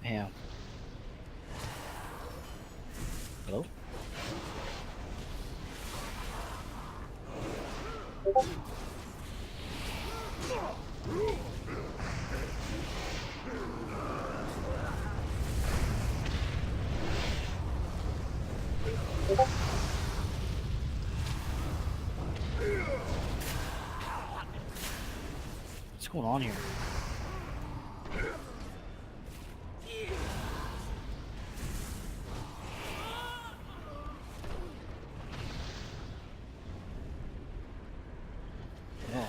Damn. Hello? What's going on here? Oh.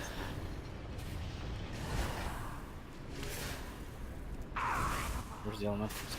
Where's the elementals?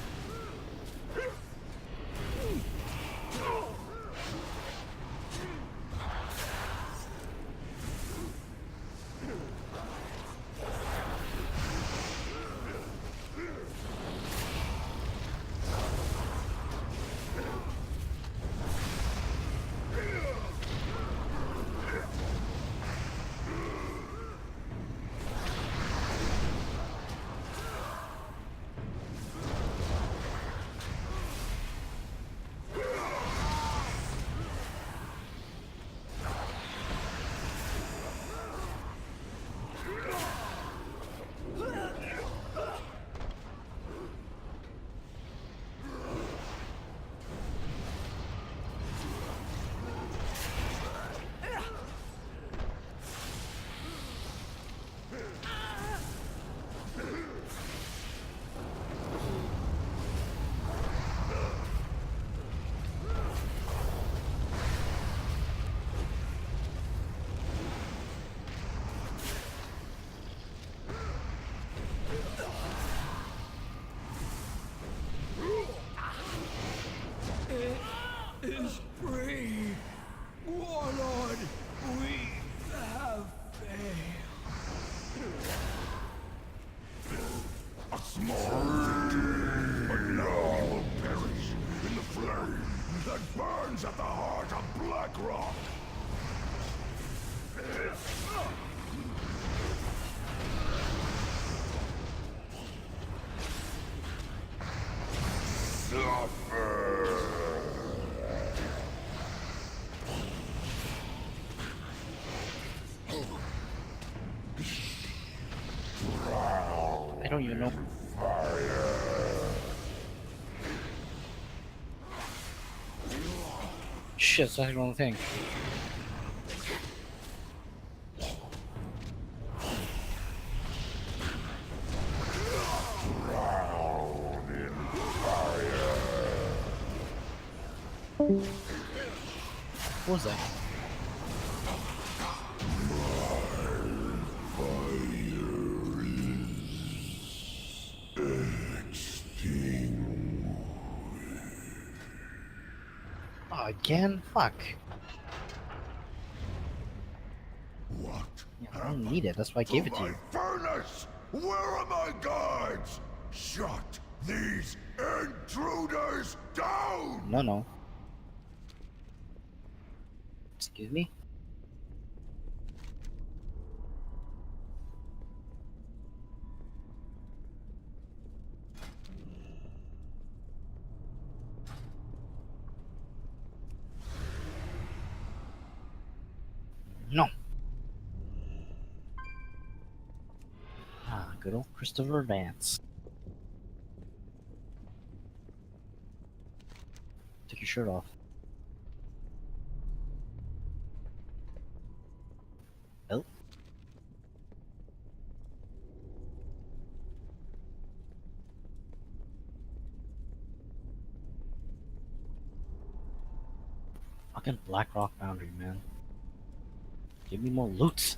Is free. Warlord, we have failed. A small victory, but now you will perish in the flame that burns at the heart of Blackrock. Suffer! I don't even know. Shit, that's the wrong thing. What was that? Oh, again? Fuck. What? Yeah, I don't need it, that's why I gave it to you. Furnace! Where are my guards? Shut these intruders down! No. Excuse me? No. Ah, good old Christopher Vance. Take your shirt off. Oh. Fucking Blackrock Foundry, man. Give me more loot.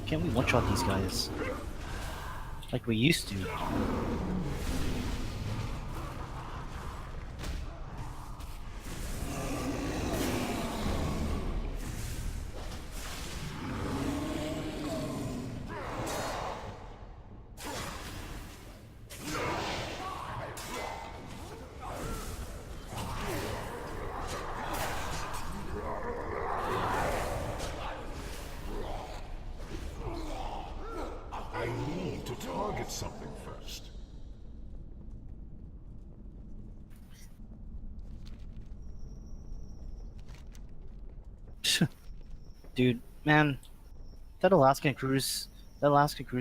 Can't we one-shot these guys? Like we used to. I need to target something first. Dude, man, that Alaskan cruise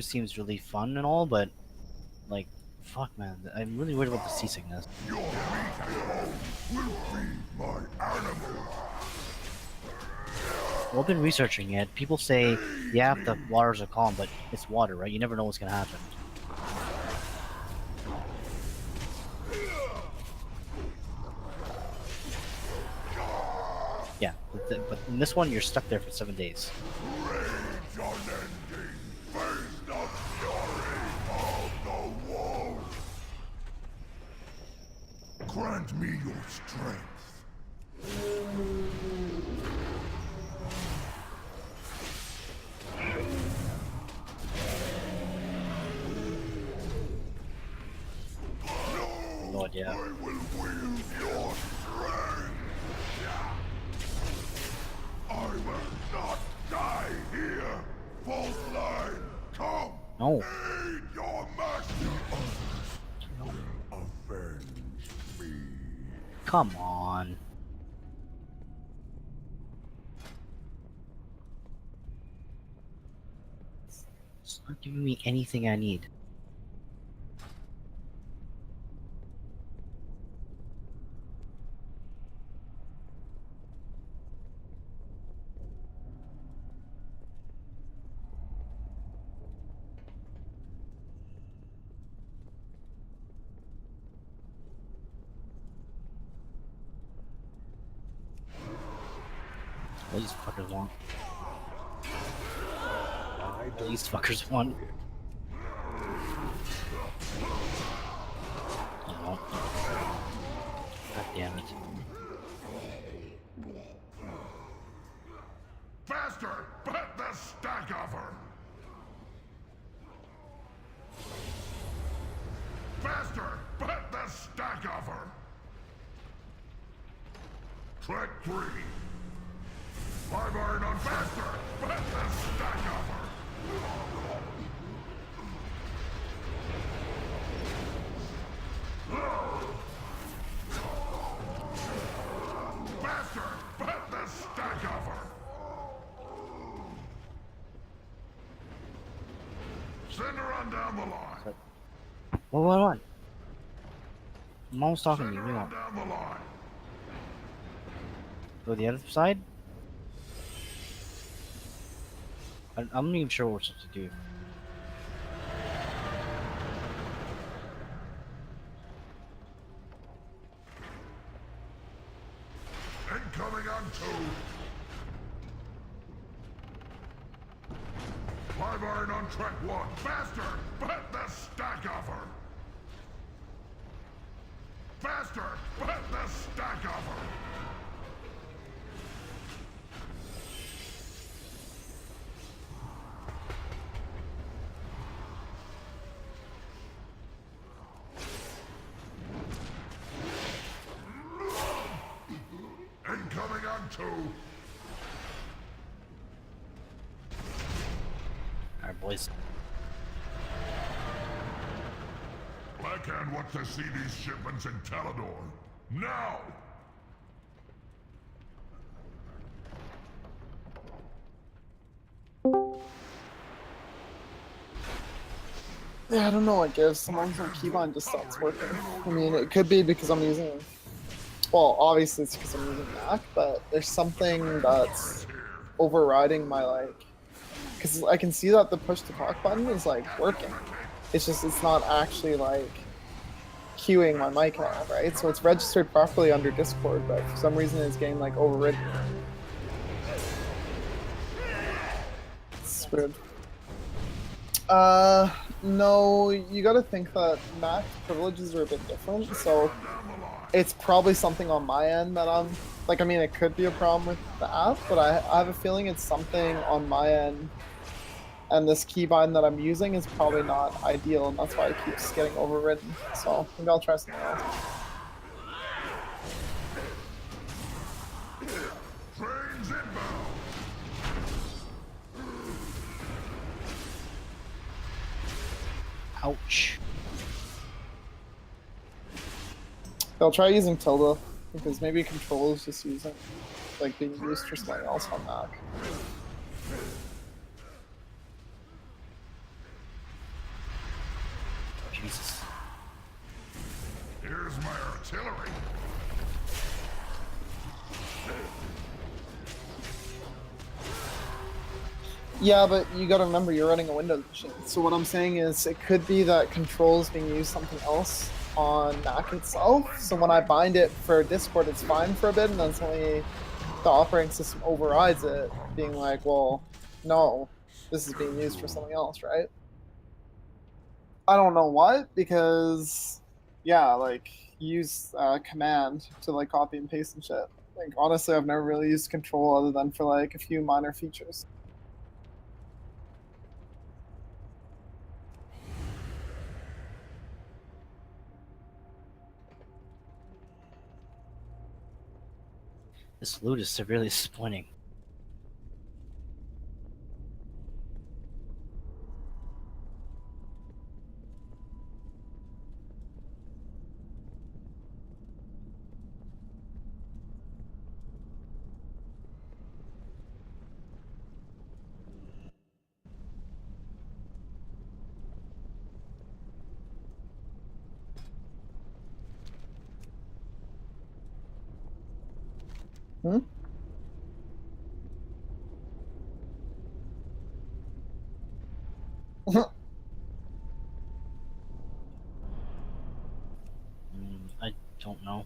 seems really fun and all, but like, fuck, man, I'm really worried about the seasickness. Your meat at home will feed my animals. Well, I've been researching it. People say, yeah, if the waters are calm, but it's water, right? You never know what's gonna happen. Yeah, but in this one, you're stuck there for 7 days. Rage unending, face the fury of the wolf. Grant me your strength. No idea. I will wield your strength. I will not die here. False line, come. No. Aid your master. Others will avenge me. Come on. It's not giving me anything I need. What these fuckers want? What these fuckers want? Oh, God damn it. Faster! Bet the stack of her! Faster! Bet the stack of her! Track 3. 5 iron on faster! Bet the stack of her! Faster! Bet the stack of her! Send her on down the line. What? Mom's talking to Send me. her Hang on on. down the line. Go the other side? I'm not even sure what we're supposed to do. Incoming on 2. 5 iron on track 1. Faster! Bet the stack of her! Faster! Bet the stack of her! Incoming on 2. Alright, boys. Blackhand wants to see these shipments in Talador. Now! Yeah, I don't know what gives. Sometimes my keybind just stops working. I mean, it could be because I'm using... Well, obviously it's because I'm using Mac, but there's something that's overriding my, like... Because I can see that the push to talk button is, like, working. It's just, it's not actually, like, queuing my mic now, right? So it's registered properly under Discord, but for some reason it's getting, like, overridden. It's weird. No, you got to think that Mac privileges are a bit different. So it's probably something on my end that I'm like. I mean, it could be a problem with the app, but I have a feeling it's something on my end. And this keybind that I'm using is probably not ideal, and that's why it keeps getting overridden. So maybe I'll try something else. Trains inbound. Ouch. I'll try using tilde because maybe control is just using like being used for something else on Mac. Jesus. Here's my artillery. Yeah, but you gotta remember you're running a Windows machine. So what I'm saying is it could be that controls being used something else on Mac itself. So when I bind it for Discord, it's fine for a bit, and then suddenly the operating system overrides it, being like, well, no, this is being used for something else, right? I don't know what, because yeah, like use command to like copy and paste and shit. Like honestly, I've never really used control other than for like a few minor features. This loot is severely disappointing. Hmm? I don't know.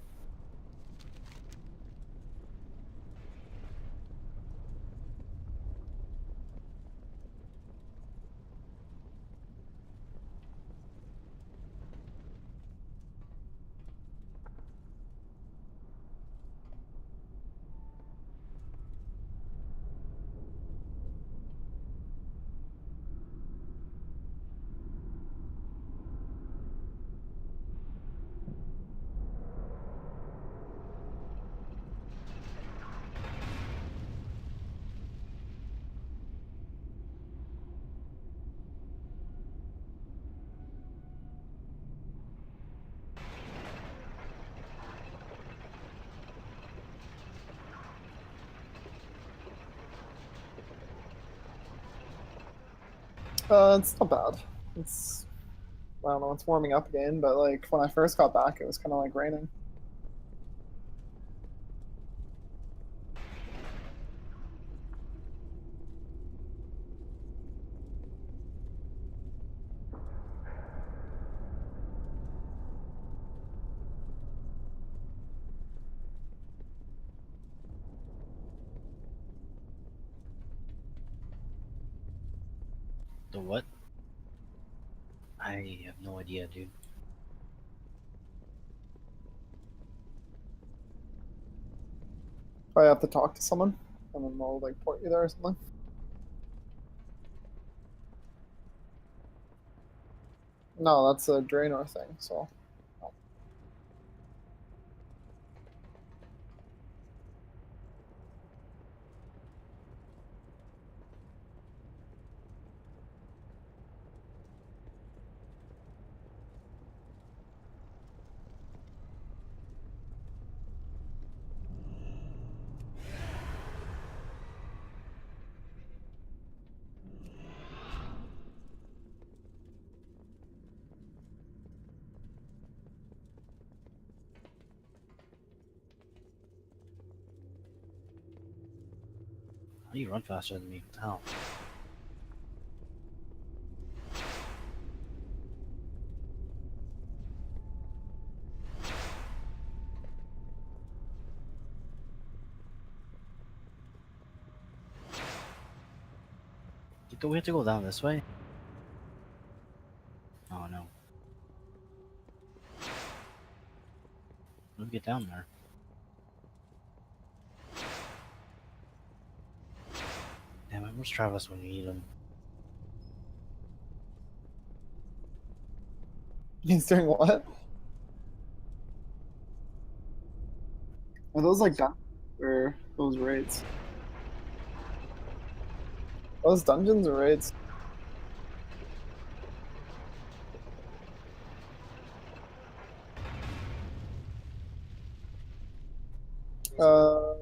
It's not bad. It's I don't know. It's warming up again, but like when I first got back, it was kind of like raining. The what? I have no idea, dude. I have to talk to someone, and then they'll like port you there or something. No, that's a Draenor thing. So How do you run faster than me? How? We have to go down this way? get down there? Damn it, where's Travis when you need him? He's doing what? Are those like dungeons or those raids? Those dungeons or raids?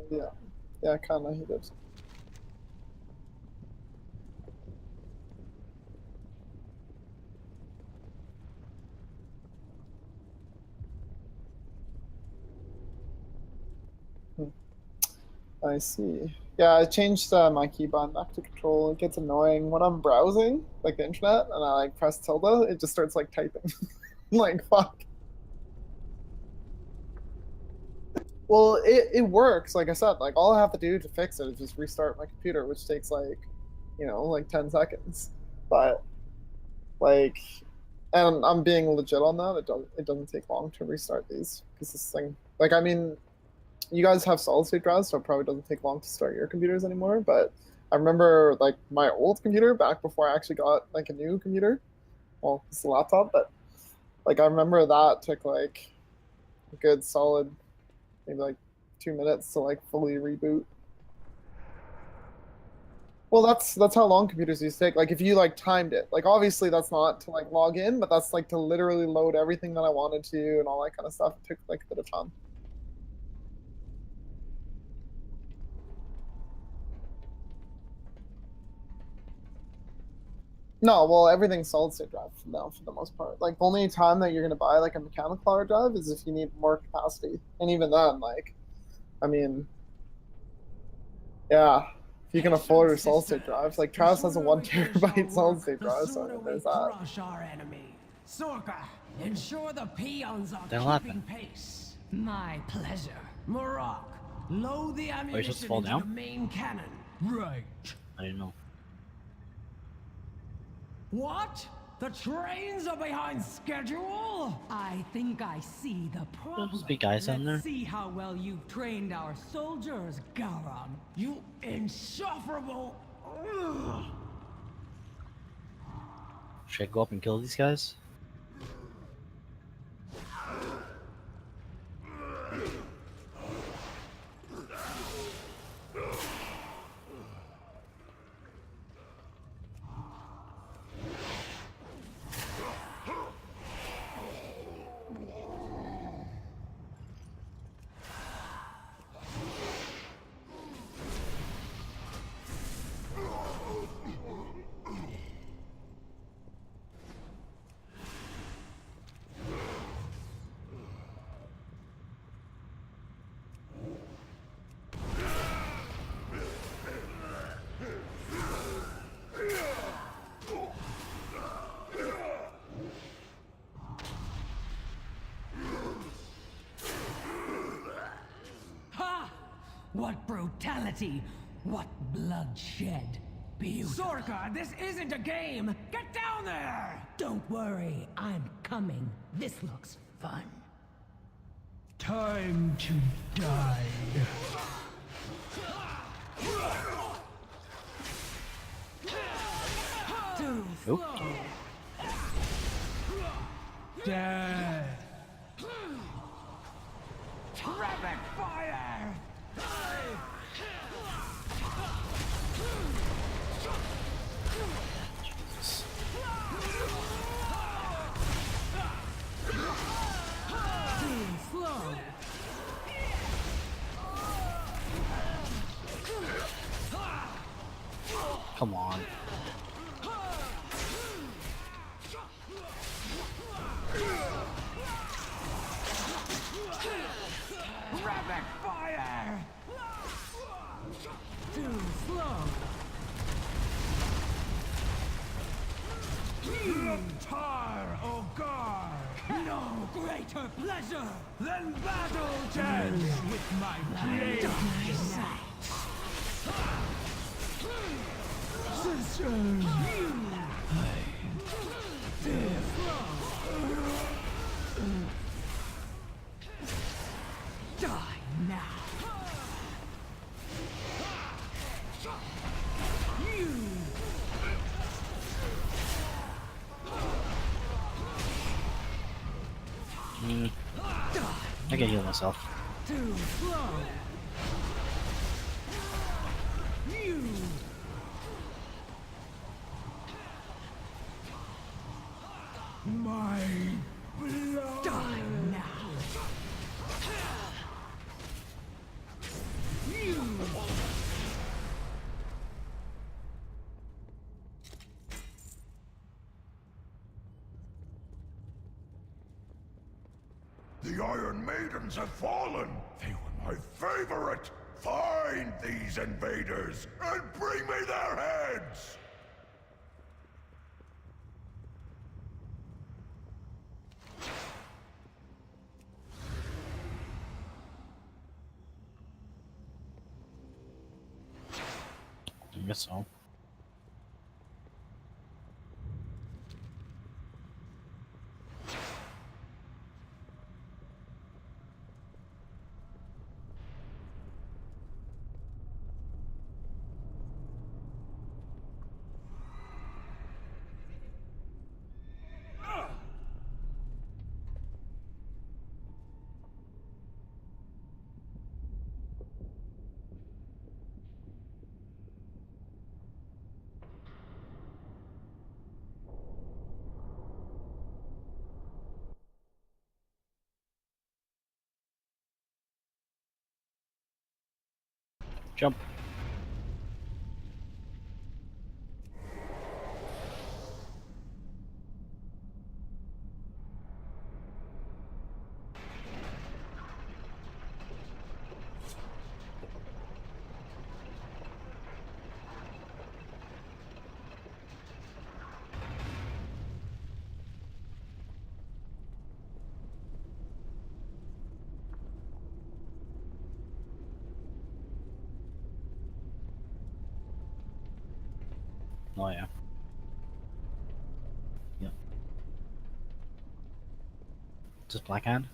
Yeah. Yeah, kinda, he did. I see. Yeah, I changed my keybind back to control. It gets annoying when I'm browsing, like the internet, and I like press tilde, it just starts like typing. Like, fuck. Well, it works, like I said. Like, all I have to do to fix it is just restart my computer, which takes like, like 10 seconds. But, like, and I'm being legit on that. It doesn't take long to restart these. Because this thing, like, I mean, you guys have solid state drives, so it probably doesn't take long to start your computers anymore. But I remember like my old computer back before I actually got like a new computer. Well, it's a laptop, but like I remember that took like a good solid maybe like 2 minutes to like fully reboot. Well, that's how long computers used to take. Like if you like timed it, like obviously that's not to like log in, but that's like to literally load everything that I wanted to and all that kind of stuff. It took like a bit of time. No, well, everything's solid state drive now for the most part. Like the only time that you're gonna buy like a mechanical hard drive is if you need more capacity, and even then, like, I mean, yeah, if you can afford a solid state drive, like Travis has a 1 terabyte solid state drive, so I mean, there's that. Crush our enemy. Sorka, ensure the peons are That'll keeping happen. pace. My pleasure. Marak, load the Are you supposed to ammunition fall into down? the main cannon. Right. I didn't know. What? The trains are behind schedule? I think I see the problem. Those big guys down there. Let's see how well you've trained our soldiers, Garon. You insufferable. Ugh. Should I go up and kill these guys? What brutality! What bloodshed! Beautiful. Sorka, this isn't a game! Get down there! Don't worry, I'm coming. This looks fun. Time to die. Too Nope. slow. Dead. Rapid fire! Jesus. Too slow. Come on. Rapid fire! Too slow. Tar, O God! No greater pleasure. Then battle dance with my blade! Sisters! I can heal myself. Too slow. You. My blood. Die now. You. The Iron Maidens have fallen! They were my favorite! Find these invaders and bring me their heads! I guess so. Jump. Oh yeah. Yep. Just Black Hand?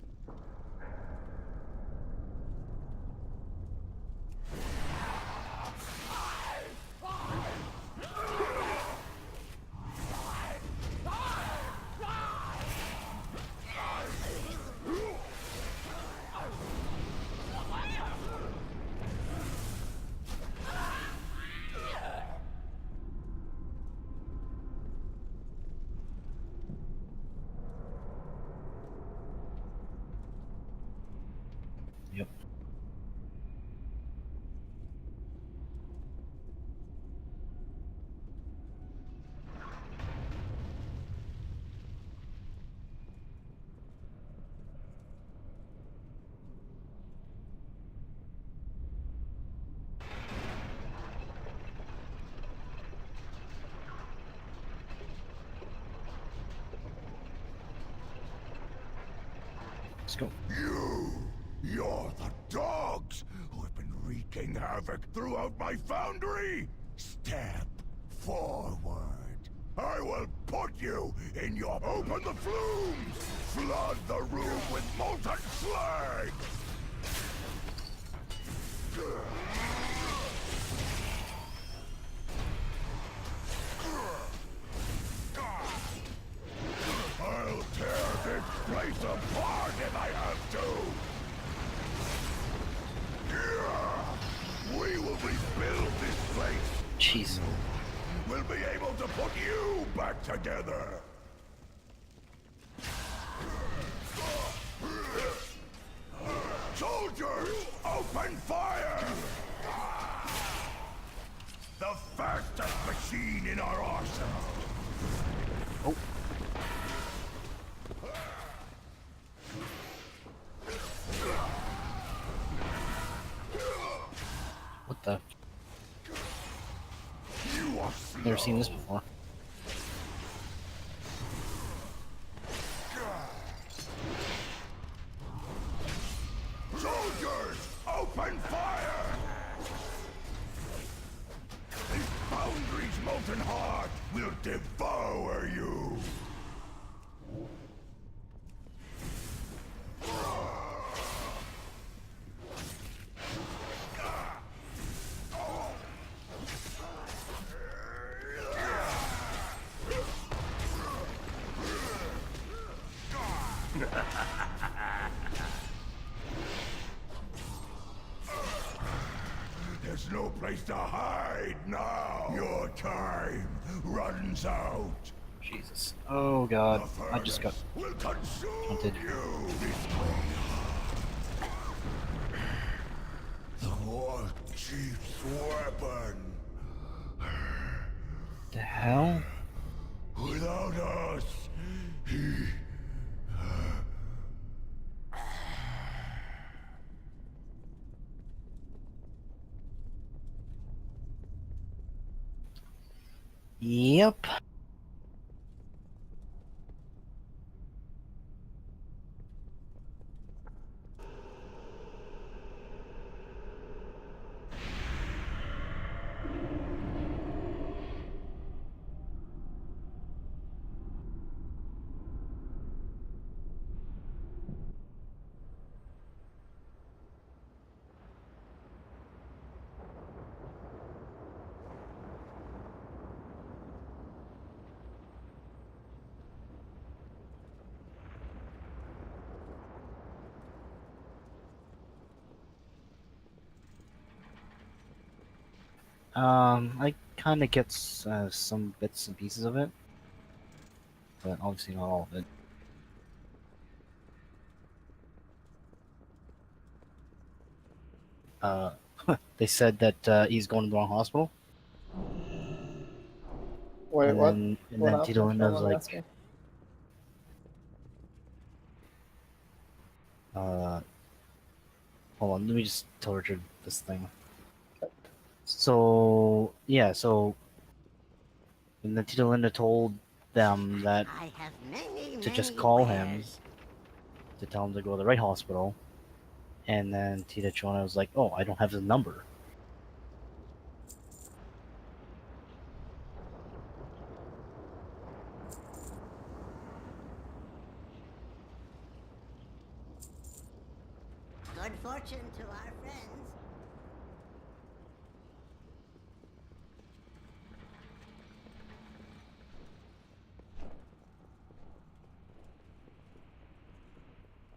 Yep. Let's go. You're the dogs who have been wreaking havoc throughout my foundry! Step forward. I will put you in your... Open the flumes! Flood the room with molten slag! I'll tear this place apart if I have to! We will rebuild this place! Jeez. We'll be able to put you back together! Soldiers, open fire! The fastest machine in our arsenal! Oh. What the? You are Never seen this before. Soldiers, open fire! This foundry's molten heart will devour you! to hide now. Your time runs out. Jesus. Oh god. The I just got furnace will consume hunted. you this way. The war chief's weapon. The hell? Without us, he... Yep. I kind of get some bits and pieces of it, but obviously not all of it. Uh, they said that he's going to the wrong hospital, Wait, and what? What then happened? Tito If you don't Linda's mind me like, asking. uh, hold on, let me just tell Richard this thing. So yeah, so and then Tito Linda told them that I have many, to just many call him wares. to tell him to go to the right hospital, and then Tita Chona was like, "Oh, I don't have his number." Good fortune to our friends.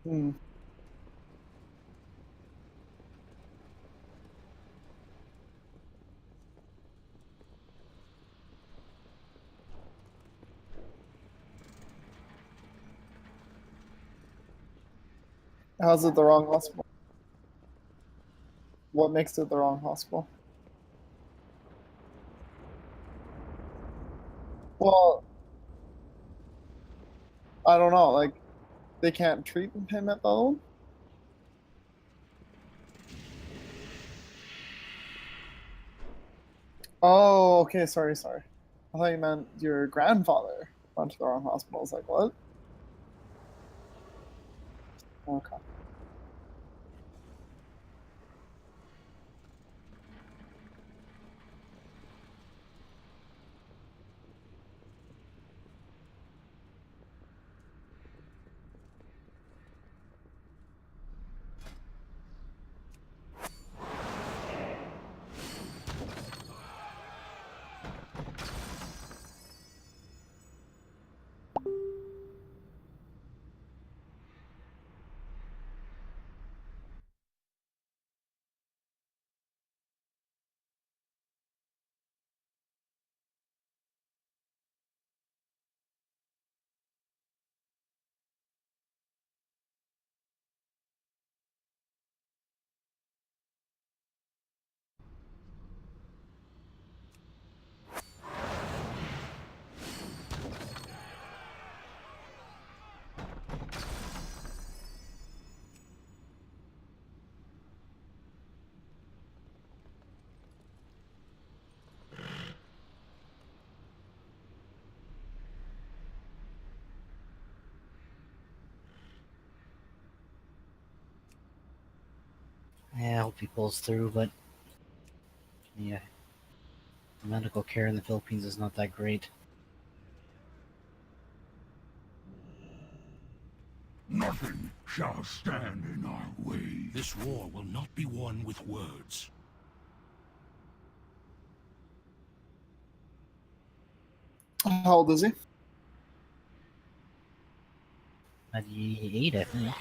Hmm. How's it the wrong hospital? What makes it the wrong hospital? Well, I don't know. Like, they can't treat him at the home? Oh, okay. Sorry, sorry. I thought you meant your grandfather went to the wrong hospital. I was like, what? Okay. Yeah, I hope he pulls through, but yeah, medical care in the Philippines is not that great. Nothing shall stand in our way. This war will not be won with words. How old is he? 98, I think.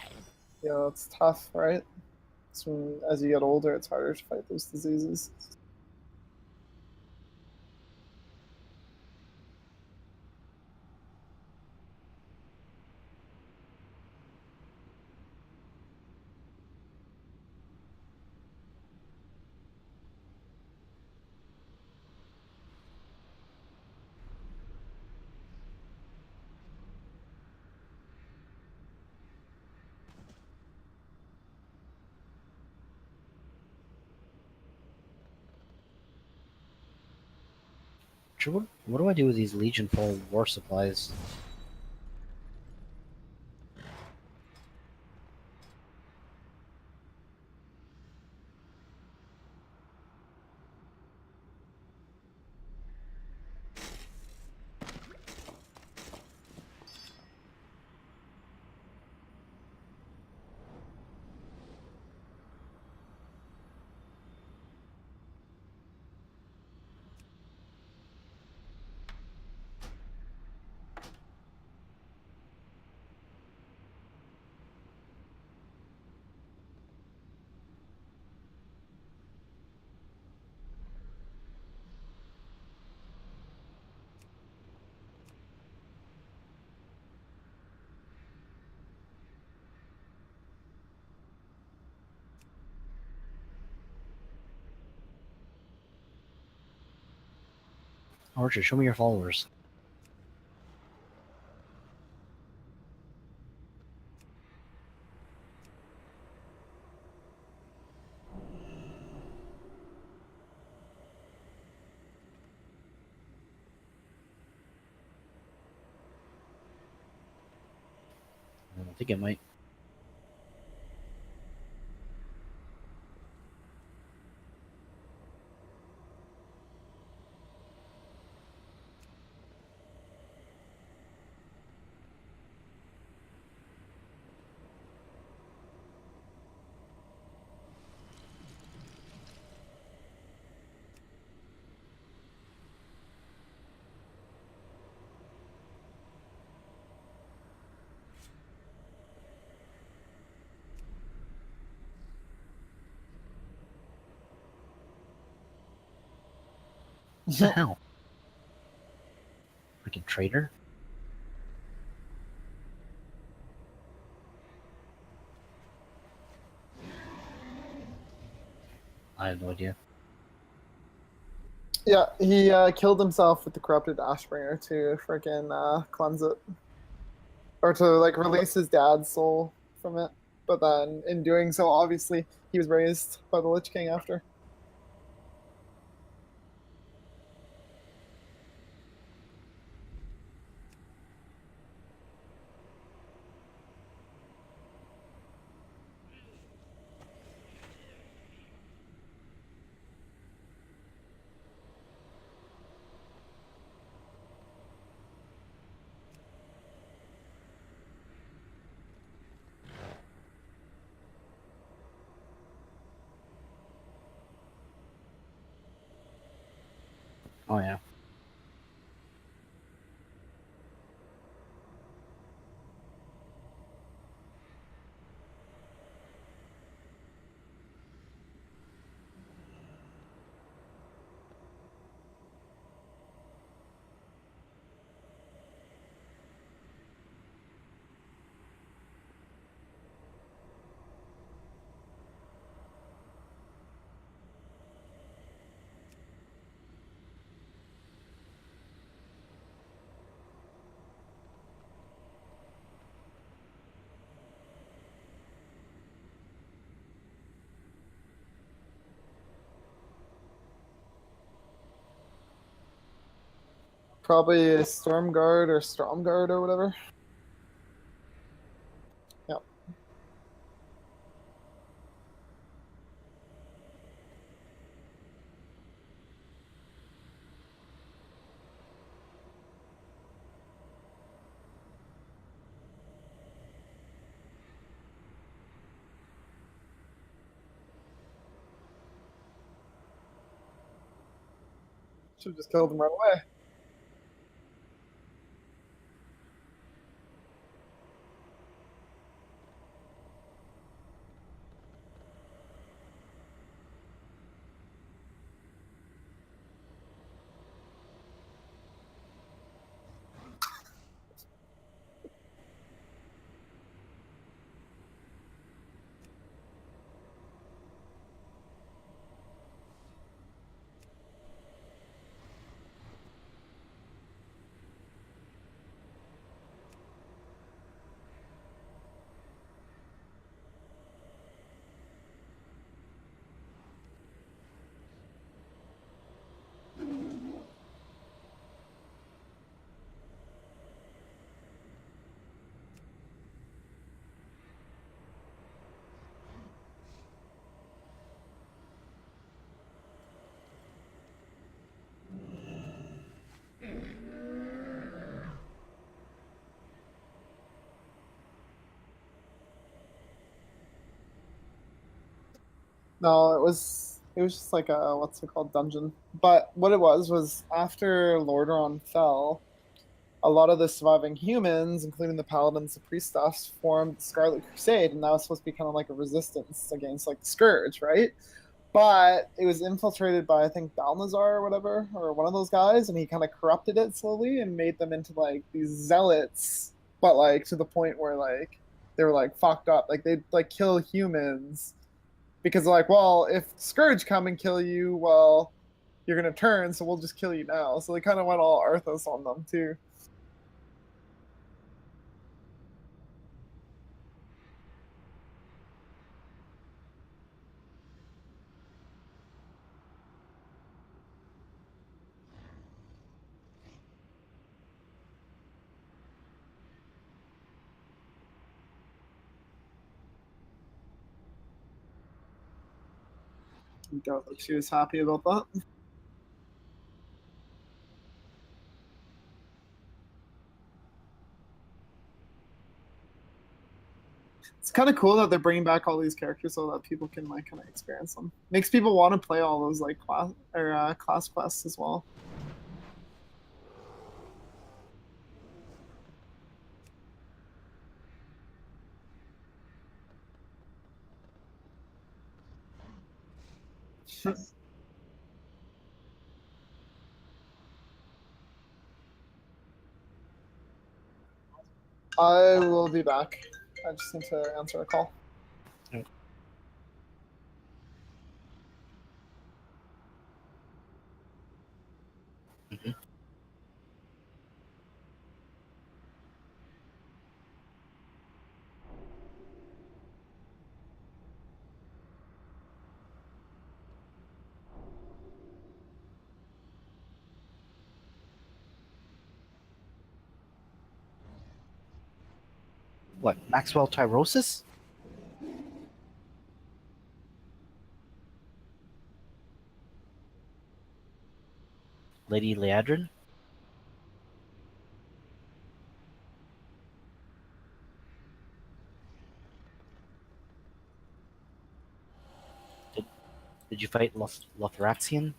Yeah, it's tough, right? So as you get older, it's harder to fight those diseases. What do I do with these Legion full war supplies? Archer, show me your followers. I think it might. What the hell? Freaking traitor. I have no idea. Yeah, he killed himself with the corrupted Ashbringer to freaking cleanse it, or to like release his dad's soul from it. But then, in doing so, obviously he was raised by the Lich King after. Oh yeah. Probably a Storm Guard or Storm Guard or whatever. Yep. Should have just killed him right away. No, it was just like a what's it called dungeon. But what it was after Lordaeron fell, a lot of the surviving humans, including the paladins, the priest stuffs, formed the Scarlet Crusade, and that was supposed to be kind of like a resistance against like the Scourge, right? But it was infiltrated by I think Balnazar or whatever, or one of those guys, and he kind of corrupted it slowly and made them into like these zealots, but like to the point where like they were like fucked up, like they'd like kill humans because they're like, well, if Scourge come and kill you, well, you're gonna turn, so we'll just kill you now. So they kind of went all Arthas on them too. Don't look she was happy about that. It's kind of cool that they're bringing back all these characters so that people can like kind of experience them. Makes people want to play all those like class quests as well. I will be back. I just need to answer a call. Mhm. What, Maxwell Tyrosis? Lady Leadrin? Did, did you fight Lothrathian?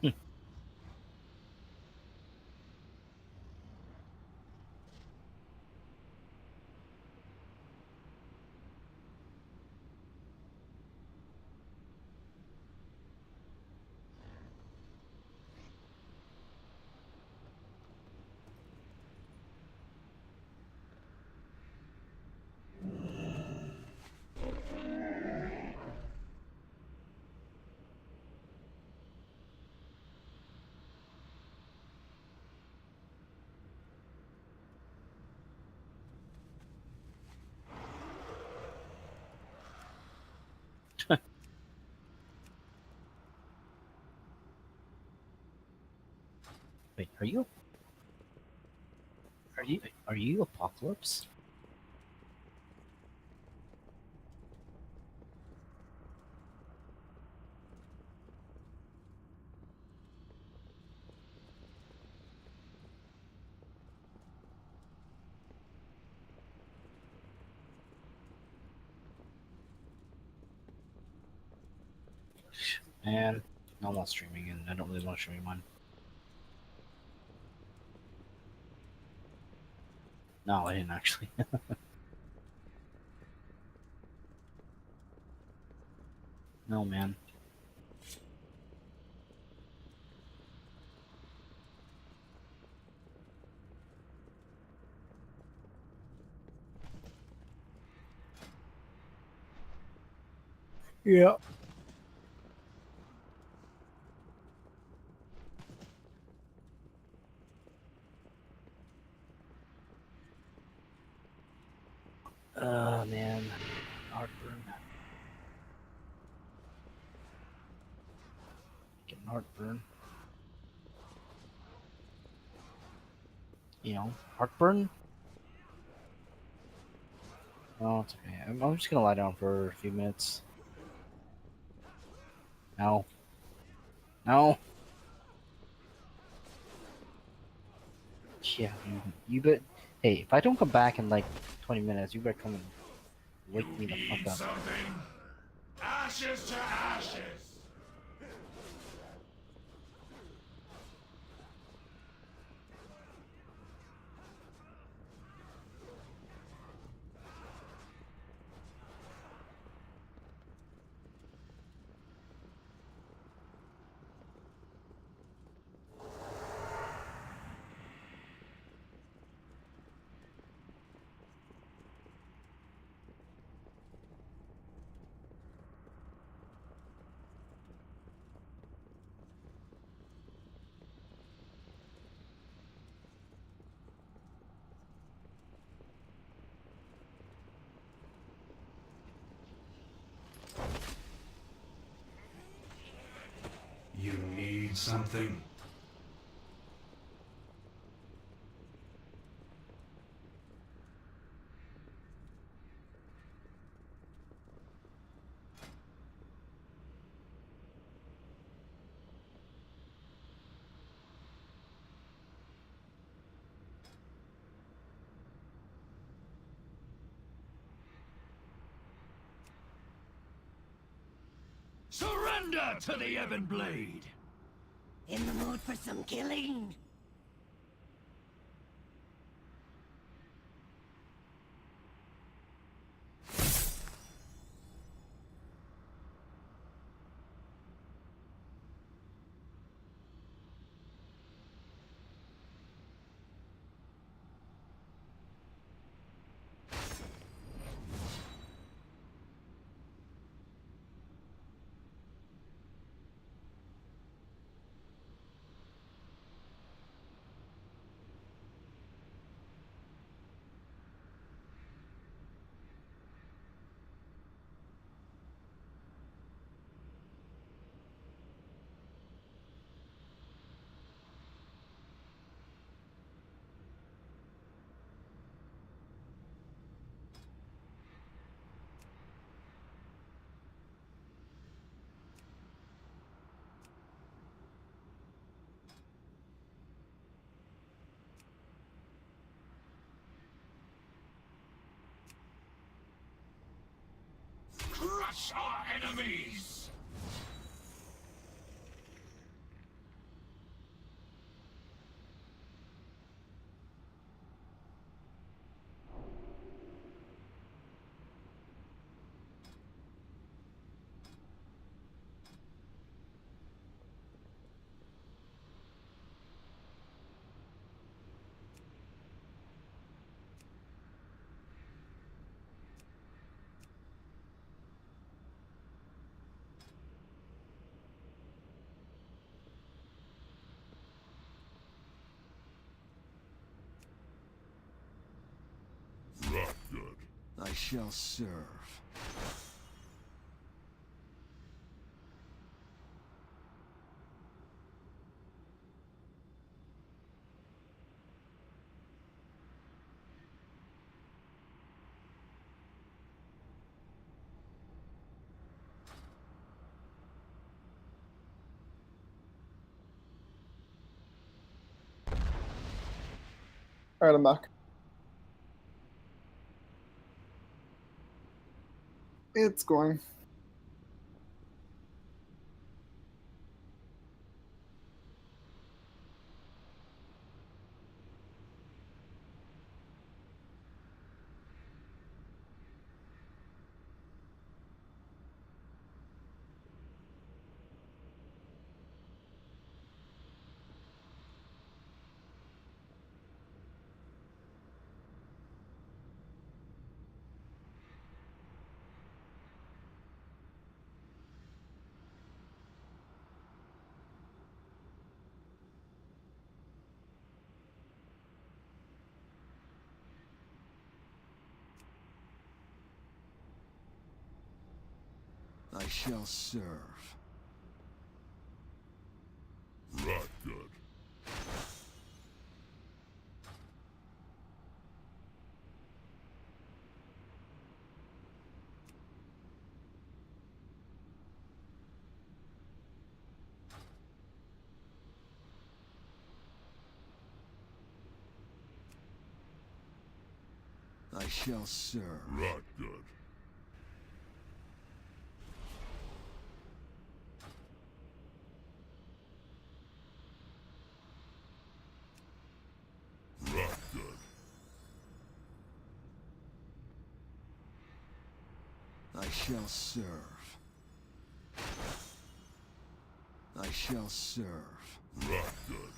Hmm. Wait, are you Apocalypse? Man, no, I'm not streaming, and I don't really want to stream mine. No, I didn't actually. No, man. Yeah. Man. Heartburn. heartburn. You know, heartburn? Oh, it's okay. I'm just gonna lie down for a few minutes. No. No. Yeah, you bet. Hey, if I don't come back in like 20 minutes, you better come and wake me the fuck up. Something? Ashes to ashes! You need something? Surrender to the Ebon Blade! In the mood for some killing? Crush our enemies! Not good. I shall serve. Alright, I'm back. It's going. I shall serve. I shall serve. Right good. Right good. I shall serve. I shall serve. Right good.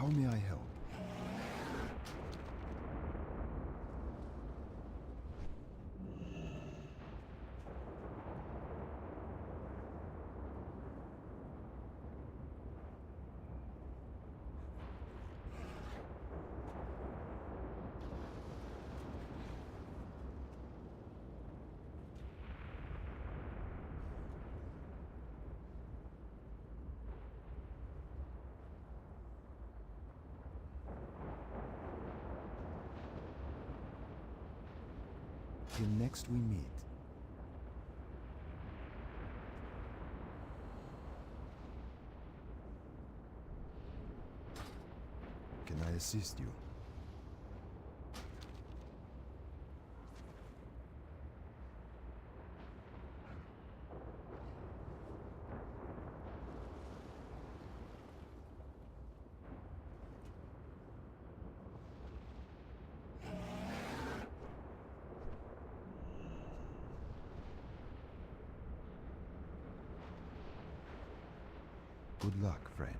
How may I help? Till next we meet. Can I assist you? Good luck, friend.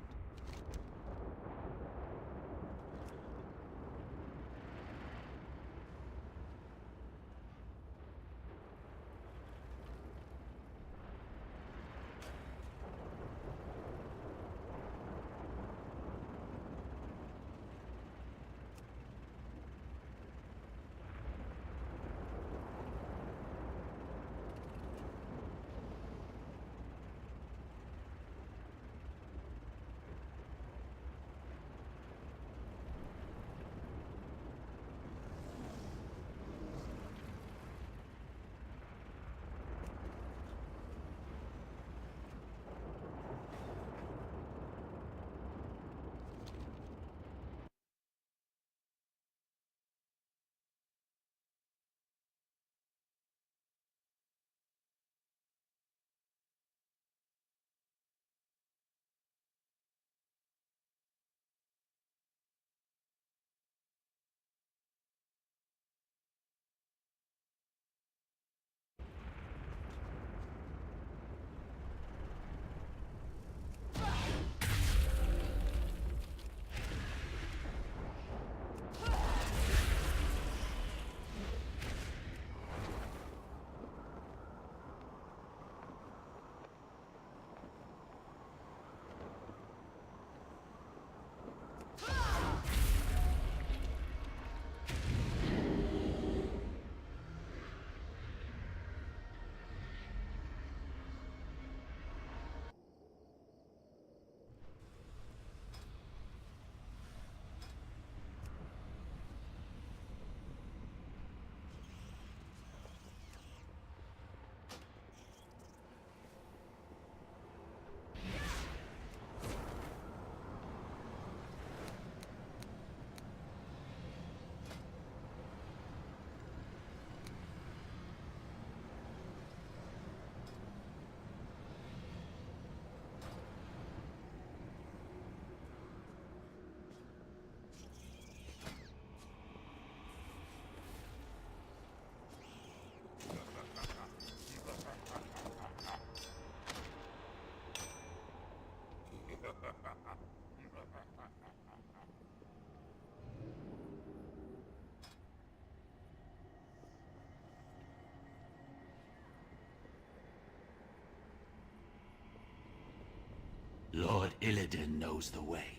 Lord Illidan knows the way.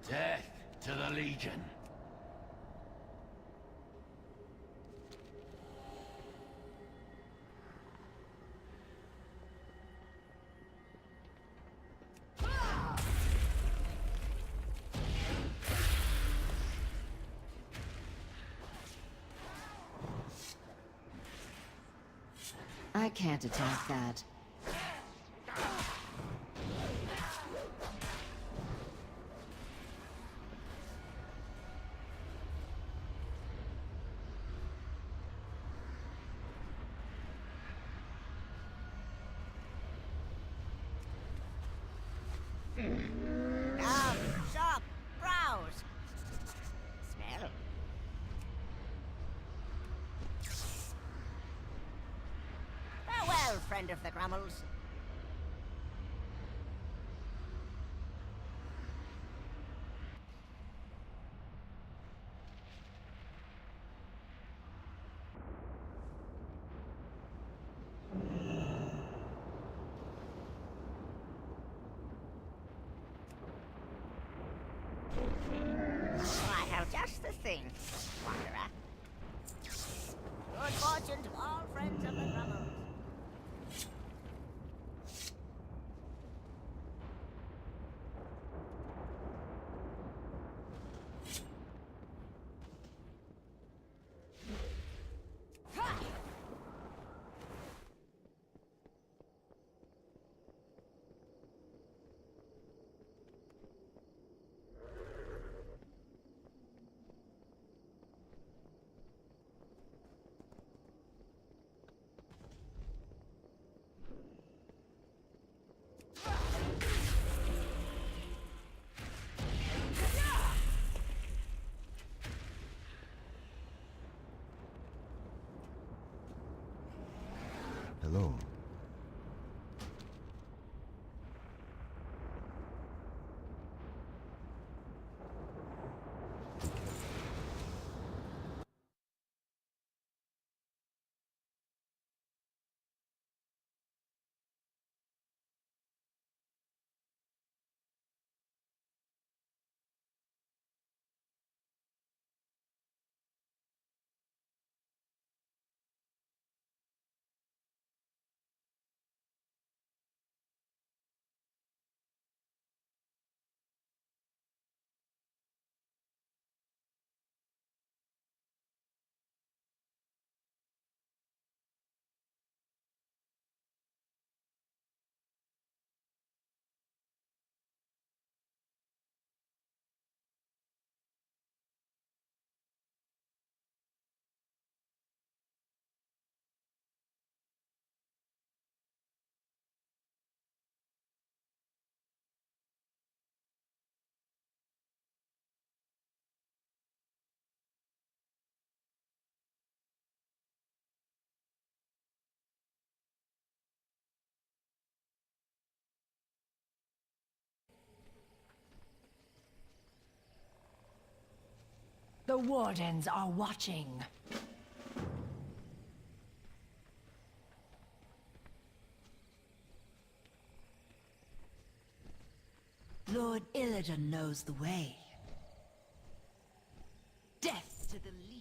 Death to the Legion. I can't attack that. Come, shop, browse. Smell. Farewell, friend of the Grummels. anything, wanderer. Good fortune to all friends of the Grummles. Hello. The Wardens are watching. Lord Illidan knows the way. Death to the Legion.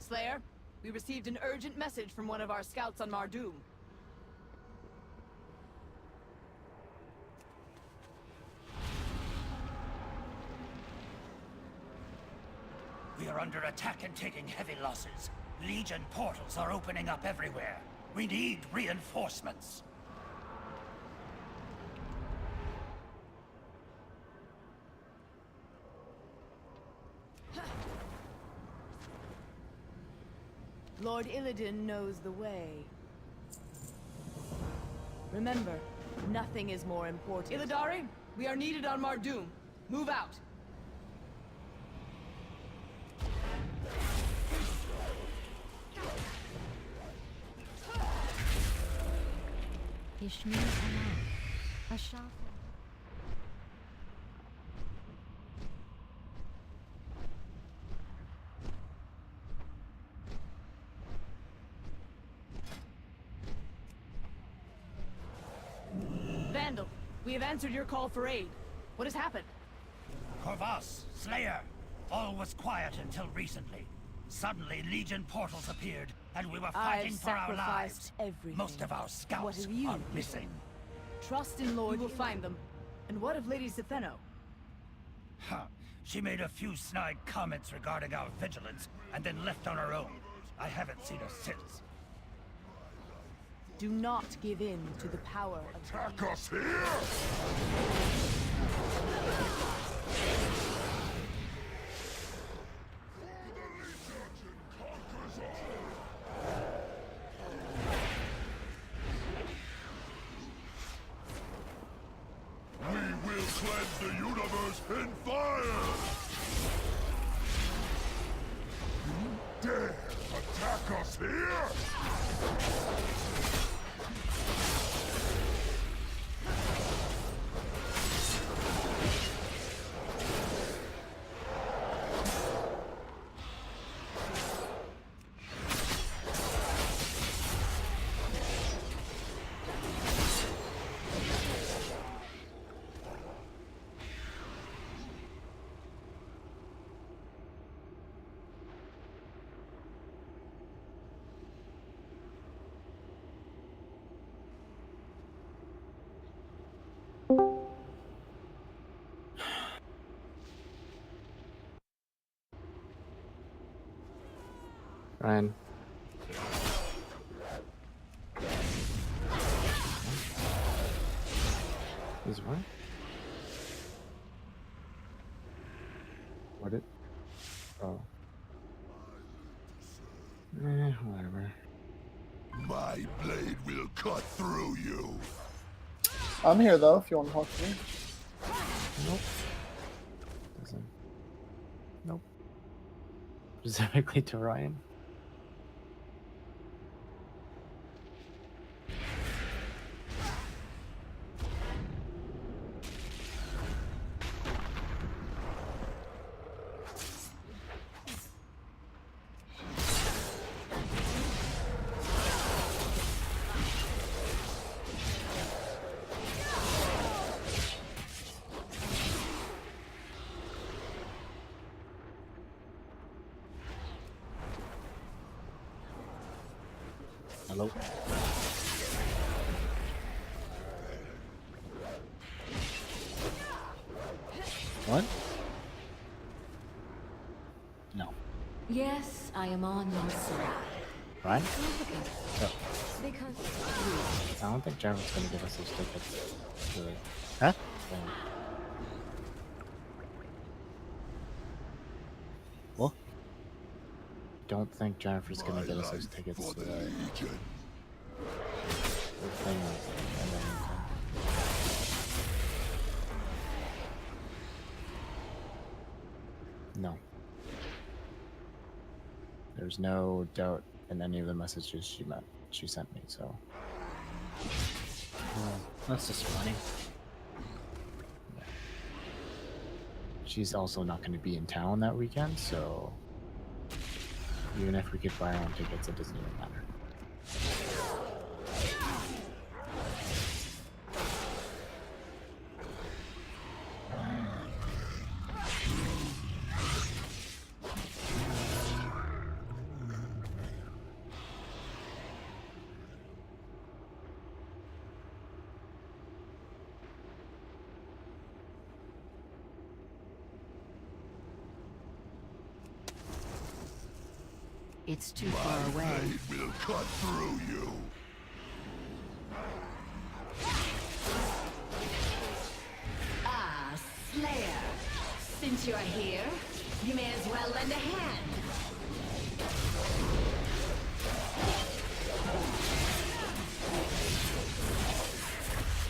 Slayer, we received an urgent message from one of our scouts on Mardoom. We are under attack and taking heavy losses. Legion portals are opening up everywhere. We need reinforcements. Lord Illidan knows the way. Remember, nothing is more important. Illidari, we are needed on Mardoom. Move out. Ishmael Aman, a Shah. Vandal, we have answered your call for aid. What has happened? Corvus, Slayer. All was quiet until recently. Suddenly, Legion portals appeared, and we were fighting I've for our sacrificed lives. everything. Most of our What scouts have you are done? missing. Trust in Lord, you will find them. And what of Lady Setheno? Huh. She made a few snide comments regarding our vigilance, and then left on her own. I haven't seen her since. Do not give in to the power of Attack us here! We will cleanse the universe in fire! You dare attack us here? Ryan. Is what? What it? Oh. Whatever. My blade will cut through you. I'm here though, if you want to talk to me. Nope. Doesn't. Nope. Specifically to Ryan. Hello? What? No. Yes, I am on your side. Ryan? Because I don't think Jeremy's gonna give us those tickets. Really. Huh? Yeah. What? Don't think Jennifer's gonna My get us those life tickets for to the the Legion. thing. And then, no. There's no doubt in any of the messages she sent me, so Oh, that's disappointing. yeah. She's also not going to be in town that weekend, so even if we could buy our own tickets, it doesn't even matter. It's too far My away. blade will cut through you. Ah, Slayer. Since you're here, you may as well lend a hand.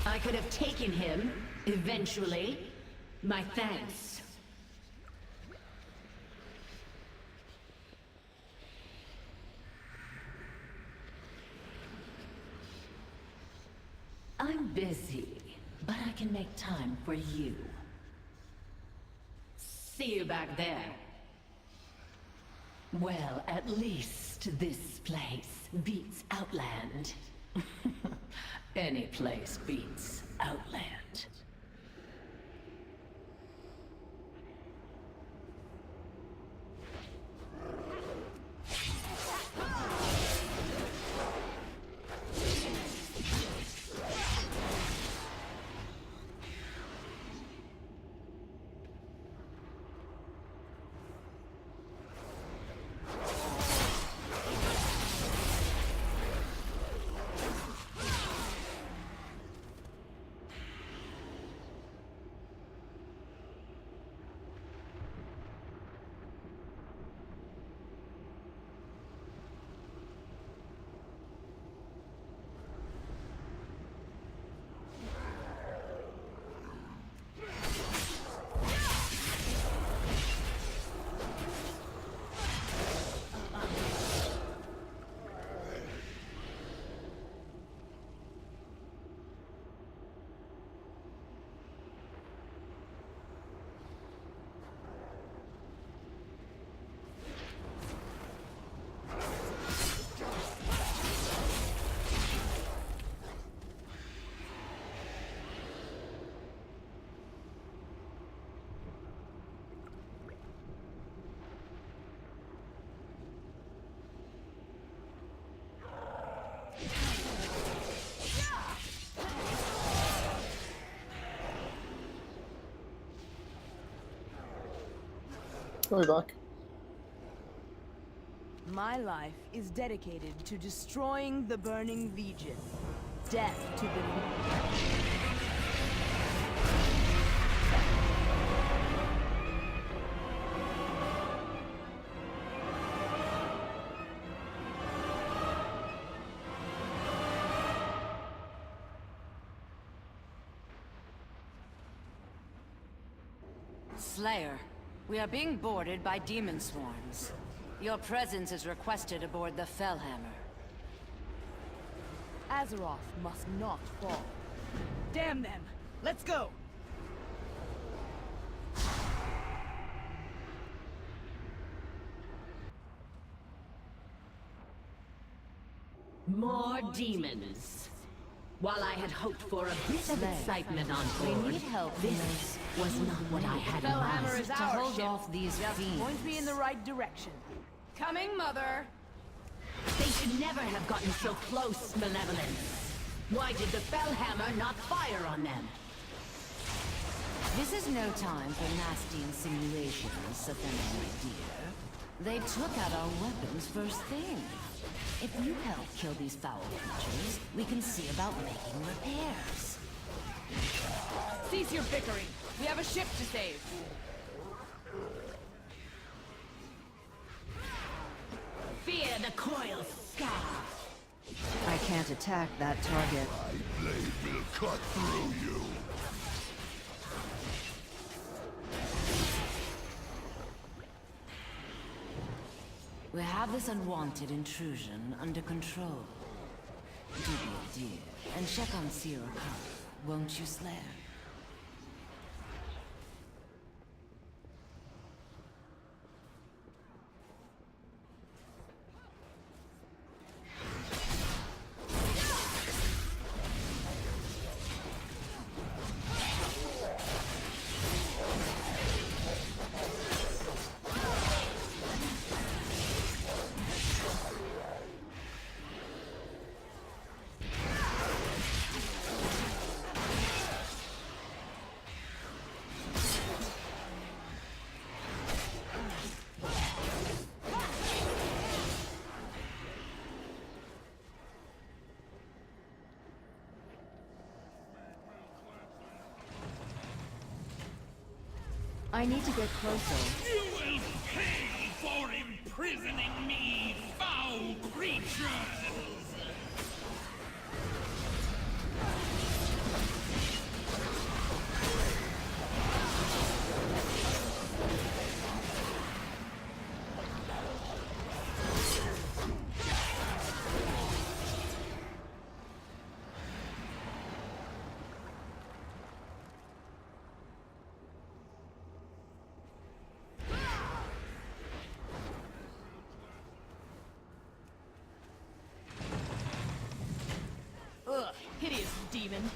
I could have taken him, eventually. My thanks. busy, but I can make time for you. See you back there. Well, at least this place beats Outland. Any place beats Outland. I'll be back. My life is dedicated to destroying the Burning Legion. Death to the... Slayer, we are being boarded by demon swarms. Your presence is requested aboard the Fellhammer. Azeroth must not fall. Damn them! Let's go! More demons. While I had hoped for a bit of excitement on board, We need help. this was not what I had in Fellhammer mind. is To our hold ship. off these Just fiends. point me in the right direction. Coming, Mother! They should never have gotten so close, Malevolence. Why did the Fellhammer not fire on them? This is no time for nasty insinuations, Savannah, my dear. They took out our weapons first thing. If you help kill these foul creatures, we can see about making repairs. Cease your bickering. We have a ship to save. Fear the coil scar. I can't attack that target. My blade will cut through you. We have this unwanted intrusion under control. Do be a dear and check on Sierra Cup, won't you, Slayer? I need to get closer. You will pay for imprisoning me, foul creatures! demon.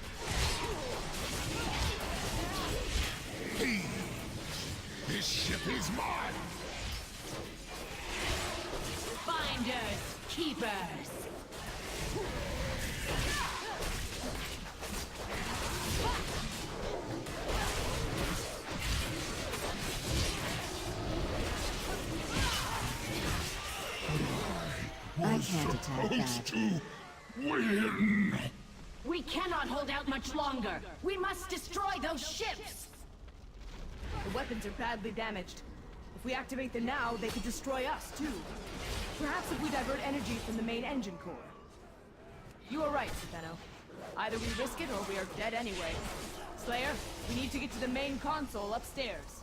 This ship is mine! Finders, keepers. I can't attack that. To win! We cannot hold out much longer. We must destroy those ships. The weapons are badly damaged. If we activate them now, they could destroy us, too. Perhaps if we divert energy from the main engine core. You are right, Stefano. Either we risk it or we are dead anyway. Slayer, we need to get to the main console upstairs.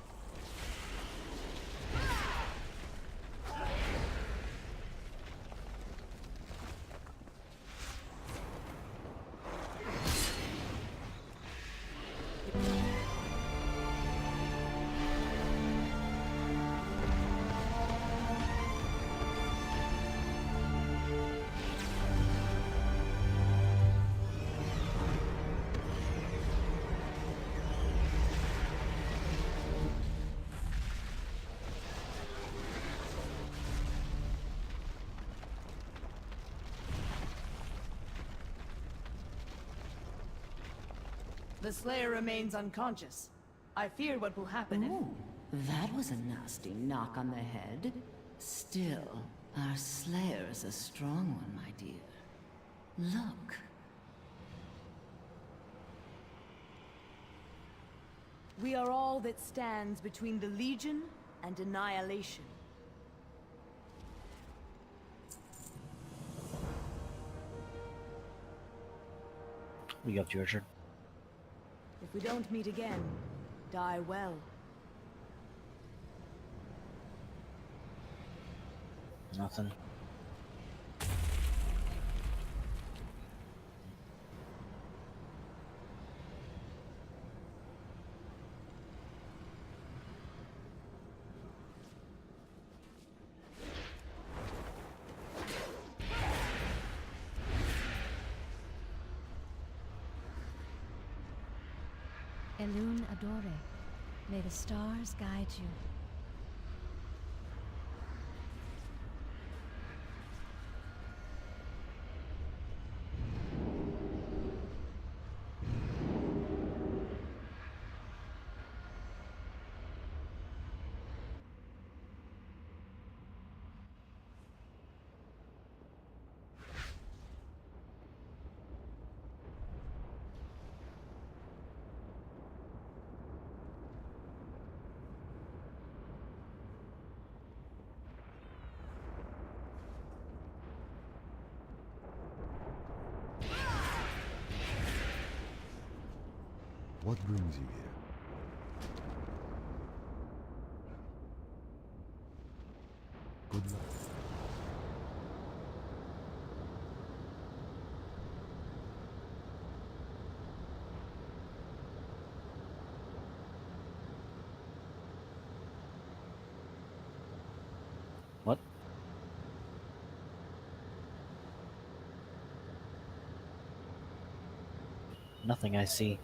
The Slayer remains unconscious. I fear what will happen if... Ooh, that was a nasty knock on the head. Still, our Slayer is a strong one, my dear. Look. We are all that stands between the Legion and annihilation. We got your turn. If we don't meet again, die well. Nothing. Elune Adore. May the stars guide you. What brings you here? Good luck. What? Nothing I see.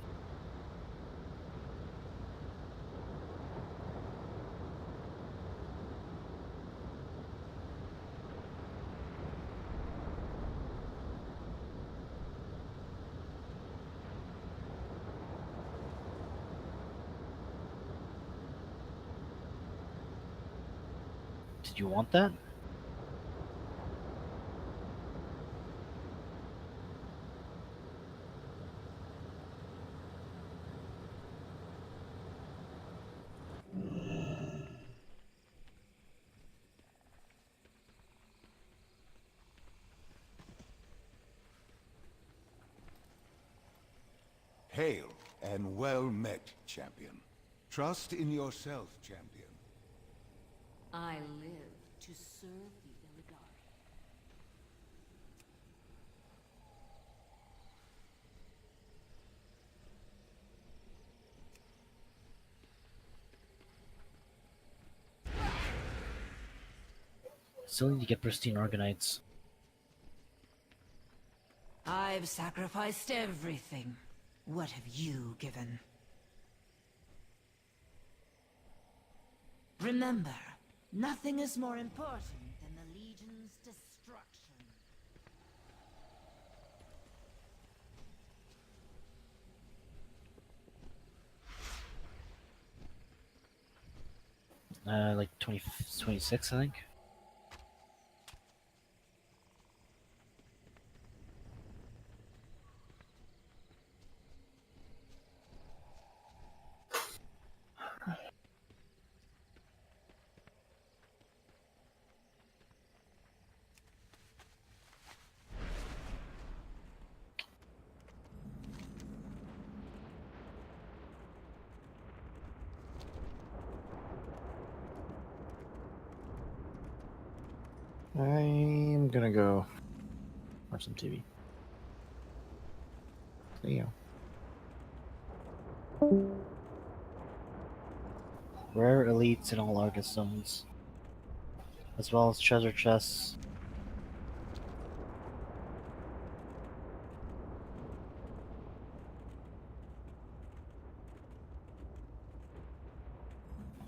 Did you want that? Hail and well met, champion. Trust in yourself, champion. I live to serve the Illidari. Still need to get pristine organites. I've sacrificed everything. What have you given? Remember, nothing is more important than the Legion's destruction. Like 26, I think. I'm gonna go watch some TV. See you. Rare elites in all Argus zones, as well as treasure chests.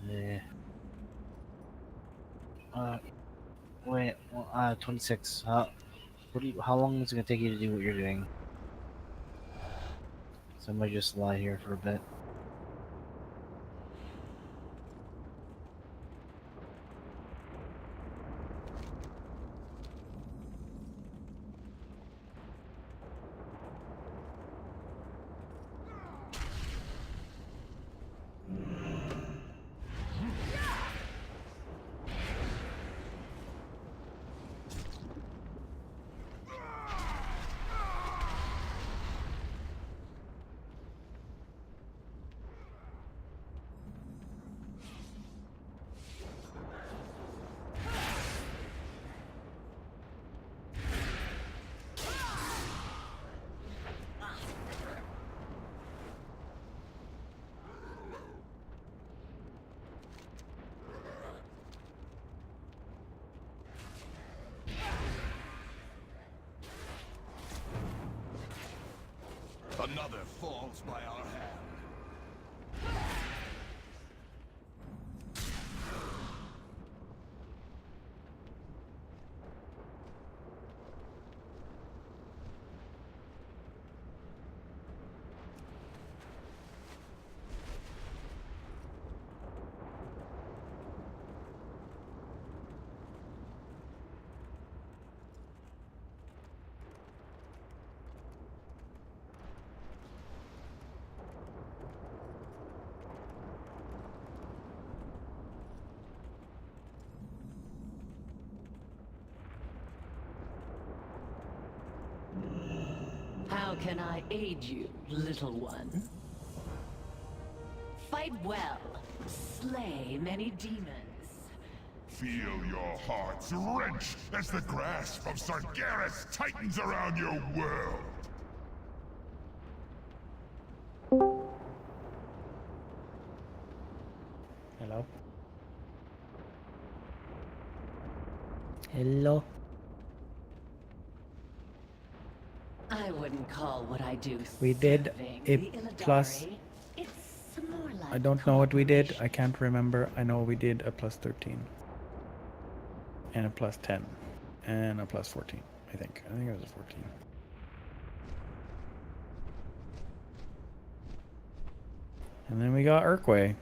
Yeah. Wait. Well, 26. How long is it gonna take you to do what you're doing? So I might just lie here for a bit. Another falls by our hand. How can I aid you, little one? Fight well. Slay many demons. Feel your hearts wrench as the grasp of Sargeras tightens around your world. Hello? Hello? I wouldn't call what I do We did serving a the Illidari. plus. It's more like I don't know what we did. I can't remember. I know we did a plus 13. And a plus 10. And a plus 14, I think. I think it was a 14. And then we got Urkway.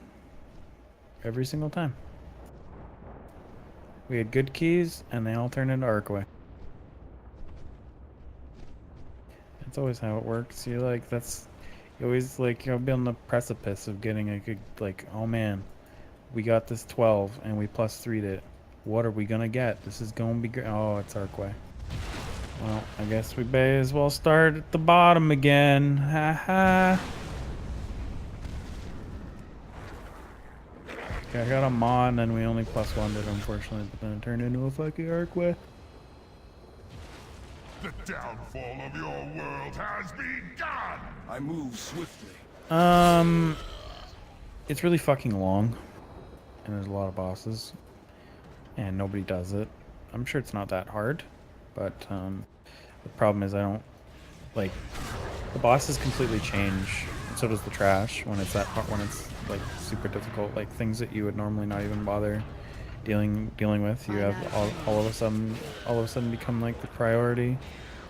Every single time. We had good keys, and they all turned into Urkway. That's always how it works. You like, that's... You always, like, you'll be on the precipice of getting a good, like, oh man, we got this 12, and we plus 3'd it. What are we gonna get? This is gonna be great. Oh, it's Urkway. Well, I guess we may as well start at the bottom again. Haha. Okay, I got a Mon, and we only plus 1'd it, unfortunately, but then it turned into a fucking Urkway. The downfall of your world has begun! I move swiftly. It's really fucking long, and there's a lot of bosses, and nobody does it. I'm sure it's not that hard, but the problem is I don't like the bosses completely change, and so does the trash when it's that part, when it's like super difficult, like things that you would normally not even bother dealing with. You have all of a sudden become like the priority,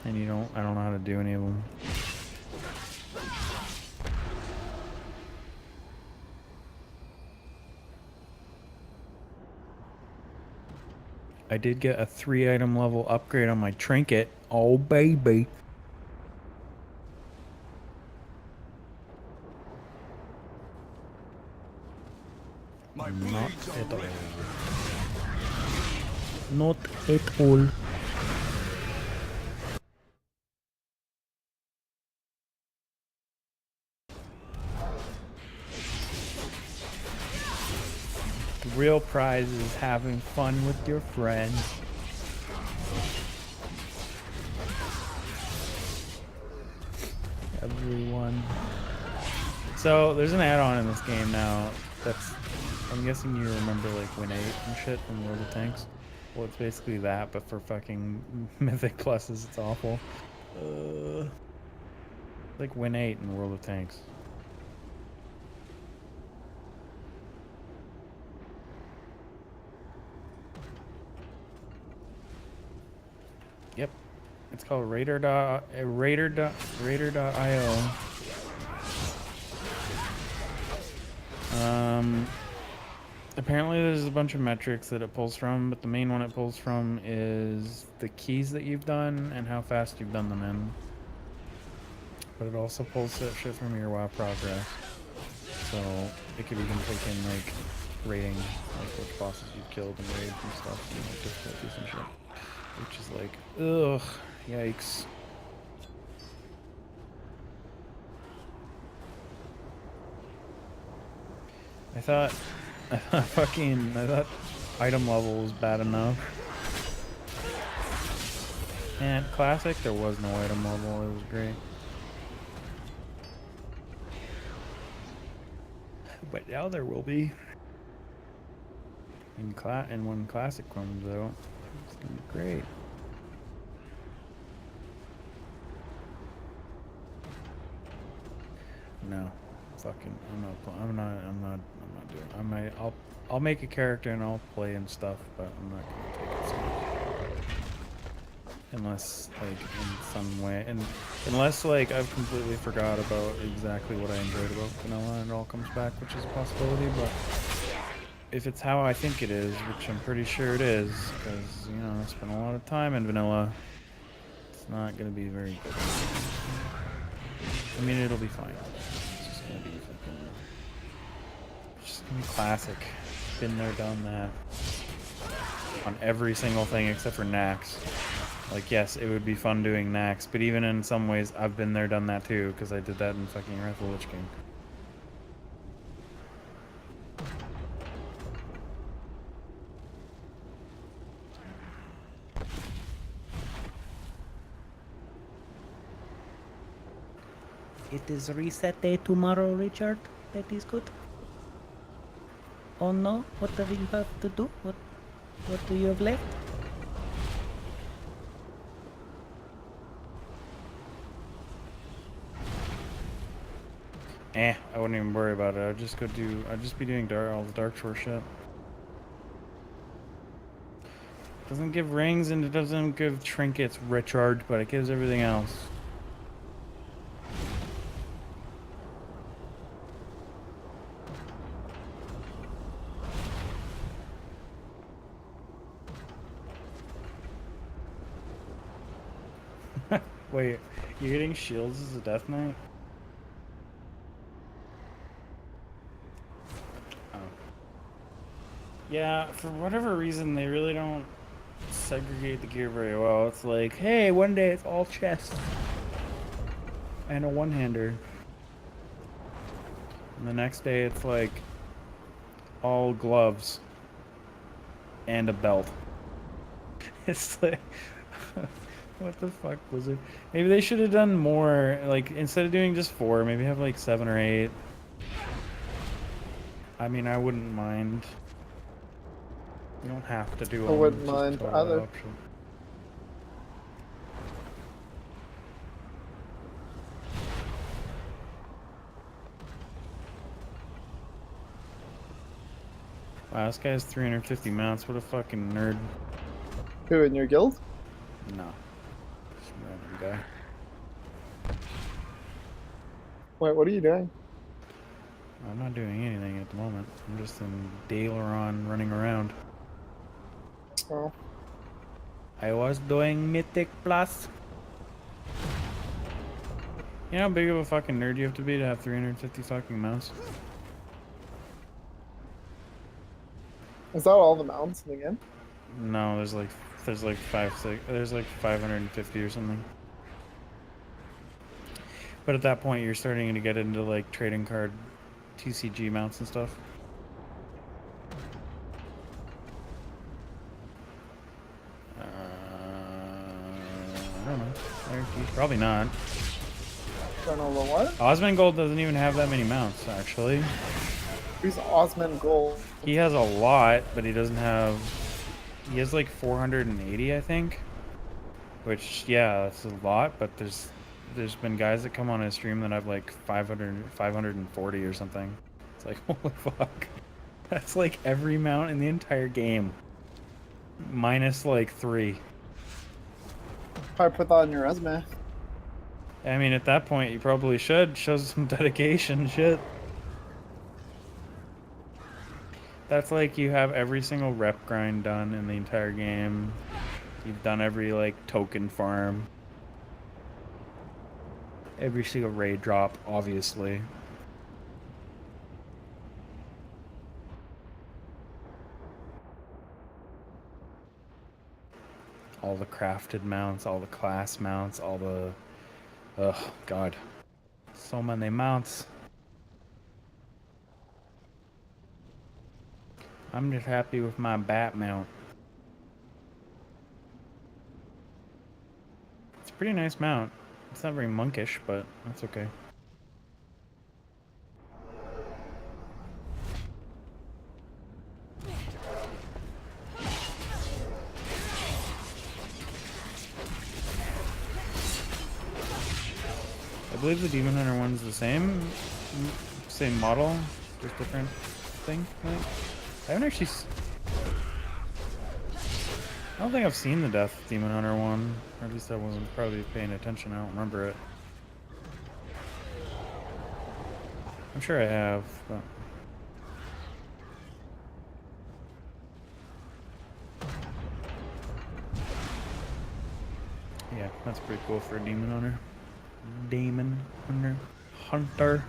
and I don't know how to do any of them. I did get a 3-item level upgrade on my trinket. Oh baby. My Not blades are at all. ready. Not at all. The real prize is having fun with your friends. Everyone. So there's an add-on in this game now that's, I'm guessing you remember like Win 8 and shit from World of Tanks. Well, it's basically that, but for fucking Mythic Pluses. It's awful. Like Win 8 in World of Tanks. Yep. It's called Raider.io. Apparently there's a bunch of metrics that it pulls from, but the main one it pulls from is the keys that you've done and how fast you've done them in. But it also pulls that shit from your WoW progress. So it could even take in like rating, like which bosses you've killed and raids and stuff, and like difficulties and shit. Which is like, ugh, yikes. I thought item level was bad enough. And classic, there was no item level. It was great. But now there will be. And when classic comes out, it's gonna be great. No. Fucking, I'm not doing, I'll make a character and I'll play and stuff, but I'm not gonna take it seriously. Unless, like, in some way, and unless, like, I've completely forgot about exactly what I enjoyed about vanilla and it all comes back, which is a possibility, but if it's how I think it is, which I'm pretty sure it is, because, you know, I spent a lot of time in vanilla, it's not gonna be very good. I mean, it'll be fine. It's gonna be classic. Been there, done that. On every single thing except for Nax. Like, yes, it would be fun doing Nax, but even in some ways, I've been there, done that too, because I did that in fucking Wrath of the Lich King. It is reset day tomorrow, Richard. That is good. Oh no, what do you have to do? What do you have left? I wouldn't even worry about it. I'd just be doing all the Dark Shore shit. It doesn't give rings and it doesn't give trinkets, Richard, but it gives everything else. Wait, you're getting shields as a Death Knight? Oh. Yeah, for whatever reason, they really don't segregate the gear very well. It's like, hey, one day it's all chest and a one-hander. And the next day it's like all gloves and a belt. It's like... What the fuck was it? Maybe they should have done more, like, instead of doing just 4, maybe have like 7 or 8. I mean, I wouldn't mind. You don't have to do I them. wouldn't It's just a mind, total either. option. Wow, this guy has 350 mounts. What a fucking nerd. Who, in your guild? No. Some random guy. Wait, what are you doing? I'm not doing anything at the moment. I'm just in Daleron running around. Oh. I was doing Mythic Plus. You know how big of a fucking nerd you have to be to have 350 fucking mounts? Is that all the mounts in the game? No, there's like there's like 550 or something. But at that point you're starting to get into like trading card TCG mounts and stuff. I don't know. Probably not. Don't know the what? Osmongold doesn't even have that many mounts, actually. Who's Osmongold? He has a lot, but he doesn't have... He has like 480, I think. Which, yeah, that's a lot, but there's been guys that come on his stream that have like 540 or something. It's like, holy fuck. That's like every mount in the entire game. Minus like 3. Probably put that on your resume. I mean, at that point, you probably should. Shows some dedication, shit. That's like you have every single rep grind done in the entire game. You've done every, like, token farm. Every single raid drop, obviously. All the crafted mounts, all the class mounts, all the... Oh, God. So many mounts. I'm just happy with my bat mount. It's a pretty nice mount. It's not very monkish, but that's okay. I believe the Demon Hunter one's the same model, just different thing. Right? I haven't actually. I don't think I've seen the Death Demon Hunter one, or at least I wasn't probably paying attention. I don't remember it. I'm sure I have, but. Yeah, that's pretty cool for a Demon Hunter. Demon Hunter.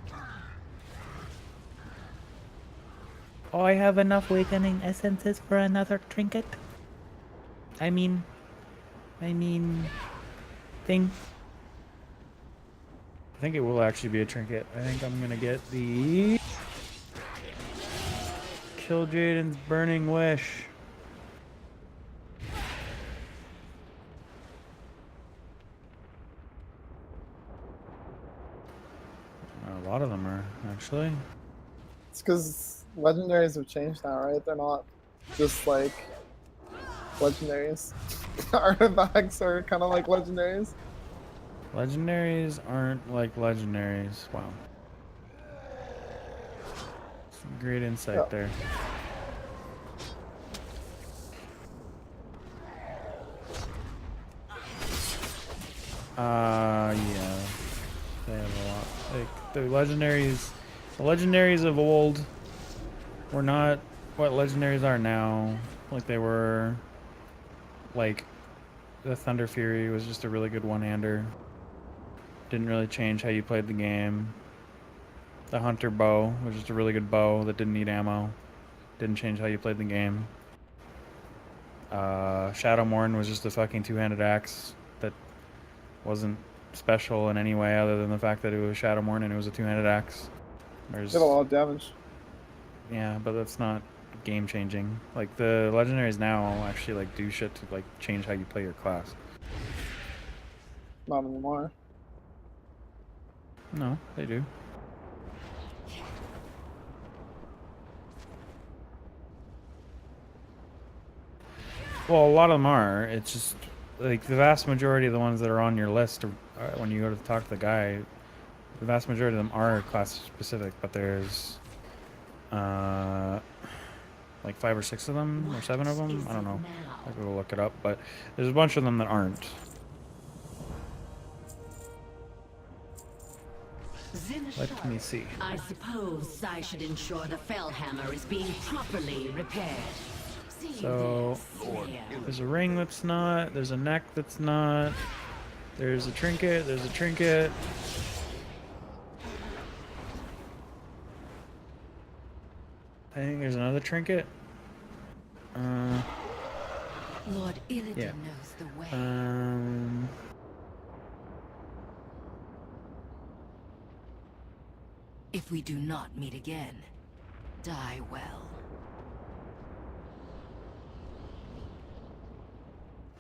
Oh, I have enough awakening essences for another trinket. I mean, thing. I think it will actually be a trinket. I think I'm gonna get the Kill Jaden's Burning Wish. A lot of them are, actually. It's because legendaries have changed now, right? They're not just like legendaries. Artifacts are kind of like legendaries. Legendaries aren't like legendaries. Wow. Some great insight there. Yeah. They have a lot. Like, the legendaries of old were not what legendaries are now. Like they were, like, the Thunder Fury was just a really good one-hander. Didn't really change how you played the game. The Hunter Bow was just a really good bow that didn't need ammo. Didn't change how you played the game. Shadowmourne was just a fucking two-handed axe that wasn't special in any way other than the fact that it was Shadowmourne and it was a two-handed axe. Did a lot of damage. Yeah, but that's not game-changing. Like, the legendaries now actually, like, do shit to, like, change how you play your class. Not anymore. No, they do. Well, a lot of them are. It's just, like, the vast majority of the ones that are on your list, when you go to talk to the guy, the vast majority of them are class-specific, but there's, like 5 or 6 of them, or 7 of them. I don't know. I could go look it up, but there's a bunch of them that aren't. Let me see. I suppose I should ensure the Fellhammer is being properly repaired. So there's a ring that's not. There's a neck that's not. There's a trinket. There's a trinket. I think there's another trinket. Lord Illidan Yeah. knows the way. If we do not meet again, die well.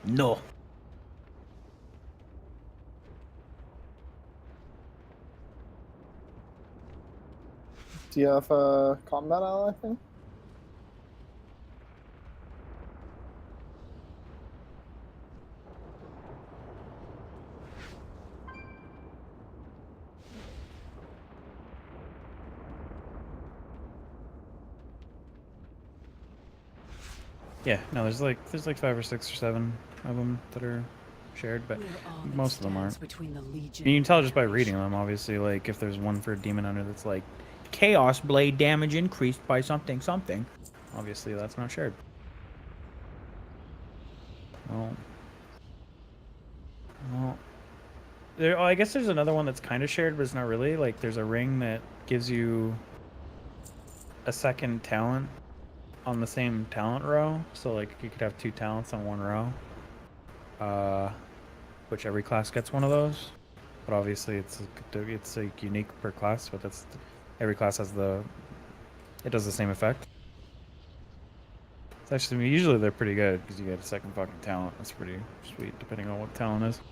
No. Do you have a combat ally thing? Yeah, no, there's like 5 or 6 or 7 of them that are shared, but most of them aren't. And you can tell just by reading them, obviously, like if there's one for a demon hunter that's like Chaos Blade damage increased by something something. Obviously that's not shared. Well, there, I guess there's another one that's kind of shared, but it's not really. Like there's a ring that gives you a second talent on the same talent row, so like you could have 2 talents on 1 row, which every class gets one of those, but obviously it's like unique per class, but that's every class has it does the same effect. It's actually, usually they're pretty good because you get a second fucking talent. That's pretty sweet depending on what talent is.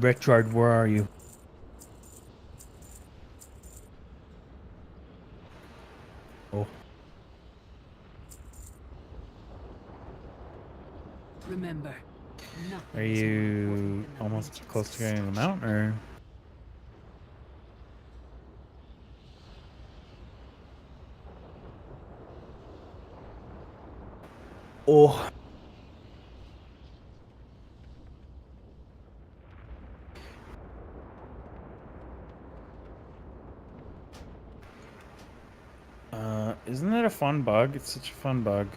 Richard, where are you? Oh. Remember, Are you almost close to getting the mount, or? Oh. Isn't that a fun bug? It's such a fun bug.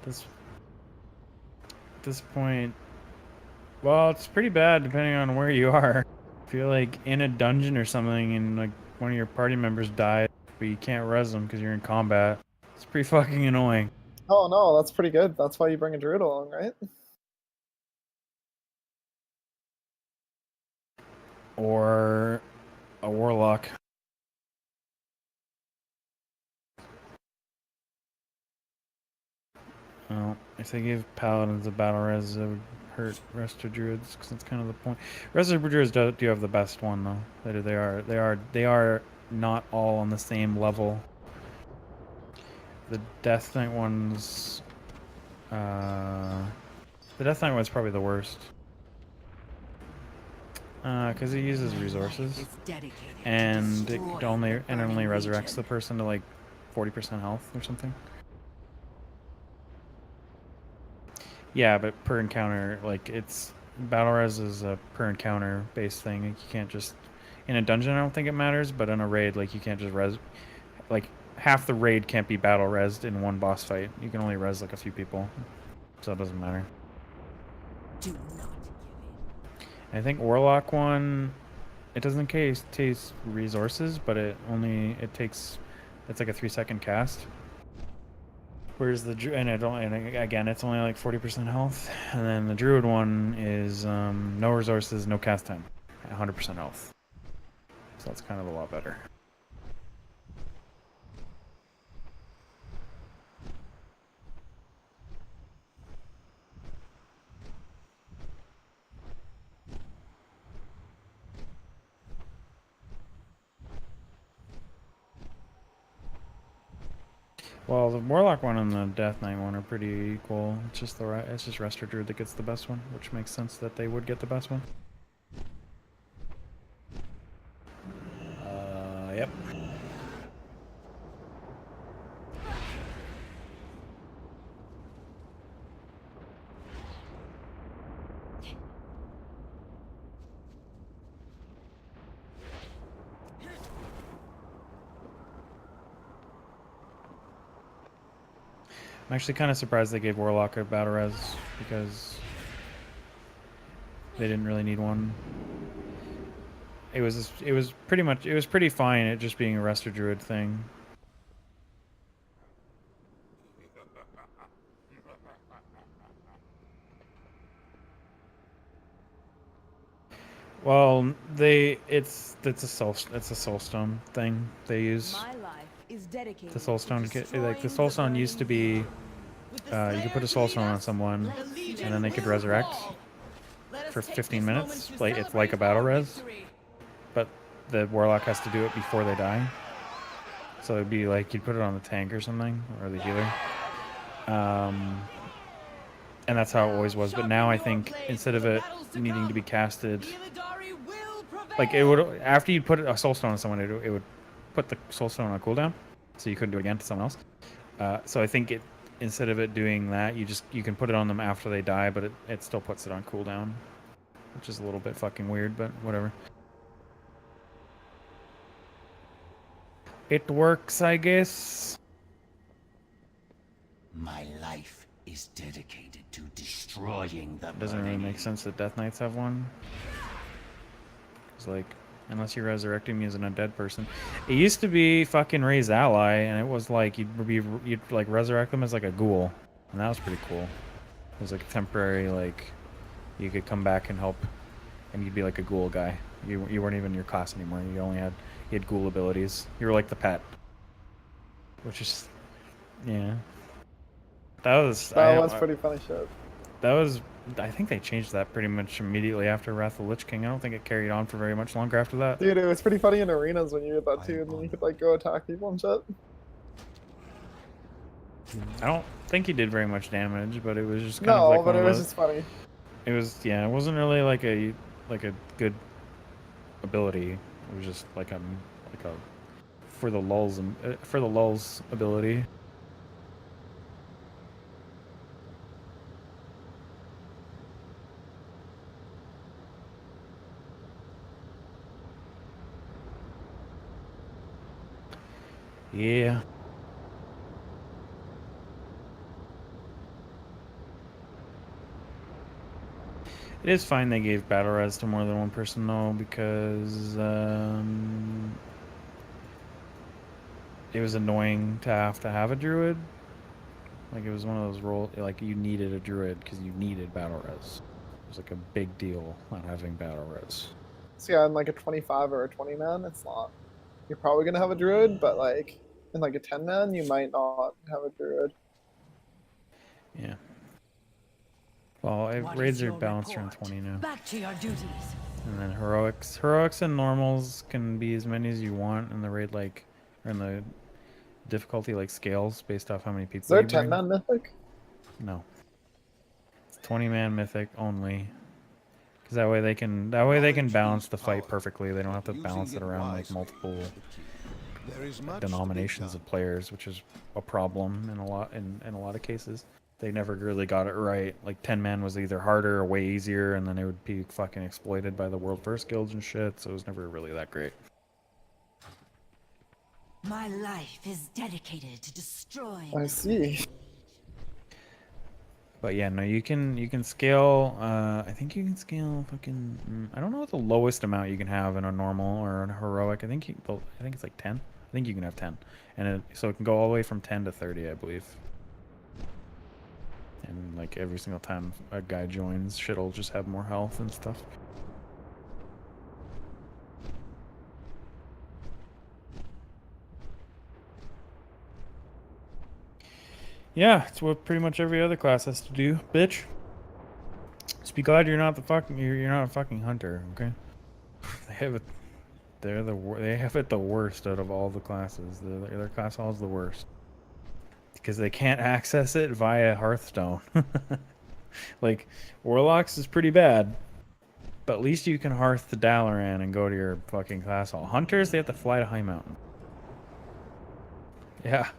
At this point, well, it's pretty bad depending on where you are. If you're like in a dungeon or something and like one of your party members died, but you can't res them because you're in combat, it's pretty fucking annoying. Oh no, that's pretty good. That's why you bring a druid along, right? Or a warlock. Well, if they give paladins a battle res, it would hurt rest of druids because that's kind of the point. Rest of druids do have the best one though. They are not all on the same level. The Death Knight one's the Death Knight one's probably the worst. Because it uses resources, and it only resurrects the person to like 40% health or something. Yeah, but per encounter, like it's battle res is a per encounter based thing. Like, you can't just in a dungeon. I don't think it matters, but in a raid, like you can't just res. Like half the raid can't be battle resed in one boss fight. You can only res like a few people, so it doesn't matter. Do not give in. I think Warlock one, it doesn't taste resources, but it's like a 3-second cast. Whereas again, it's only like 40% health, and then the Druid one is no resources, no cast time, 100% health. So that's kind of a lot better. Well, the Warlock one and the Death Knight one are pretty equal. It's just it's just Resto Druid that gets the best one, which makes sense that they would get the best one. Yep. I'm actually kind of surprised they gave Warlock a battle res because they didn't really need one. It was pretty fine at just being a Resto Druid thing. Well, it's a soulstone thing they use. My life is dedicated The soulstone like the destroying soulstone used to be you could put a soulstone on someone and then they could resurrect for 15 minutes. Like it's like a battle res, but the warlock has to do it before they die. So it'd be like you'd put it on the tank or something, or the healer. And that's how it always was. But now I think instead of it needing to be casted, like it would after you put a soulstone on someone, it would put the soulstone on a cooldown, so you couldn't do it again to someone else. So I think instead of it doing that, you can put it on them after they die, but it still puts it on cooldown, which is a little bit fucking weird, but whatever. It works, I guess. My life is dedicated to destroying the Doesn't really make sense that Death Knights have one. It's like, unless you're resurrecting me as an undead person. It used to be fucking Ray's ally, and it was like you'd like resurrect them as like a ghoul, and that was pretty cool. It was like a temporary, like you could come back and help, and you'd be like a ghoul guy. You weren't even your class anymore. You had ghoul abilities. You were like the pet, which is yeah. That was pretty funny shit. That was I think they changed that pretty much immediately after Wrath of the Lich King. I don't think it carried on for very much longer after that. Dude, it was pretty funny in arenas when you did that too, and then you could like go attack people and shit. I don't think he did very much damage, but it was just kind of like but it was just funny. It was it wasn't really like a good ability. It was just like a for the lulz ability. Yeah. It is fine they gave battle res to more than one person though, because it was annoying to have a druid. Like it was one of those like you needed a druid because you needed battle res. It was like a big deal not having battle res. So yeah, in like a 25 or a 20 man, it's not. You're probably gonna have a druid, but like in like a 10 man, you might not have a druid. Yeah. Well, raids are balanced around 20 now. Back to your duties. And then heroics and normals can be as many as you want, and the raid or in the difficulty scales based off how many people. Is there a 10 man mythic? No. It's 20 man mythic only. Because that way they can balance the fight perfectly. They don't have to balance it around multiple denominations of players, which is a problem in a lot of cases. They never really got it right. Like 10 man was either harder or way easier, and then it would be fucking exploited by the world first guilds and shit. So it was never really that great. My life is dedicated to destroying. I see. But yeah, no, you can scale. I think you can scale fucking. I don't know what the lowest amount you can have in a normal or a heroic. I think it's like 10. I think you can have 10, and so it can go all the way from 10 to 30, I believe. And like every single time a guy joins, shit'll just have more health and stuff. Yeah, it's what pretty much every other class has to do, bitch. Just be glad you're not you're not a fucking hunter, okay? They have it. They have it the worst out of all the classes. Their class all is the worst. because they can't access it via Hearthstone. Like, Warlocks is pretty bad, but at least you can Hearth the Dalaran and go to your fucking class hall. Hunters, they have to fly to High Mountain. Yeah.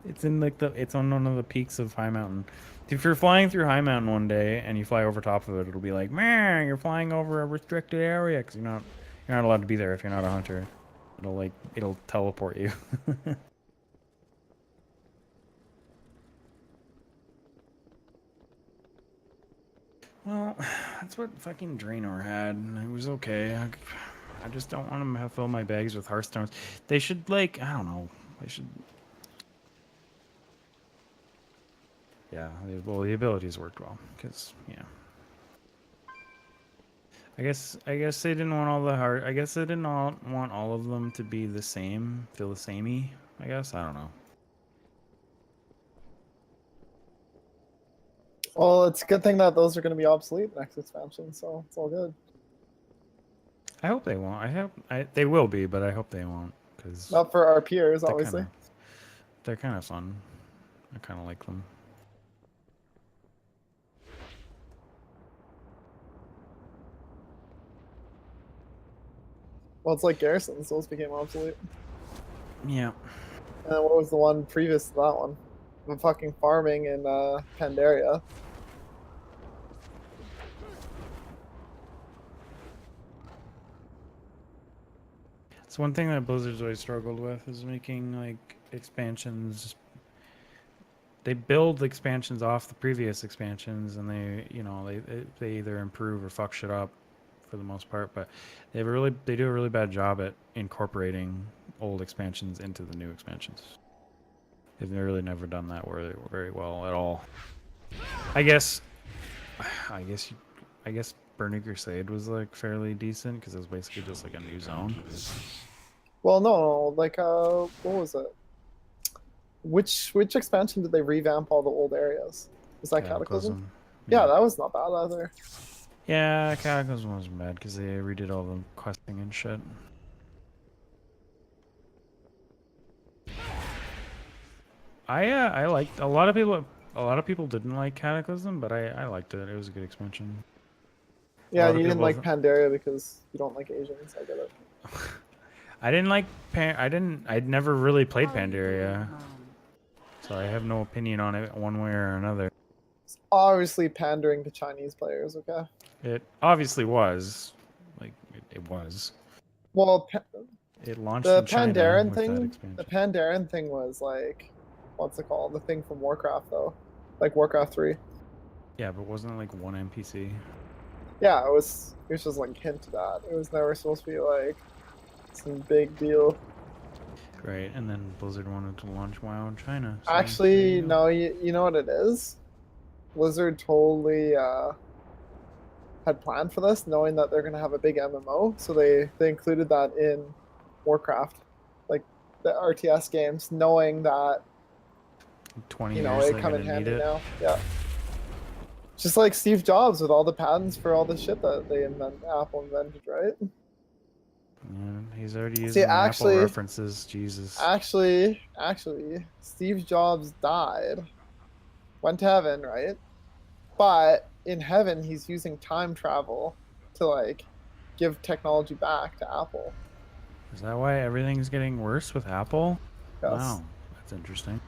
It's in like it's on one of the peaks of High Mountain. If you're flying through High Mountain one day and you fly over top of it, it'll be like, man, you're flying over a restricted area because you're not allowed to be there if you're not a hunter. It'll teleport you. Well, that's what fucking Draenor had, and it was okay. I just don't want them to fill my bags with Hearthstones. They should, like, I don't know. They should. Yeah, well, the abilities worked well, because, yeah. I guess they didn't want all the hard. I guess they didn't want all of them to be the same, feel the samey. I guess, I don't know. Well, it's a good thing that those are going to be obsolete next expansion, so it's all good. I hope they won't. They will be, but I hope they won't, because not for our peers, obviously. They're kind of fun. I kind of like them. Well, it's like garrisons; those became obsolete. Yeah. And what was the one previous to that one? The fucking farming in Pandaria. It's one thing that Blizzard's always struggled with is making like expansions. They build expansions off the previous expansions, and they either improve or fuck shit up for the most part. But they do a really bad job at incorporating old expansions into the new expansions. They've really never done that very well at all. I guess Burning Crusade was like fairly decent because it was basically just like a new zone. Well, no, like what was it? Which expansion did they revamp all the old areas? Was that Cataclysm? Yeah, that was not bad either. Yeah, Cataclysm wasn't bad because they redid all the questing and shit. I liked a lot of people didn't like Cataclysm, but I liked it. It was a good expansion. Yeah, you didn't like Pandaria because you don't like Asians. I get it. I didn't like I'd never really played Pandaria, so I have no opinion on it one way or another. It's obviously pandering to Chinese players, okay? It obviously was, like it was. Well, it launched the in China Pandaren with thing. That expansion. The Pandaren thing was like, what's it called? The thing from Warcraft though, like Warcraft 3. Yeah, but wasn't it like one NPC? Yeah, it was just like hinted at. It was never supposed to be like some big deal. Right, and then Blizzard wanted to launch WoW in China. So actually, no, you know what it is? Blizzard totally had planned for this, knowing that they're going to have a big MMO, so they included that in Warcraft, like the RTS games, knowing that 20 years it come in handy now. Yeah. Just like Steve Jobs with all the patents for all the shit that Apple invented, right? Yeah, he's already using Apple references. Jesus. Actually, Steve Jobs died, went to heaven, right? But in heaven, he's using time travel to like give technology back to Apple. Is that why everything's getting worse with Apple? Yes. Wow, that's interesting.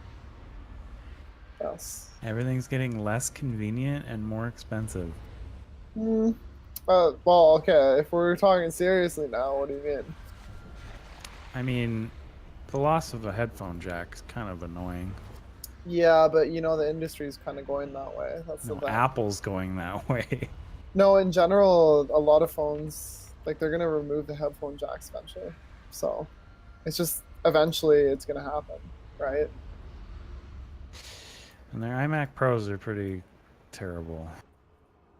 Yes. Everything's getting less convenient and more expensive. Well, okay, if we're talking seriously now, what do you mean? I mean, the loss of a headphone jack is kind of annoying. Yeah, but the industry's kind of going that way. That's the thing. Apple's going that way. No, in general, a lot of phones, like, they're going to remove the headphone jacks eventually. So, it's just, eventually, it's going to happen, right? And their iMac Pros are pretty terrible.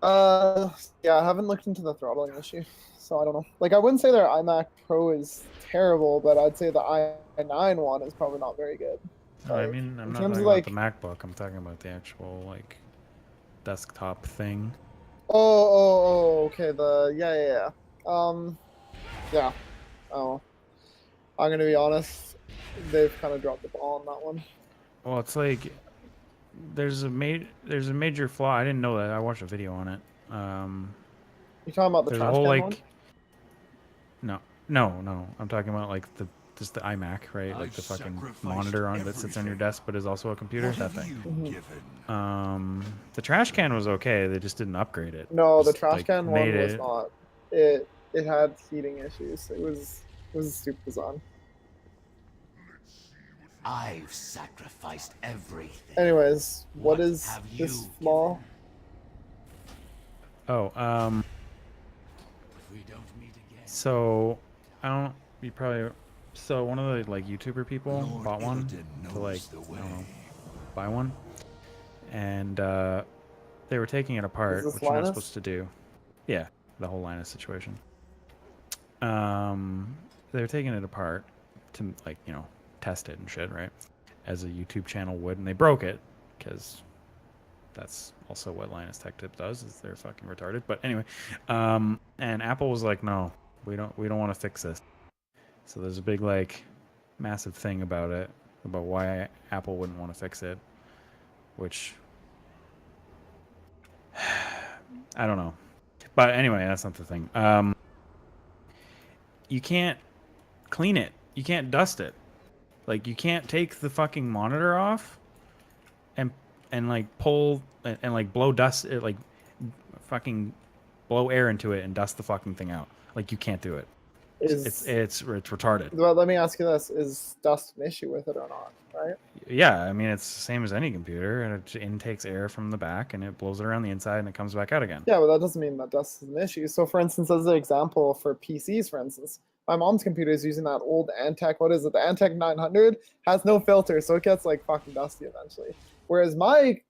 Yeah, I haven't looked into the throttling issue, so I don't know. Like, I wouldn't say their iMac Pro is terrible, but I'd say the i9 one is probably not very good. I mean, I'm not talking about the MacBook. I'm talking about the actual, like, desktop thing. Oh, okay. Yeah. Yeah. Oh, I'm gonna be honest. They've kind of dropped the ball on that one. Well, it's like there's a major flaw. I didn't know that. I watched a video on it. You talking about the There's a trash whole can one? no. I'm talking about like just the iMac, right? Like the fucking monitor on that sits on your desk, but is also a computer. That thing. The trash can was okay. They just didn't upgrade it. No, the Just, trash like, can made one was it. not. It had heating issues. It was a stupid design. I've sacrificed everything. Anyways, what is have this you flaw? Oh, If we don't meet again, so I don't. You probably. So one of the like YouTuber people bought one to like I don't know, buy one, and they were taking it Is apart, this which you're not Linus? supposed to do. Yeah, the whole Linus situation. They were taking it apart to like test it and shit, right? As a YouTube channel would, and they broke it because that's also what Linus Tech Tip does. Is they're fucking retarded. But anyway, and Apple was like, no, we don't want to fix this. So there's a big like massive thing about it, about why Apple wouldn't want to fix it, which I don't know. But anyway, that's not the thing. You can't clean it. You can't dust it. Like you can't take the fucking monitor off and like pull and like blow dust it, like fucking blow air into it and dust the fucking thing out. Like you can't do it. It's retarded. Well, let me ask you this: is dust an issue with it or not? Right? Yeah, I mean it's the same as any computer, and it intakes air from the back and it blows it around the inside and it comes back out again. Yeah, but that doesn't mean that dust is an issue. So, for instance, as an example for PCs, for instance, my mom's computer is using that old Antec. What is it? The Antec 900 has no filter, so it gets like fucking dusty eventually. Whereas my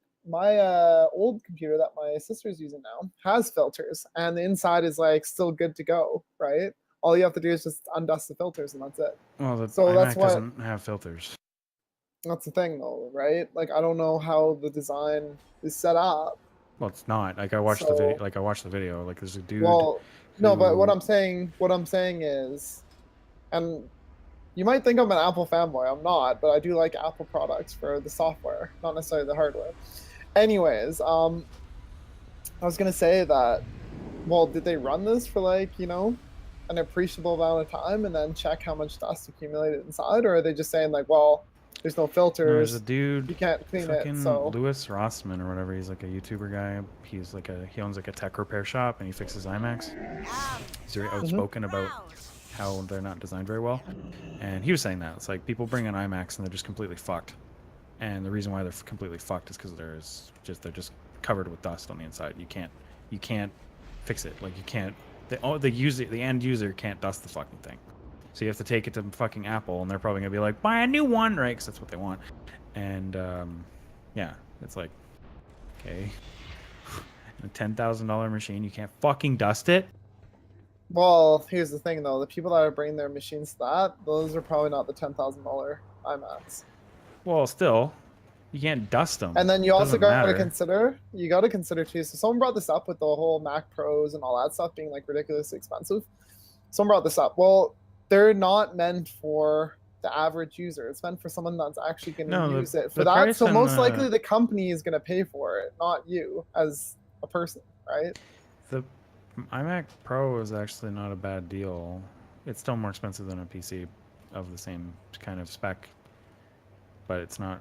old computer that my sister's using now has filters, and the inside is like still good to go. Right? All you have to do is just undust the filters, and that's it. Well, the So iMac that's why doesn't have filters. that's the thing, though, right? Like I don't know how the design is set up. Well, it's not. Like I watched the video. Like I watched the video. Like there's a dude. Well, no, but what who- I'm saying is, and you might think I'm an Apple fanboy. I'm not, but I do like Apple products for the software, not necessarily the hardware. Anyways, I was gonna say that. Well, did they run this for like an appreciable amount of time and then check how much dust accumulated inside, or are they just saying like, well, there's no filters. There's a dude. You can't clean fucking it. So Louis Rossman or whatever. He's like a YouTuber guy. He owns like a tech repair shop and he fixes iMacs. He's very outspoken about how they're not designed very well. And he was saying that it's like people bring in iMacs and they're just completely fucked. And the reason why they're completely fucked is because they're just covered with dust on the inside. You can't fix it. Like you can't. The end user can't dust the fucking thing. So you have to take it to fucking Apple, and they're probably gonna be like, "Buy a new one," right? Because that's what they want. And yeah, it's like, okay, a $10,000 machine, you can't fucking dust it. well, here's the thing though: the people that are bringing their machines to that, those are probably not the $10,000 iMacs. Well, still, you can't dust them. And then you also Doesn't got to matter. consider too. So someone brought this up with the whole Mac Pros and all that stuff being like ridiculously expensive. Someone brought this up. Well, they're not meant for the average user. It's meant for someone that's actually going to use it for the that. price So on most the- likely the company is going to pay for it, not you as a person, right? The iMac Pro is actually not a bad deal. It's still more expensive than a PC of the same kind of spec, but it's not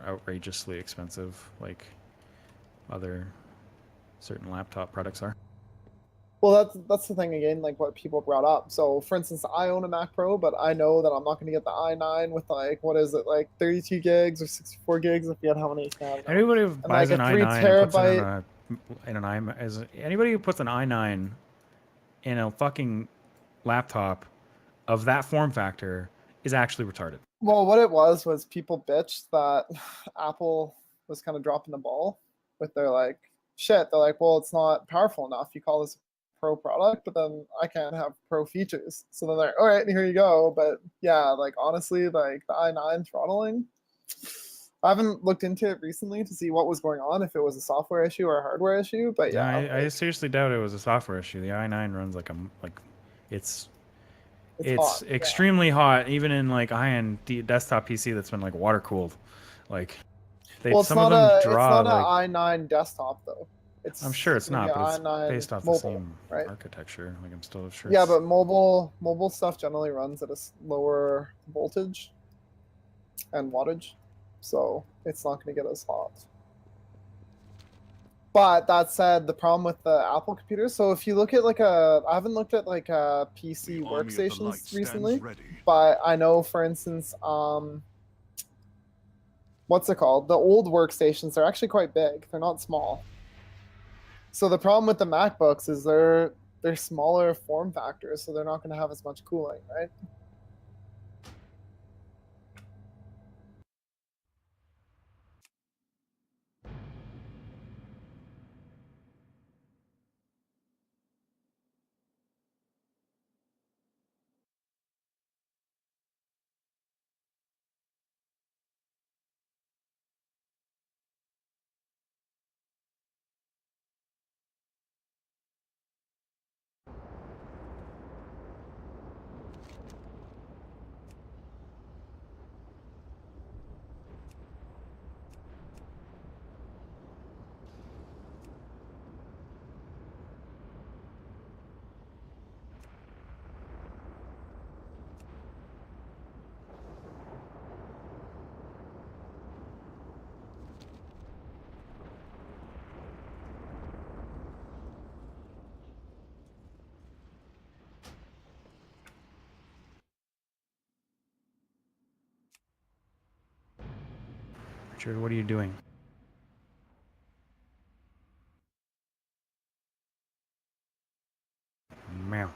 outrageously expensive like other certain laptop products are. Well, that's the thing again, like what people brought up. So, for instance, I own a Mac Pro, but I know that I'm not going to get the i9 with like what is it, like 32 gigs or 64 gigs? I forget how many you can have now. Anybody who buys like an a 3 i9 and puts it terabyte. in an iMac, anybody who puts an i9 in a fucking laptop of that form factor is actually retarded. Well, what it was people bitched that Apple was kind of dropping the ball with their like shit. They're like, well, it's not powerful enough. You call this a pro product, but then I can't have pro features. So then they're all right, here you go. But yeah, like honestly, like the i9 throttling, I haven't looked into it recently to see what was going on, if it was a software issue or a hardware issue. But yeah, I seriously doubt it was a software issue. The i9 runs like it's hot, extremely hot, even in like a high-end desktop PC that's been like water cooled. Like, they Well, it's some of not them a draw it's not like. an i9 desktop though. I'm sure it's gonna be not, an but it's i9 based off the mobile, same right? architecture. Like, I'm still sure. Yeah, It's, but mobile stuff generally runs at a lower voltage and wattage, so it's not going to get as hot. But that said, the problem with the Apple computers. So if you look at I haven't looked at PC workstations recently, but I know, for instance, what's it called? The old workstations are actually quite big. They're not small. So the problem with the MacBooks is they're smaller form factors, so they're not going to have as much cooling, right? Richard, what are you doing? Meow.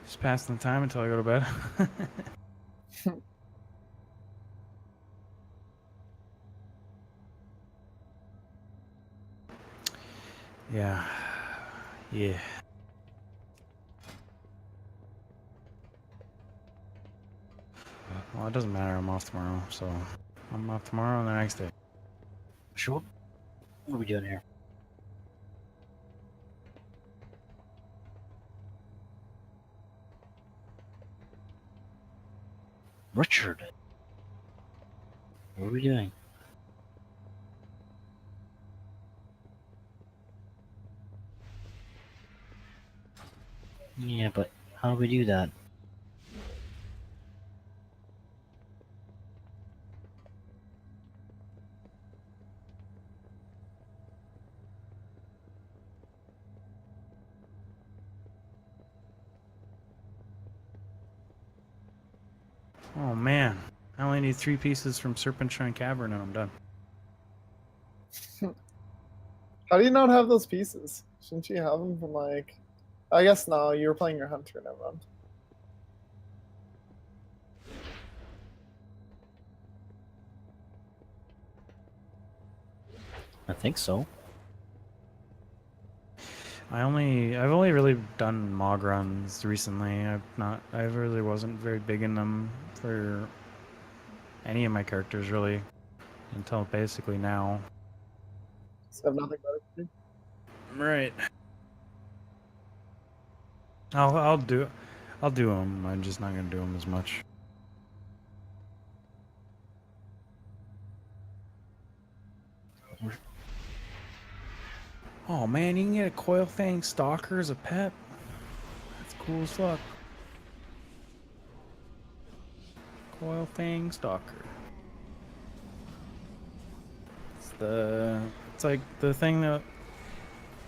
Just passing the time until I go to bed. Yeah. Yeah. Well, it doesn't matter. I'm off tomorrow, so I'm off tomorrow and the next day. Sure. What are we doing here? Richard. What are we doing? Yeah, but how do we do that? Oh man, I only need 3 pieces from Serpentine Cavern and I'm done. How do you not have those pieces? Shouldn't you have them from I guess no, you were playing your hunter, never mind. I think so. I've only really done Mog runs recently. I really wasn't very big in them for any of my characters really until basically now. So I have nothing better to do. Right. I'll do them. I'm just not gonna do them as much. Oh man, you can get a Coil Fang Stalker as a pet. That's cool as fuck. Coil Fang Stalker. It's like the thing that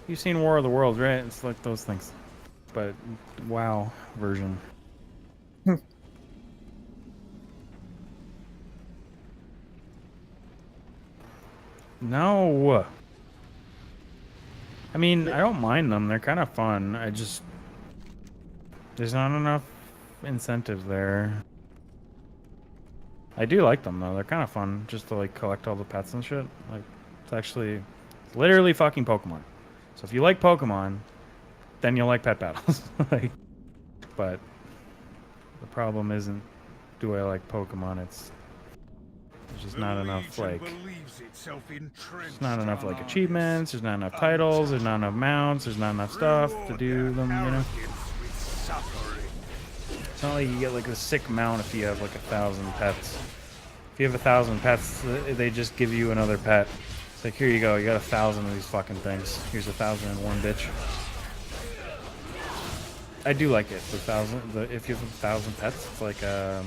you've seen War of the Worlds, right? It's like those things, but WoW version. No. I mean, I don't mind them. They're kind of fun. There's not enough incentive there. I do like them though. They're kind of fun just to like collect all the pets and shit. Like, it's literally fucking Pokemon. So if you like Pokemon, then you'll like pet battles. But the problem isn't, do I like Pokemon? It's There's just not enough like. believes itself There's not enough like achievements. There's not enough titles. There's not enough mounts. There's not enough stuff to do them. You know. It's not like you get like a sick mount if you have like 1,000 pets. If you have 1,000 pets, they just give you another pet. It's like, here you go, you got 1,000 of these fucking things. Here's 1,001, bitch. I do like it. If you have 1,000 pets, it's like a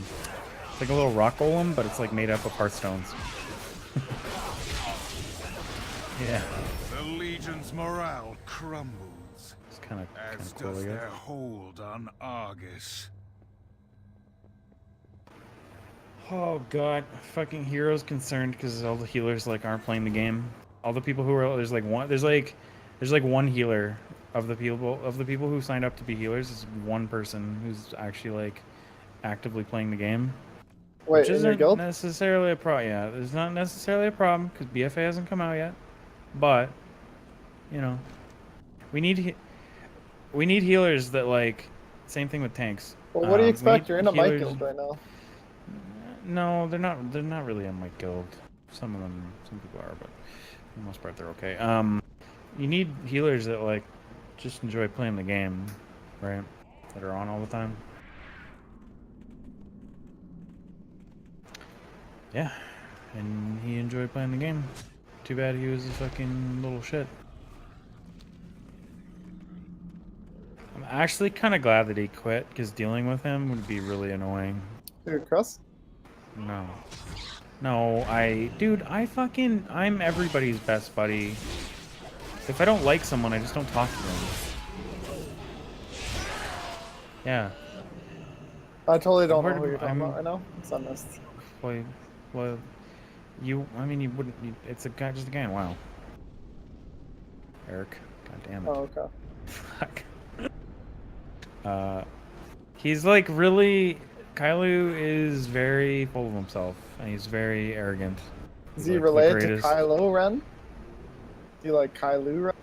little rock golem, but it's like made up of hearthstones. Yeah. The Legion's morale crumbles. It's kind of as cool, does I guess. their hold on Argus. Oh god, fucking heroes concerned because all the healers like aren't playing the game. All the people who are there's like one healer of the people who signed up to be healers is one person who's actually like actively playing the game. Wait, which in isn't your guild? necessarily a problem. Yeah, it's not necessarily a problem because BFA hasn't come out yet. But you know, we need healers that like. Same thing with tanks. Well, what do you expect? You're in a mic healers- guild right now. No, they're not. They're not really in my guild. Some people are, but for the most part, they're okay. You need healers that like just enjoy playing the game, right? That are on all the time. Yeah, and he enjoyed playing the game. Too bad he was a fucking little shit. I'm actually kind of glad that he quit because dealing with him would be really annoying. Dude, Cross? No. No, I'm everybody's best buddy. If I don't like someone, I just don't talk to them. Yeah. I totally don't know Where who do- you're talking I'm- about right now. It's on this. Well, you wouldn't, it's just a guy in WoW. Eric. God damn it. Oh, okay. Fuck. He's like really, Kailu is very full of himself, and he's very arrogant. Is He's he like the related to greatest- Kylo Ren? Do you like Kylo Ren?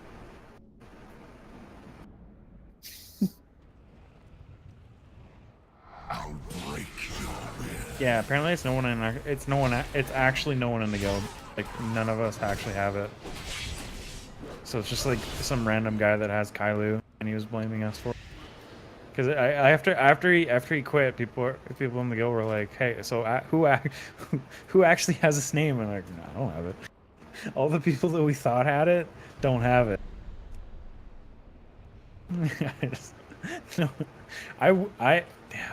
I'll break your will. Yeah, apparently it's actually no one in the guild. Like, none of us actually have it. So it's just like some random guy that has Kailu, and he was blaming us for it. Because after he quit, people in the guild were like, "Hey, so who actually has this name?" And I'm like, "No, I don't have it. All the people that we thought had it don't have it." I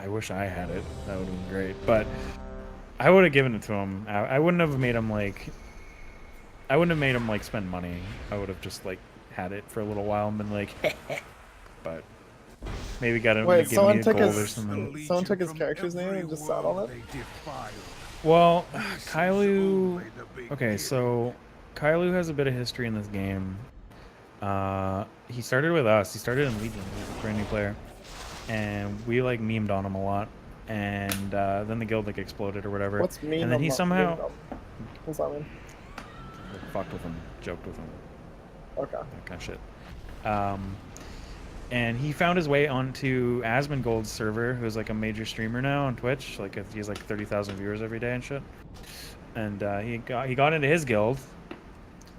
wish I had it. That would have been great. But I would have given it to him. I wouldn't have made him like. I wouldn't have made him like spend money. I would have just like had it for a little while and been like, but maybe got him to Wait, give me a gold or someone something. took his character's name and just sat on it? Well, Kailu. Okay, so Kailu has a bit of history in this game. He started with us. He started in Legion. He was a brand new player, and we like memed on him a lot. And then the guild like exploded or whatever. What's meme? And then he somehow What's that mean? fucked with him, joked with him. Okay. That kind of shit. And he found his way onto Asmongold's server, who's like a major streamer now on Twitch. Like he has like 30,000 viewers every day and shit. And he got into his guild,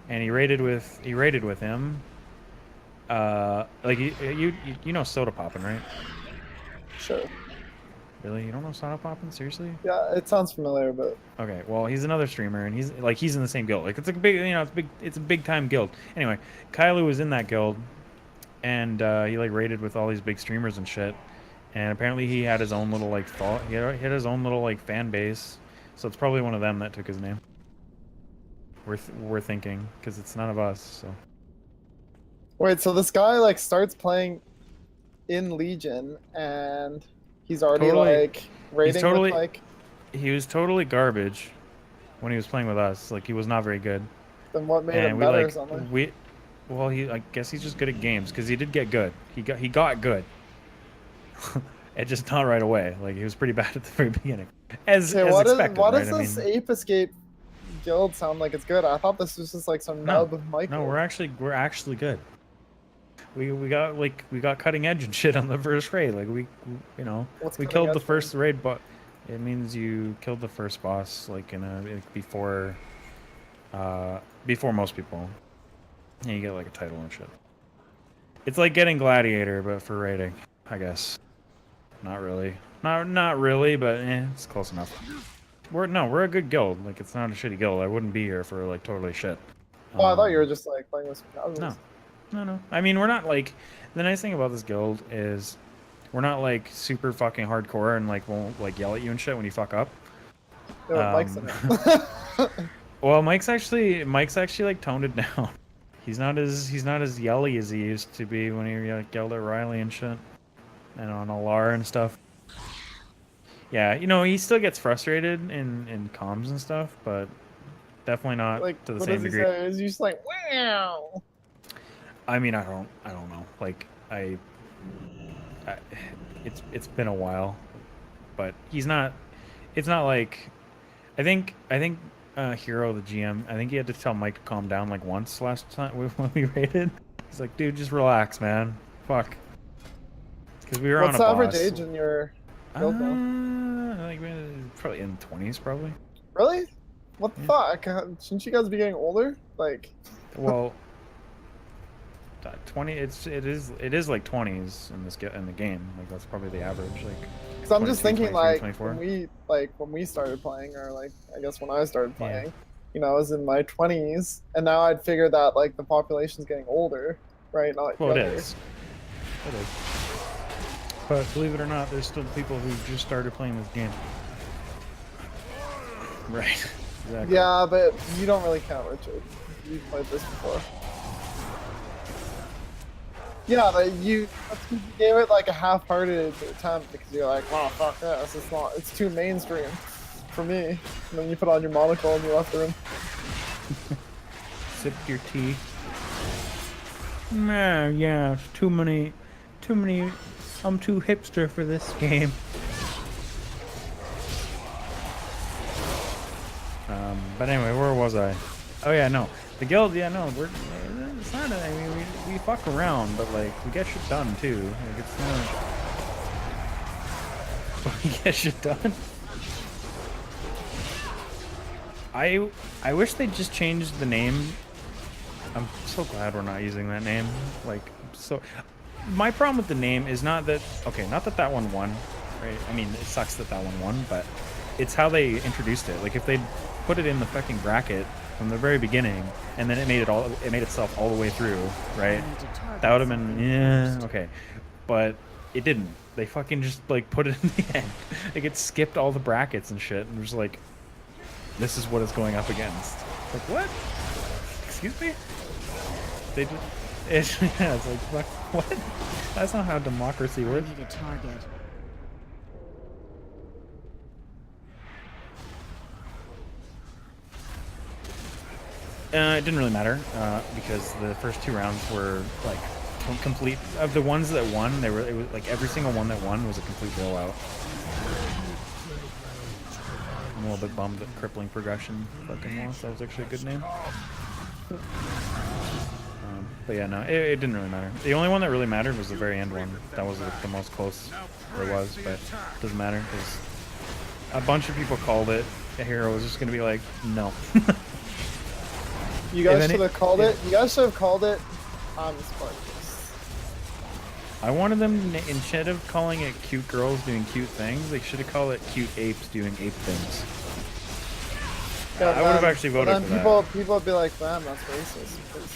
and he raided with him. Like you know Soda Poppin', right? Sure. Really, you don't know Soda Poppin'? Seriously? Yeah, it sounds familiar, but Okay, well, he's another streamer, and he's in the same guild. Like it's like a big, it's a big time guild. Anyway, Kailu was in that guild, and he like raided with all these big streamers and shit. And apparently he had his own little like he had his own little like fan base. So it's probably one of them that took his name. We're thinking because it's none of us. So wait, so this guy like starts playing in Legion, and he's already Totally- like raiding totally- with like. he was totally garbage when he was playing with us. Like he was not very good. Then what made And him we better or like something? well, I guess he's just good at games because he did get good. He got good. It just not right away. Like he was pretty bad at the very beginning, as expected. Why right? does I this mean, Ape Escape guild sound like it's good? I thought this was just like some nub Michael. no, we're actually good. We got cutting edge and shit on the first raid. Like we What's we cutting killed the edge first raid, but It means you killed the first boss like before most people. And you get like a title and shit. It's like getting Gladiator, but for raiding, I guess. Not really. Not really, but it's close enough. We're a good guild. Like, it's not a shitty guild. I wouldn't be here for like totally shit. Oh, I thought you were just like playing with some casuals. No. I mean, we're not like. The nice thing about this guild is we're not like super fucking hardcore and like won't like yell at you and shit when you fuck up. No, Mike's in it. Well, Mike's actually like toned it down. He's not as yelly as he used to be when he like yelled at Riley and shit, and on Alar and stuff. Yeah, you know, he still gets frustrated in comms and stuff, but definitely not Like, to the what same does he degree. say? Is he just like, wow? I mean, I don't know. Like, it's been a while, but he's not. It's not like, I think Hero, the GM, I think he had to tell Mike to calm down like once last time when we raided. He's like, dude, just relax, man. Fuck. Because we were What's on a the average boss. age in your guild now? Like probably in the 20s, probably. Really? What the fuck? Shouldn't you guys be getting older? Like, Well, 20. It is like 20s in the game. Like that's probably the average. Like, because I'm just 22, thinking 23, like 24. when we started playing, or like I guess when I started playing, you know, I was in my 20s, and now I'd figure that like the population's getting older, right? Not Well, younger. it is. It is. But believe it or not, there's still people who just started playing this game. Right. Exactly. Yeah, but you don't really count, Richard. You've played this before. Yeah, but you gave it like a half-hearted attempt because you're like, wow, fuck this. It's too mainstream for me. And then you put on your monocle and you left the room. Sip your tea. Yeah, it's too many. I'm too hipster for this game. But anyway, where was I? Oh yeah, no, the guild. Yeah, no, it's not. I mean, we fuck around, but like we get shit done too. Like it's not. We get shit done. I wish they just changed the name. I'm so glad we're not using that name. Like, so my problem with the name is not that that one won, right? I mean, it sucks that one won, but it's how they introduced it. Like if they put it in the fucking bracket from the very beginning and then it made itself all the way through, right? That would have been okay. But it didn't. They fucking just like put it in the end. Like it skipped all the brackets and shit and was like, this is what it's going up against. Like what? Excuse me? They just it's like fuck, what? That's not how democracy works. I need a target. It didn't really matter because the first 2 rounds were like complete. Of the ones that won, it was like every single one that won was a complete blowout. I'm a little bit bummed that Crippling Progression fucking lost. That was actually a good name. But yeah, no, it didn't really matter. The only one that really mattered was the very end one. That was the most close there was, but it doesn't matter because a bunch of people called it. A hero was just gonna be like, no. You guys should have called it. You guys should have called it Spartacus. I wanted them to, instead of calling it cute girls doing cute things, they should have called it cute apes doing ape things. Yeah, I would have actually voted for that. People would be like, man, that's racist. Because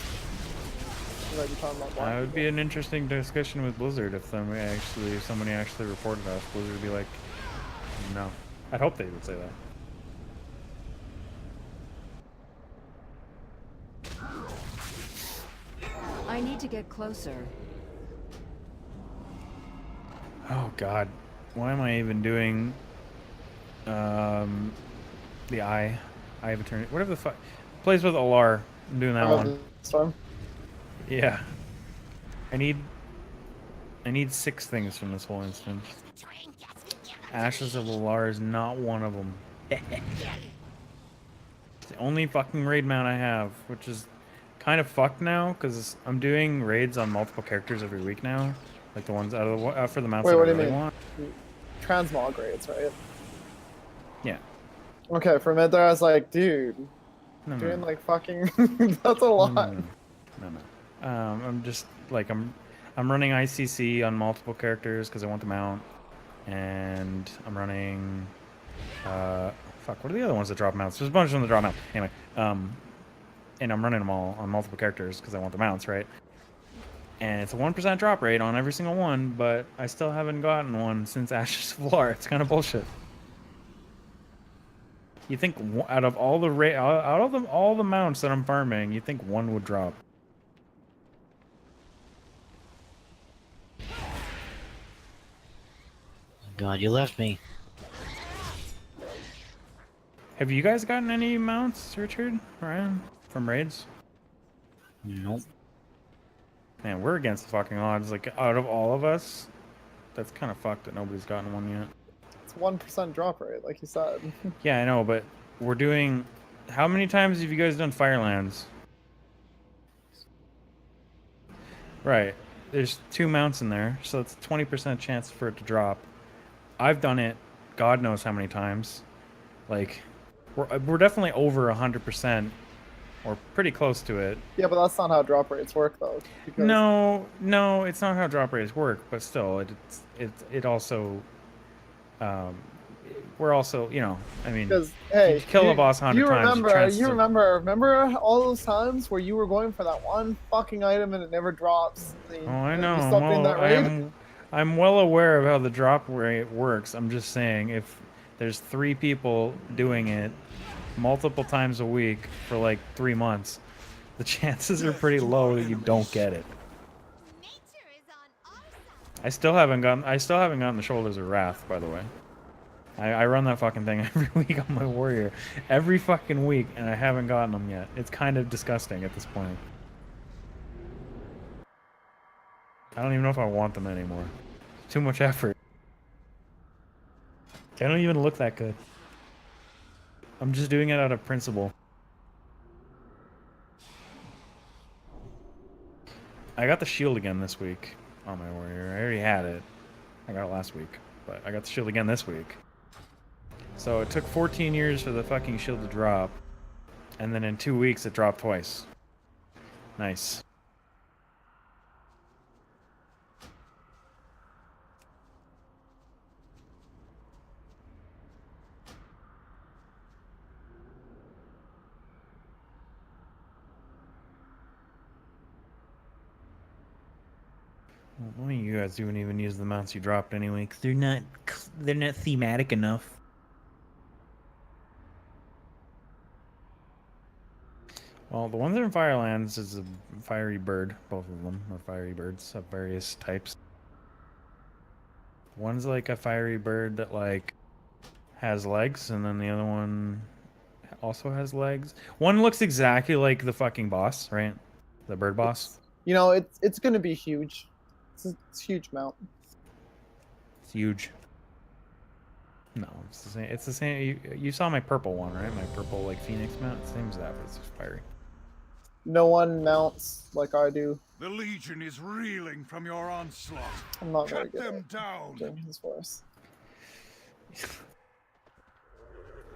that would be an interesting discussion with Blizzard if somebody actually reported us. Blizzard would be like, no. I'd hope they would say that. I need to get closer. Oh god. Why am I even doing the Eye of Eternity? Whatever the fuck. Plays with Alar. I'm doing that one. Storm? Yeah. I need 6 things from this whole instance. Ashes of Alar is not one of them. It's the only fucking raid mount I have, which is kind of fucked now because I'm doing raids on multiple characters every week now, like the ones out of the for the mounts that I really want. Transmog raids, right? Yeah. Okay, for a minute there, I was like, dude, No, doing no, like fucking. That's a no, lot. no, no, no, no. I'm just like I'm running ICC on multiple characters because I want the mount, and I'm running. Fuck. What are the other ones that drop mounts? There's a bunch of them that drop mounts. Anyway, and I'm running them all on multiple characters because I want the mounts, right? And it's a 1% drop rate on every single one, but I still haven't gotten one since Ashes of War. It's kind of bullshit. You think out of all the all the mounts that I'm farming, you think one would drop? God, you left me. Have you guys gotten any mounts, Richard, Ryan, from raids? Nope. Man, we're against the fucking odds. Like, out of all of us, that's kind of fucked that nobody's gotten one yet. It's 1% drop rate, like you said. Yeah, I know, but we're doing... How many times have you guys done Firelands? Right. There's 2 mounts in there, so it's a 20% chance for it to drop. I've done it God knows how many times. Like, we're definitely over 100%, or pretty close to it. Yeah, but that's not how drop rates work, though. Because... No, it's not how drop rates work, but still, it also... we're also, you know, I mean, because hey, you kill a boss 100 times. You remember all those times where you were going for that one fucking item and it never drops. Oh, I know. I'm well aware of how the drop rate works. I'm just saying, if there's 3 people doing it multiple times a week for like 3 months, the chances are pretty low that you don't get it. I still haven't gotten the Shoulders of Wrath, by the way. I run that fucking thing every week on my warrior. Every fucking week, and I haven't gotten them yet. It's kind of disgusting at this point. I don't even know if I want them anymore. Too much effort. They don't even look that good. I'm just doing it out of principle. I got the shield again this week on my warrior. I already had it. I got it last week, but I got the shield again this week. So it took 14 years for the fucking shield to drop, and then in 2 weeks it dropped twice. Nice. Well, you guys don't even use the mounts you dropped anyway, because they're not thematic enough. Well, the ones that are in Firelands is a fiery bird. Both of them are fiery birds of various types. One's like a fiery bird that like has legs, and then the other one also has legs. One looks exactly like the fucking boss, right? The bird boss. You know, it's gonna be huge. It's a huge mount. It's huge. No, it's the same. It's the same. You saw my purple one, right? My purple like phoenix mount. It's the same as that, but it's just fiery. No one mounts like I do. The Legion is reeling from your onslaught. I'm not very Cut good them at down. doing his voice.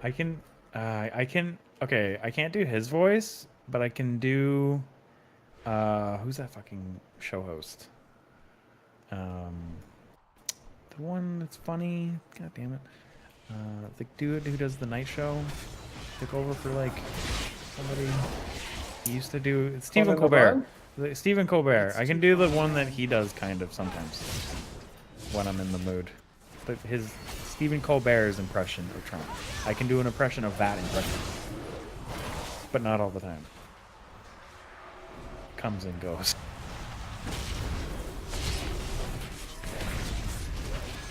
I can. Okay, I can't do his voice, but I can do. Who's that fucking show host? The one that's funny. God damn it. The dude who does the night show took over for like somebody. He used to do Stephen Colbert. Stephen Colbert. I can do the one that he does kind of sometimes when I'm in the mood. But his Stephen Colbert's impression of Trump. I can do an impression of that impression, but not all the time. Comes and goes.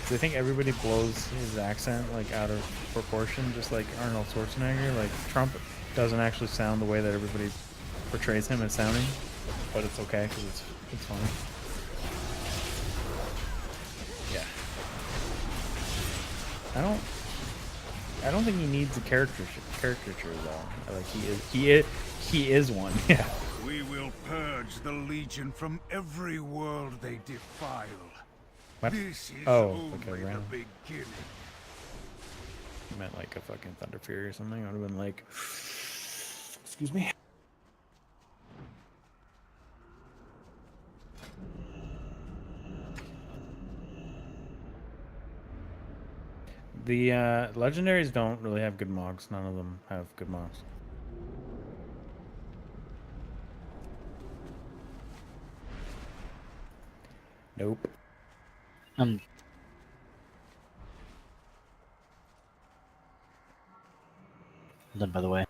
I think everybody blows his accent like out of proportion, just like Arnold Schwarzenegger. Like Trump doesn't actually sound the way that everybody portrays him as sounding, but it's okay because it's funny. Yeah. I don't think he needs a caricature though. Like he is one. Yeah. We will purge the Legion from every world they defile. What? This is Oh, only okay, the right. beginning. I meant like a fucking Thunder Fury or something. I would have been like, excuse me. The legendaries don't really have good mogs. None of them have good mogs. Nope. I'm done, by the way.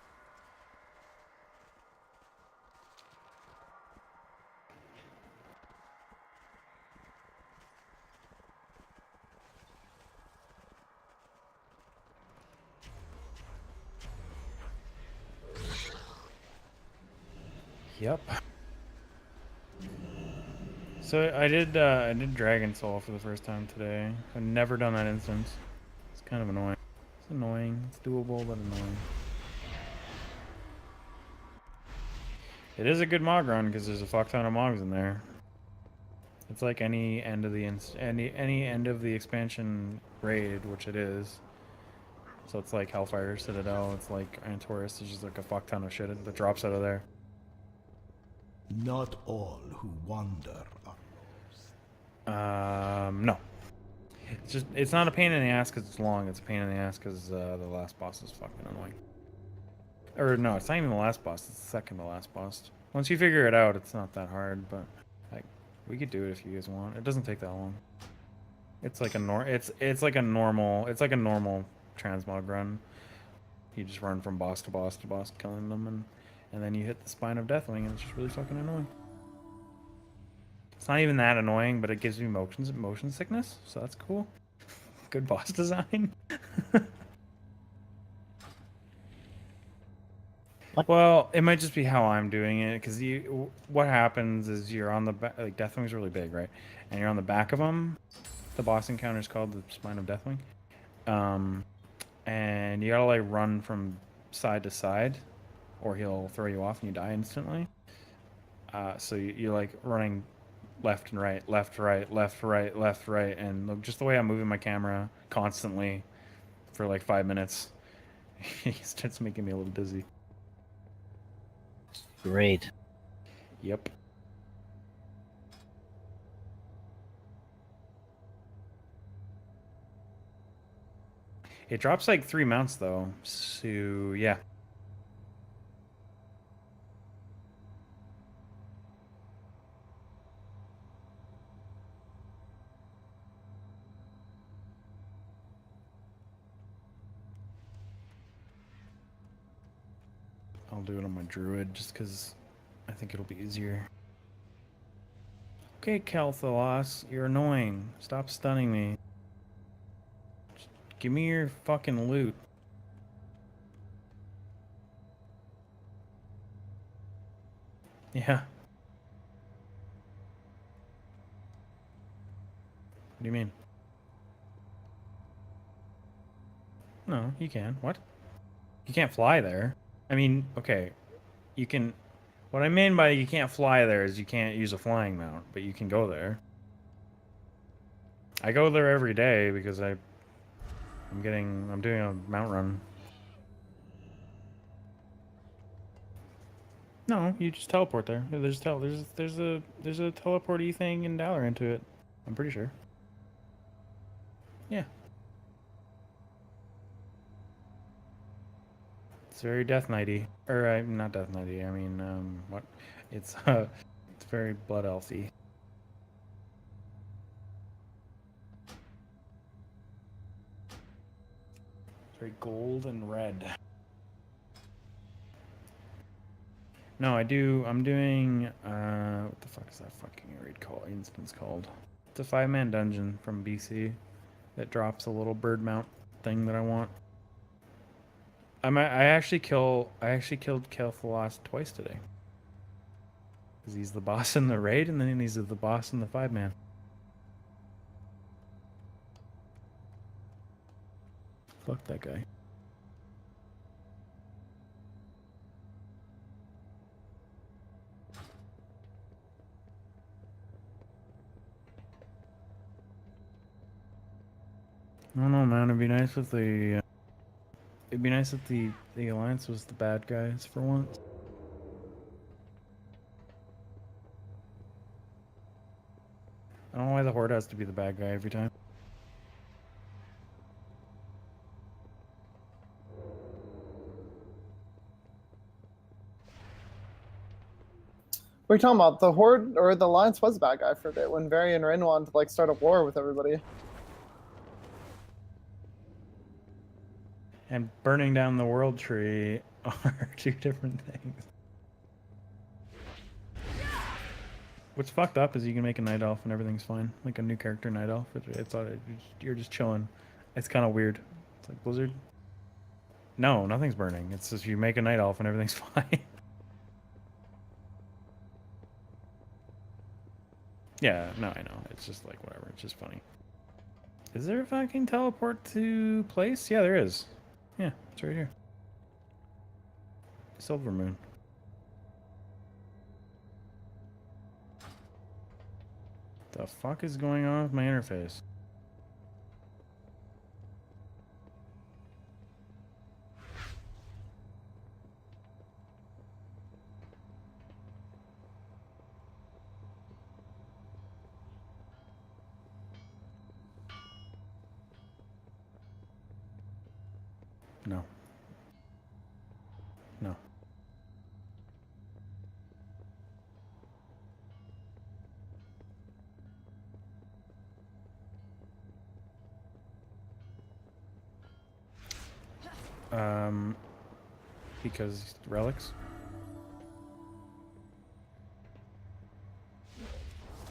Yep. So I did Dragon Soul for the first time today. I've never done that instance. It's kind of annoying. It's annoying. It's doable, but annoying. It is a good mog run because there's a fuck ton of mogs in there. It's like any end of the any end of the expansion raid, which it is. So it's like Hellfire Citadel. It's like Antorus. There's just like a fuck ton of shit that drops out of there. Not all who wander are No. It's just, it's not a pain in the ass because it's long. It's a pain in the ass because the last boss is fucking annoying. Or no, it's not even the last boss. It's the second to last boss. Once you figure it out, it's not that hard. But like, we could do it if you guys want. It doesn't take that long. It's like a it's like a normal transmog run. You just run from boss to boss to boss, killing them, and then you hit the spine of Deathwing, and it's just really fucking annoying. It's not even that annoying, but it gives me motion sickness, so that's cool. Good boss design. Well, it might just be how I'm doing it, because what happens is you're on the back, like Deathwing's really big, right? And you're on the back of them. The boss encounter is called the Spine of Deathwing. And you gotta like run from side to side, or he'll throw you off and you die instantly. So you're like running left and right, left, right, left, right, left, right, and just the way I'm moving my camera constantly for like 5 minutes, it starts making me a little dizzy. Great. Yep. It drops like 3 mounts though, so yeah. I'll do it on my druid just because I think it'll be easier. Okay, Kel'Thalas, you're annoying. Stop stunning me. Just give me your fucking loot. Yeah. What do you mean? No, you can. What? You can't fly there. I mean, okay. You can... What I mean by you can't fly there is you can't use a flying mount, but you can go there. I go there every day because I'm doing a mount run. No, you just teleport there. There's a teleport-y thing in Dalaran into it. I'm pretty sure. Yeah. It's very Death Knighty. Or not Death Knighty. I mean, what? It's it's very Blood Elfy. It's very gold and red. No, I'm doing what the fuck is that fucking raid called? Instance called? It's a 5-man dungeon from BC that drops a little bird mount thing that I want. I actually killed Kel'Thalas twice today. Because he's the boss in the raid, and then he's the boss in the 5-man. Fuck that guy. I don't know, man. It'd be nice if they It'd be nice if the Alliance was the bad guys for once. I don't know why the Horde has to be the bad guy every time. What are you talking about? The Horde or the Alliance was a bad guy for a bit when Varian Rin wanted to like start a war with everybody. And burning down the world tree are two different things. What's fucked up is you can make a night elf and everything's fine, like a new character night elf. You're just chilling. It's kind of weird. It's like Blizzard. No, nothing's burning. It's just you make a night elf and everything's fine. Yeah, no, I know. It's just like whatever. It's just funny. Is there a fucking teleport to place? Yeah, there is. Yeah, it's right here. Silver Moon. The fuck is going on with my interface? No. No. Because relics?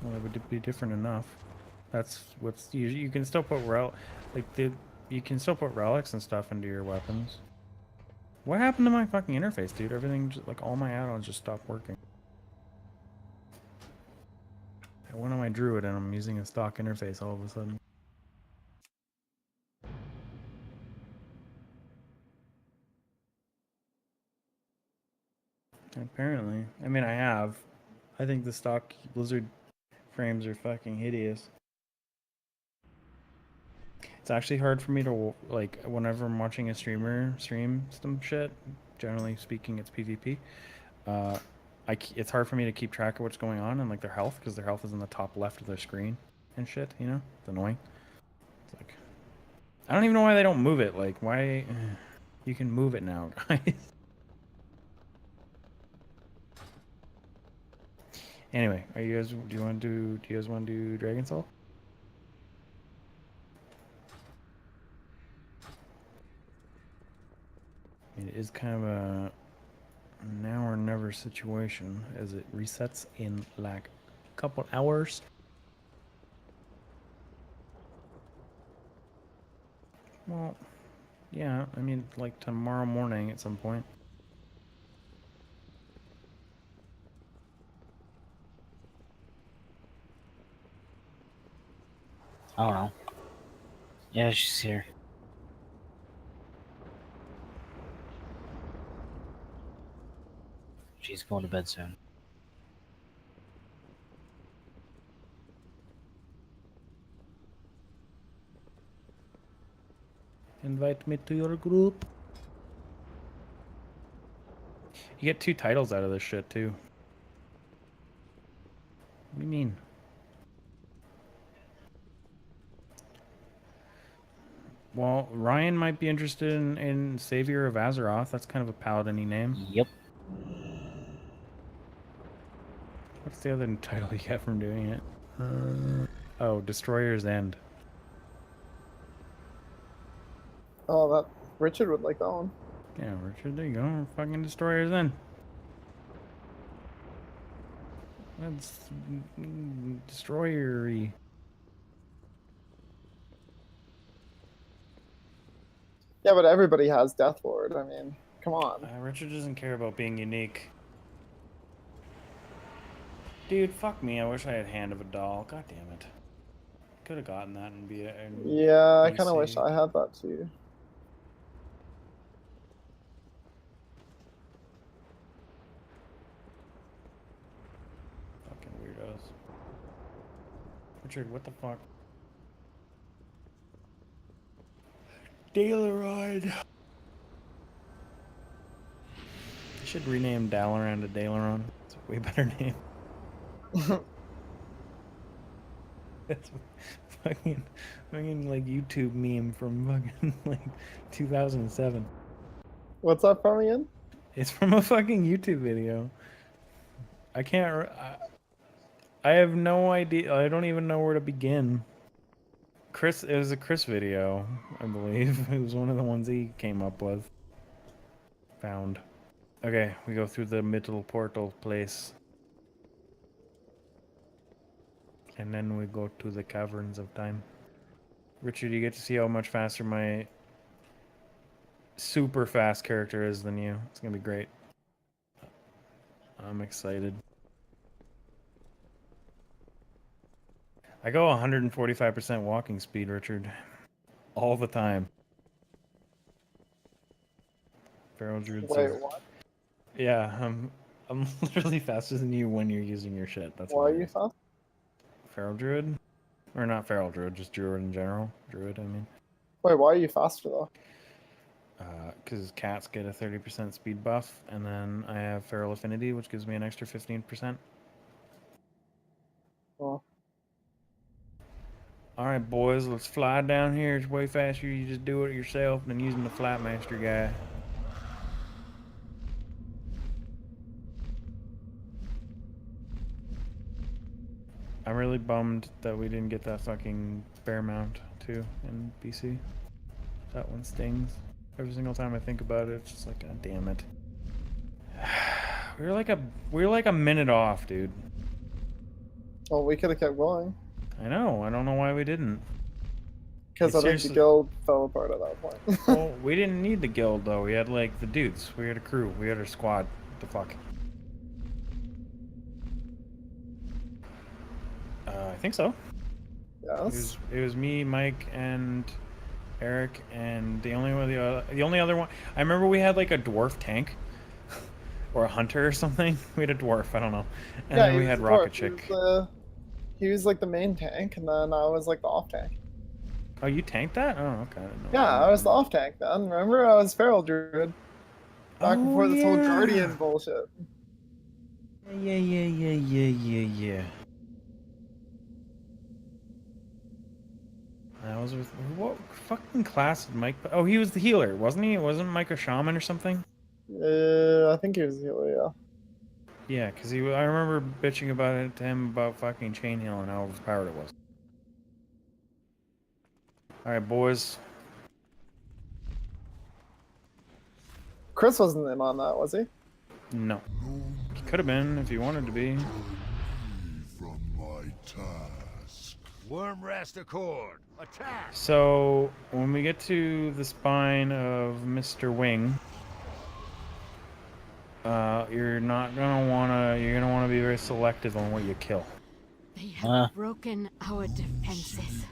Well, it would be different enough. That's what's you can still put you can still put relics and stuff into your weapons. What happened to my fucking interface, dude? Everything just like all my add-ons just stopped working. I went on my druid and I'm using a stock interface all of a sudden. Apparently. I mean, I have. I think the stock Blizzard frames are fucking hideous. It's actually hard for me to, like, whenever I'm watching a streamer stream some shit, generally speaking, it's PvP, it's hard for me to keep track of what's going on and, like, their health, because their health is in the top left of their screen and shit, you know? It's annoying. It's like, I don't even know why they don't move it. Like, why? You can move it now, guys. Anyway, are you guys? Do you guys want to do Dragon Soul? I mean, it is kind of a now or never situation, as it resets in like a couple hours. Well, yeah. I mean, like tomorrow morning at some point. I don't know. Yeah, she's here. She's going to bed soon. Invite me to your group. You get 2 titles out of this shit too. What do you mean? Well, Ryan might be interested in Savior of Azeroth. That's kind of a paladin-y name. Yep. What's the other title you get from doing it? Oh, Destroyer's End. Oh, that Richard would like that one. Yeah, Richard, there you go. Fucking Destroyer's End. That's destroyer-y. Yeah, but everybody has Death Lord. I mean, come on. Richard doesn't care about being unique. Dude, fuck me. I wish I had Hand of a Doll. God damn it. Could have gotten that and be it. Yeah, I kind of wish I had that too. Fucking weirdos. Richard, what the fuck? Daileride. should rename Dalaran to Dalaran. It's a way better name. That's fucking like YouTube meme from fucking like 2007. What's that from again? It's from a fucking YouTube video. I can't. I have no idea. I don't even know where to begin. Chris, it was a Chris video, I believe. It was one of the ones he came up with. Found. Okay, we go through the middle portal place. And then we go to the caverns of time. Richard, you get to see how much faster my super fast character is than you. It's gonna be great. I'm excited. I go 145% walking speed, Richard. All the time. Feral Druid Wait, says, what? yeah, I'm literally faster than you when you're using your shit. That's Why are you hilarious. fast? Feral Druid? Or not Feral Druid, just Druid in general. Druid, I mean. Wait, why are you faster though? Because cats get a 30% speed buff, and then I have Feral Affinity, which gives me an extra 15%. Oh. Alright, boys, let's fly down here. It's way faster. You just do it yourself than using the Flightmaster guy. I'm really bummed that we didn't get that fucking bear mount, too, in BC. That one stings. Every single time I think about it, it's just like, god damn it. We're like a minute off, dude. Well, we could have kept going. I know. I don't know why we didn't. Because I think the guild fell apart at that point. Well, we didn't need the guild though. We had like the dudes. We had a crew. We had our squad. What the fuck? I think so. Yes. It was me, Mike, and Eric, and the only other one. I remember we had like a dwarf tank, or a hunter or something. We had a dwarf. I don't know. And Yeah, then we he had was Rocket dwarf. Chick. He was like the main tank, and then I was like the off tank. Oh, you tanked that? Oh, okay. I didn't know Yeah, that. I was the off tank then. Remember, I was Feral Druid. Back before this whole Guardian bullshit. Yeah. That was with what fucking class did Mike? Oh, he was the healer, wasn't he? Wasn't Mike a shaman or something? I think he was healer, yeah. Yeah, because I remember bitching about it to him about fucking chain heal and how overpowered it was. All right, boys. Chris wasn't in on that, was he? No. He could have been if he wanted to be. From my task. Worm rest accord. Attack. So when we get to the spine of Mr. Wing, you're gonna wanna be very selective on what you kill. They have broken our defenses.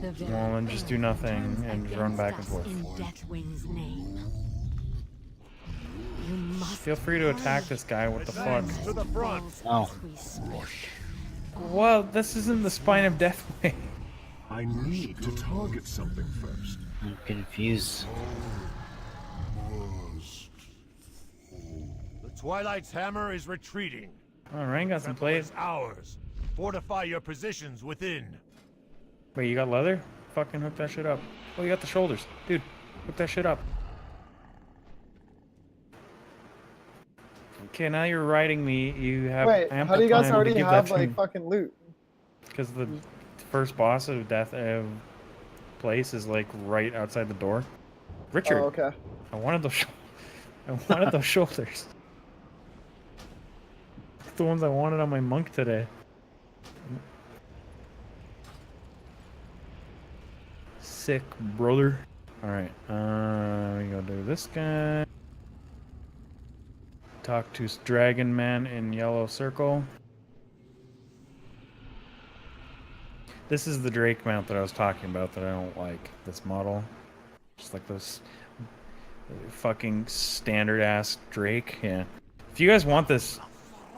The very Well, then just do nothing and just run back and forth. in Deathwing's name. You must Feel free to attack this guy. What the fuck? To the front. Oh. Well, this isn't the spine of Deathwing. I need to target something first. I'm confused. The Twilight's hammer is retreating. Oh, Ryan got some plates. It's ours. Fortify your positions within. Wait, you got leather? Fucking hook that shit up. Oh, you got the shoulders. Dude, hook that shit up. Okay, now you're riding me. You have Wait, ample how do you guys time to already give have that to like me. fucking loot? Because the first boss of Death place is like right outside the door. Richard. Oh, okay. I wanted those. I wanted those shoulders. The ones I wanted on my monk today. Sick, brother. All right, we go do this guy. Talk to Dragon Man in yellow circle. This is the Drake mount that I was talking about that I don't like. This model, just like this fucking standard ass Drake. Yeah. If you guys want this,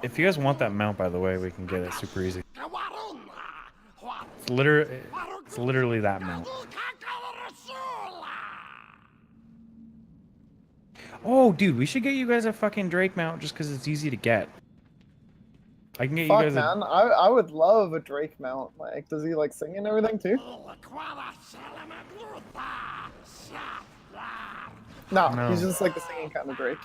if you guys want that mount, by the way, we can get it super easy. It's literally that mount. Oh, dude, we should get you guys a fucking Drake mount just because it's easy to get. I can get you Fuck, guys a. man. I would love a Drake mount. Like, does he like sing and everything too? No, No. he's just like the singing kind of Drake.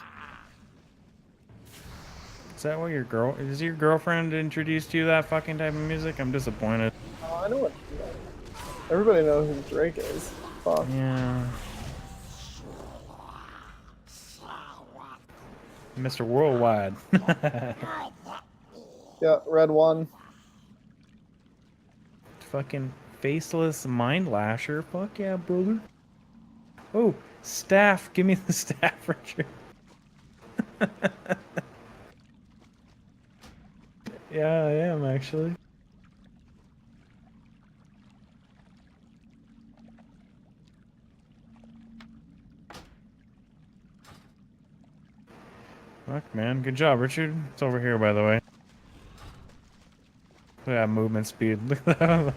Is that what is your girlfriend introduced you to that fucking type of music? I'm disappointed. Oh, I know what. Everybody knows who Drake is. Fuck. Yeah. Mr. Worldwide. Yeah, red one. Fucking faceless mind lasher. Fuck yeah, brother. Oh, staff. Give me the staff, Richard. Yeah, I am actually. Fuck, man. Good job, Richard. It's over here, by the way. Look at that movement speed. Look at that.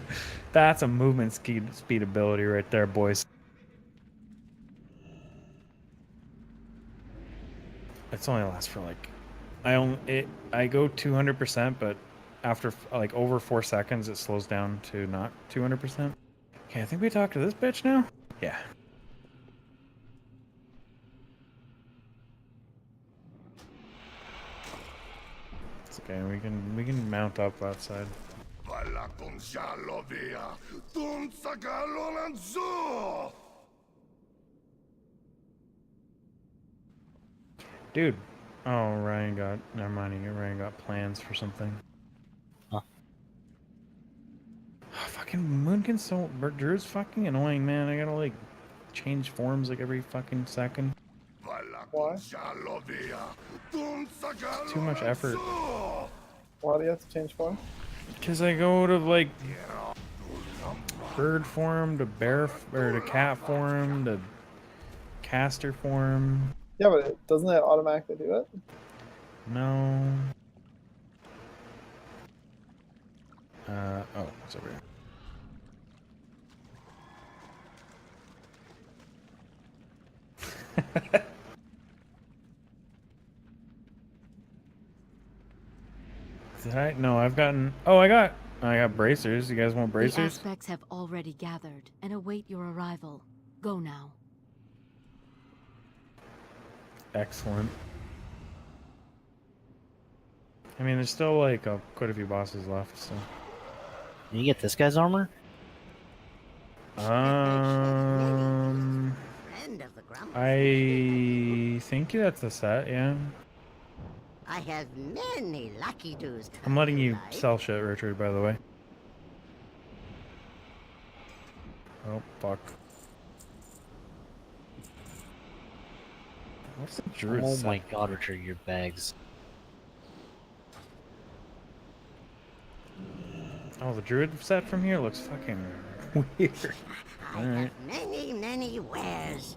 That's a movement speed ability right there, boys. It's only lasts for like, I go 200%, but after like over 4 seconds, it slows down to not 200%. Okay, I think we talked to this bitch now. Yeah. It's okay. We can mount up outside. Dude. Oh, Ryan got. Never mind. Ryan got plans for something. Huh? Oh, fucking Moonkin's so. Drew's fucking annoying, man. I gotta like change forms like every fucking second. Why? It's too much effort. Why do you have to change form? Because I go to like bird form to or to cat form to caster form. Yeah, but doesn't it automatically do it? No. Oh, it's over here. Did I? No, I've gotten. Oh, I got bracers. You guys want bracers? The aspects have already gathered and await your arrival. Go now. Excellent. I mean, there's still like quite a few bosses left, so. Can you get this guy's armor? I think that's a set, yeah. I have many lucky do's. I'm letting you sell shit, Richard, by the way. Oh, fuck. What's the druid Oh set? my god, Richard, your bags. Oh, the druid set from here looks fucking weird. I have many wares.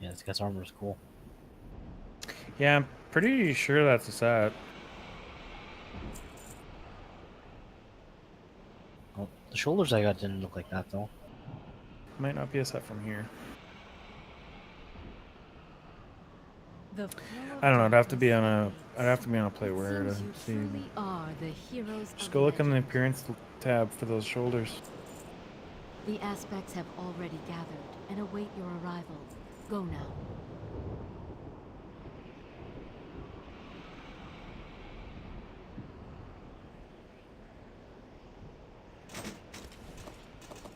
Yeah, this guy's armor is cool. Yeah, I'm pretty sure that's a set. Oh, the shoulders I got didn't look like that though. Might not be a set from here. I don't know. I'd have to be on a play where to see. Just go look in the appearance tab for those shoulders. The aspects have already gathered and await your arrival. Go now.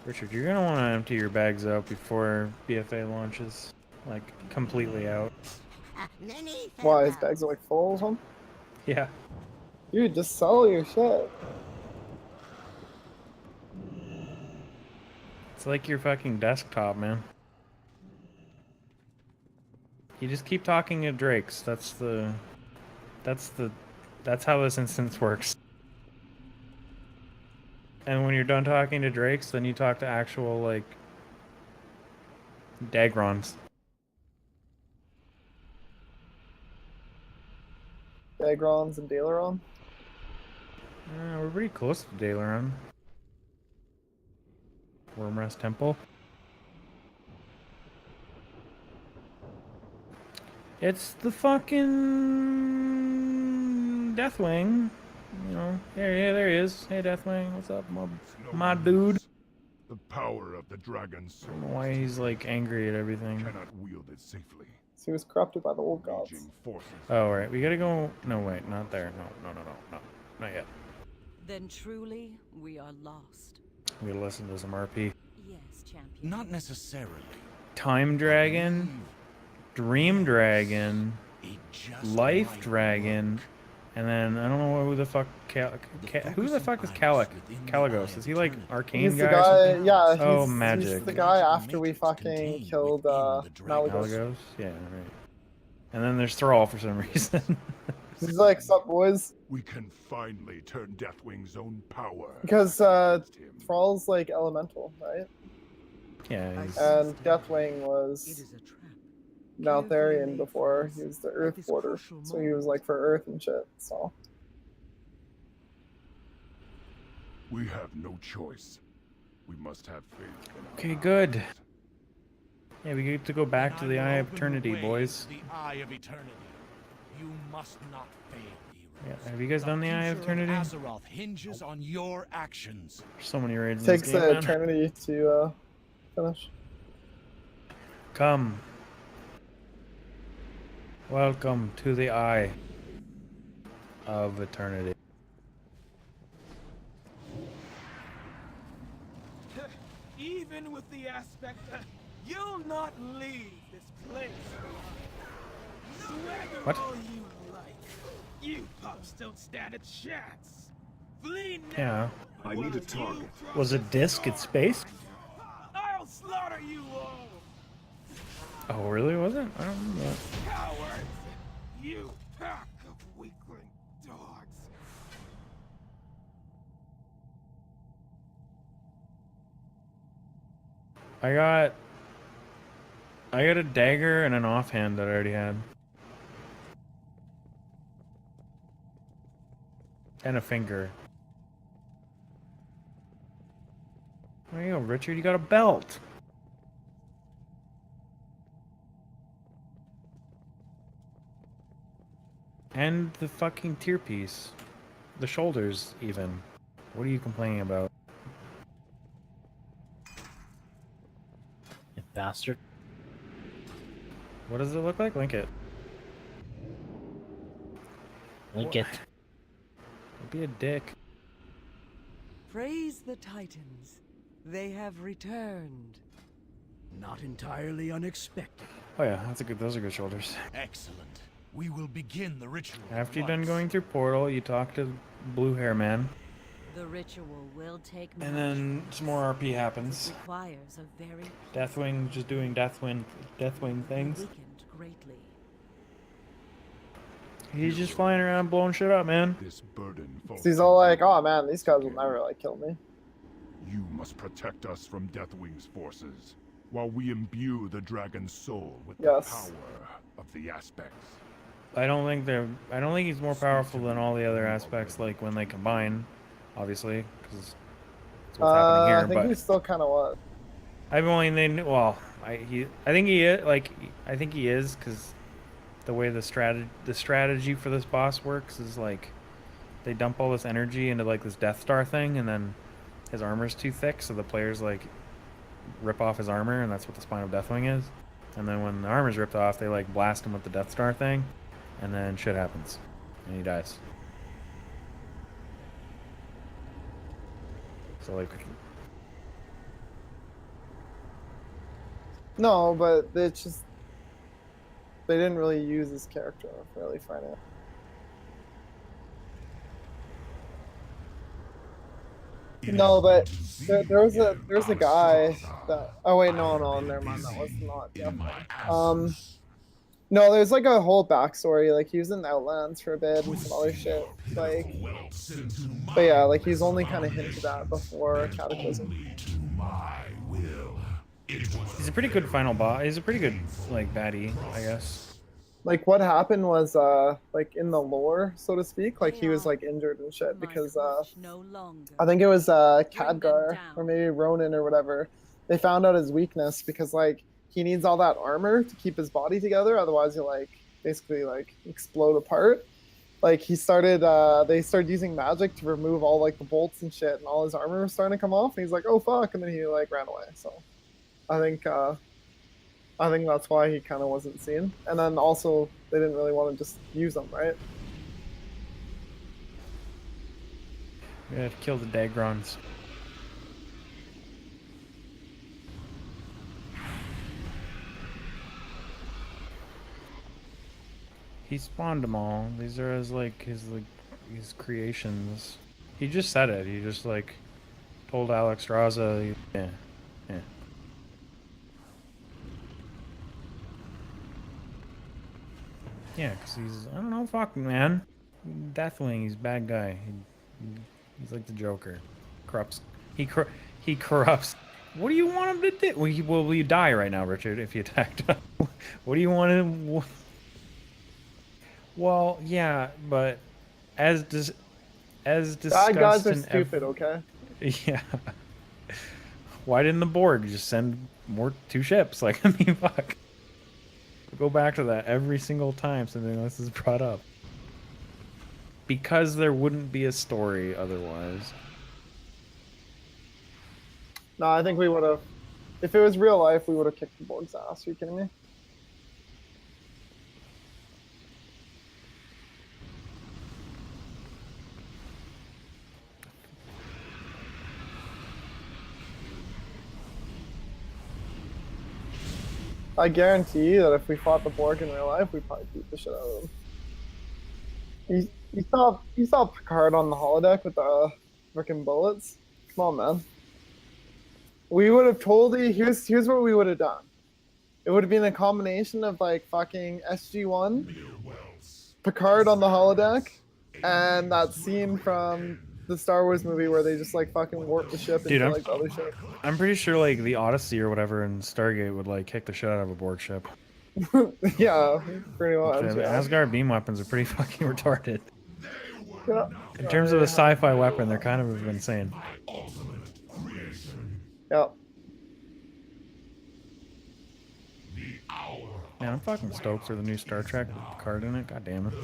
Richard, you're gonna want to empty your bags out before BFA launches, like completely out. Why, his bags are like full of them? Yeah. Dude, just sell your shit. It's like your fucking desktop, man. You just keep talking to Drakes. That's how this instance works. And when you're done talking to Drakes, then you talk to actual, like, Dagrons. Dagrons and Daleron? We're pretty close to Dalaran. Wormrest Temple. It's the fucking Deathwing. You know, there he is. Hey, Deathwing, what's up, my dude? The power of the dragon's I don't know why he's like angry at everything. cannot wield it safely. So he was corrupted by the old gods. Oh, right. We gotta go. No, wait, not there. No, not yet. Then truly, we are lost. We gotta listen to some RP. Yes, champion. Not necessarily. Time Dragon, Dream Dragon, Life Dragon, and then I don't know who the fuck who the fuck is Caligos? Is he like arcane He's guy? the guy, yeah. Oh, He's magic. the guy after we fucking killed Malagos. Caligos? Yeah, right. And then there's Thrall for some reason. He's like, sup, boys? We can finally turn Deathwing's own power. Because Thrall's like elemental, right? Yeah. And Deathwing was Maltharian before. He was the Earth Border, so he was like for Earth and shit. So. We have no choice. We must have faith. Okay, good. Yeah, we get to go back to the Eye of Eternity, boys. The Eye of Eternity. You must not fail, heroes. Yeah, have you guys done the Eye of Eternity? Azeroth hinges on your actions. There's so many raids. Takes in this game, man. eternity to finish. Come. Welcome to the Eye of Eternity. Even with the aspect that you'll not leave this place. Swagger What? all you like. You pups don't stand a chance. Flee now. Yeah. I need a target. Was a disc in space? I'll slaughter you all. Oh, really? Was it? I don't remember that. Cowards. You pack of weakling dogs. I got a dagger and an offhand that I already had. And a finger. There you go, Richard. You got a belt. And the fucking tier piece. The shoulders, even. What are you complaining about? You bastard. What does it look like? Link it. Link it. Don't be a dick. Praise the Titans. They have returned. Not entirely unexpected. Oh yeah, those are good shoulders. Excellent. We will begin the ritual. After you're done going through Portal, you talk to Blue Hair Man. The ritual will take And then some more RP happens. It requires a very Deathwing just doing Deathwing things. weakened greatly. He's just flying around blowing shit up, man. This burden falls. He's all like, oh man, these guys will never like kill me. You must protect us from Deathwing's forces, while we imbue the dragon's soul with the power of the aspects. I don't think he's more powerful than all the other aspects, like when they combine, obviously, because that's what's happening here. I think But he still kind of was. I've only I think he is because the way the strategy for this boss works is like they dump all this energy into like this Death Star thing, and then his armor's too thick, so the players like rip off his armor, and that's what the Spine of Deathwing is. And then when the armor's ripped off, they like blast him with the Death Star thing, and then shit happens, and he dies. So like. No, but it's just they didn't really use his character really for it. No, but there's a guy that. Oh wait, no, never mind. That was not. No, there's like a whole backstory. Like he was in Outlands for a bit and some other shit. Like, but yeah, like he's only kind of hinted at before Cataclysm. He's a pretty good final boss. He's a pretty good like baddie, I guess. Like what happened was like in the lore, so to speak, like he was like injured and shit because No longer. I think it was Bring them Khadgar down. or maybe Ronan or whatever. They found out his weakness because like he needs all that armor to keep his body together, otherwise he'll like basically like explode apart. Like he started they started using magic to remove all like the bolts and shit, and all his armor was starting to come off, and he's like, oh fuck, and then he like ran away. So I think that's why he kind of wasn't seen. And then also they didn't really want to just use him, right? We had to kill the Dagrons. He spawned them all. These are his creations. He just said it. He just like told Alex Raza, yeah. Yeah, because he's, I don't know, fucking man. Deathwing, he's a bad guy. He's like the Joker. He corrupts. What do you want him to do? Will you die right now, Richard, if you attacked him? What do you want him... Well, yeah, but as discussed... Bad guys are stupid, okay? Yeah. Why didn't the Borg just send two ships? Like, I mean, fuck. Go back to that every single time something like this is brought up. Because there wouldn't be a story otherwise. No, I think we would have. If it was real life, we would have kicked the Borg's ass. Are you kidding me? I guarantee you that if we fought the Borg in real life, we'd probably beat the shit out of them. You saw Picard on the holodeck with the freaking bullets? Come on, man. We would have totally... Here's what we would have done. It would have been a combination of like fucking SG-1, Picard on the holodeck, and that scene from the Star Wars movie where they just like fucking warp the ship into like the other ship. I'm pretty sure like the Odyssey or whatever in Stargate would like kick the shit out of a Borg ship. Yeah, pretty much. The Asgard beam weapons are pretty fucking retarded. Yeah. In terms of a sci-fi weapon, they're kind of insane. Yeah. Man, I'm fucking stoked for the new Star Trek with Picard in it. God damn it.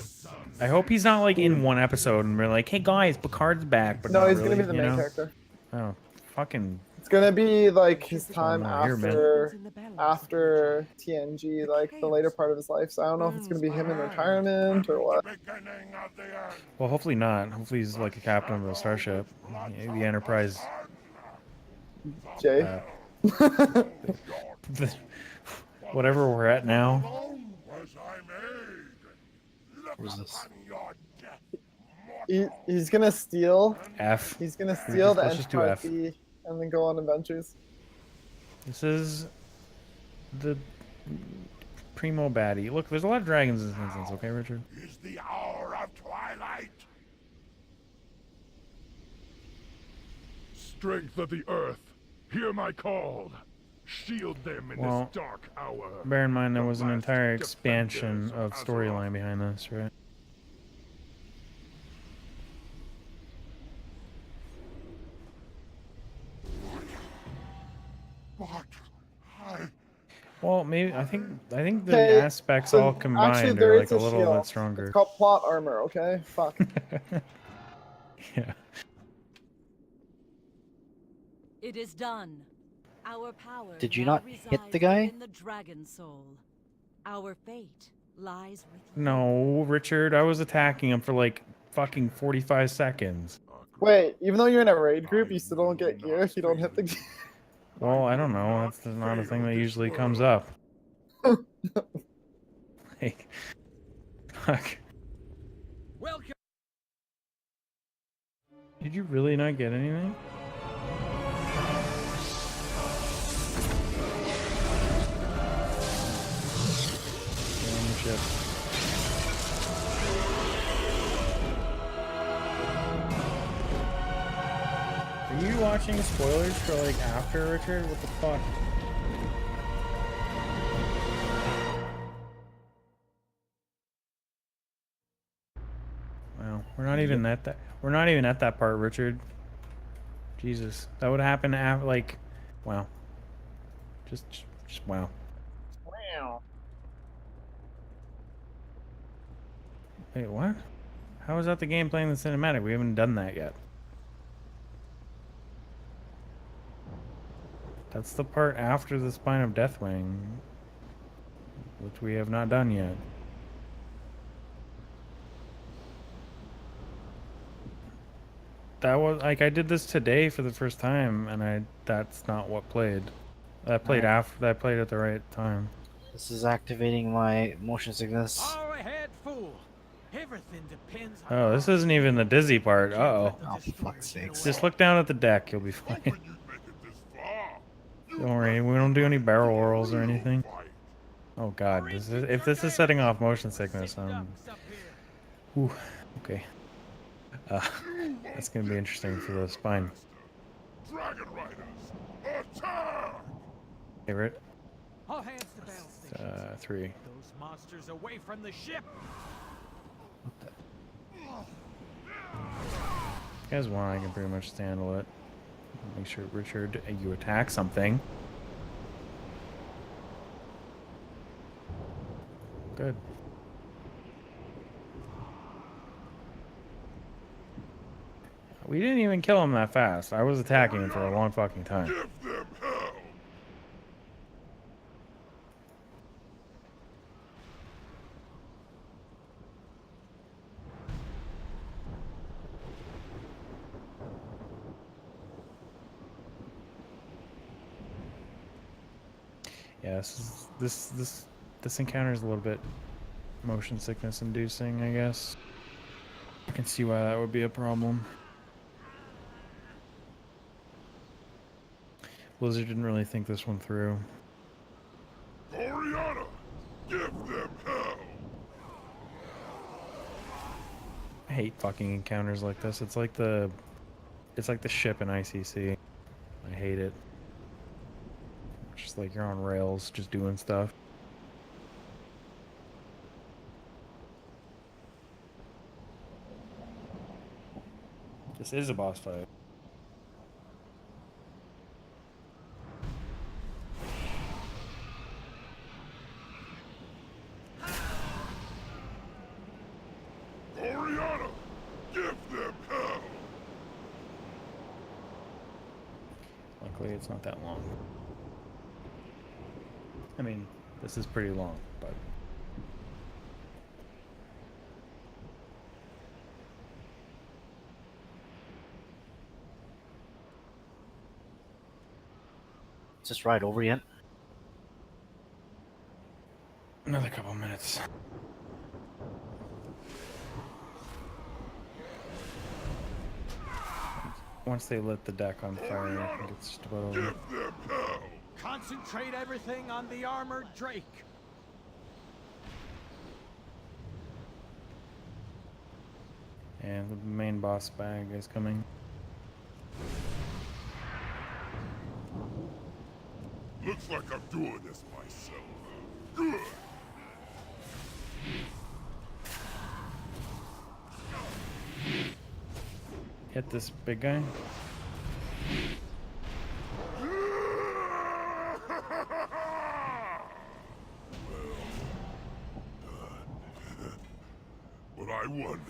I hope he's not like in one episode and we're like, hey guys, Picard's back. But no, he's really, gonna be the main character. Oh, fucking. It's gonna be like his time here, after TNG, like the later part of his life. So I don't know if it's gonna be him in retirement or what. Well, hopefully not. Hopefully he's like a captain of a starship. The Enterprise. Jay. Whatever we're at now. Who's this? He's gonna steal. F. He's gonna steal the Let's just do Enterprise F. B and then go on adventures. This is the primo baddie. Look, there's a lot of dragons in this instance, okay, Richard? Is the hour of twilight. Strength of the earth, hear my call. Shield them in this dark hour. Bear in mind there was an entire expansion of storyline behind this, right? Well, maybe I think the aspects all combined are like a little bit stronger. It's called plot armor, okay? Fuck. Yeah. It is done. Our power Did you not hit the guy? in the dragon soul. Our fate lies with you. No, Richard, I was attacking him for like fucking 45 seconds. Wait, even though you're in a raid group, you still don't get gear if you don't hit the gear. Well, I don't know. That's not a thing that usually comes up. Like, fuck. Welcome. Did you really not get anything? Ship. Are you watching spoilers for like after, Richard? What the fuck? We're not even at that. We're not even at that part, Richard. Jesus, that would happen after, like, wow. Just wow. Wow. Wait, what? How is that the game playing the cinematic? We haven't done that yet. That's the part after the Spine of Deathwing, which we have not done yet. That was like I did this today for the first time, and that's not what played. That played after. That played at the right time. This is activating my motion sickness. Far ahead, fool. Everything depends on. Oh, this isn't even the dizzy part. Uh-oh. Oh, for fuck's sakes. Just look down at the deck. You'll be fine. Don't worry. We don't do any barrel rolls or anything. Oh god. If this is setting off motion sickness, Ooh, okay. That's gonna be interesting for the spine. Dragon Riders, attack! Favorite? All hands to battle station. 3. Those monsters away from the ship. If you guys want, I can pretty much handle it. Make sure, Richard, you attack something. Good. We didn't even kill him that fast. I was attacking him for a long fucking time. Give them hell! Yeah, this encounter is a little bit motion sickness inducing, I guess. I can see why that would be a problem. Blizzard didn't really think this one through. Oriana, give them hell! I hate fucking encounters like this. It's like the ship in ICC. I hate it. Just like you're on rails, just doing stuff. This is a boss fight. Oriana, give them hell! Luckily, it's not that long. I mean, this is pretty long, but... Is this ride over yet? Another couple minutes. Once they lit the deck on fire, I think it's just about over. Give them hell! Concentrate everything on the armored Drake. And the main boss bag is coming. Looks like I'm doing this myself. Good! Hit this big guy. But I wonder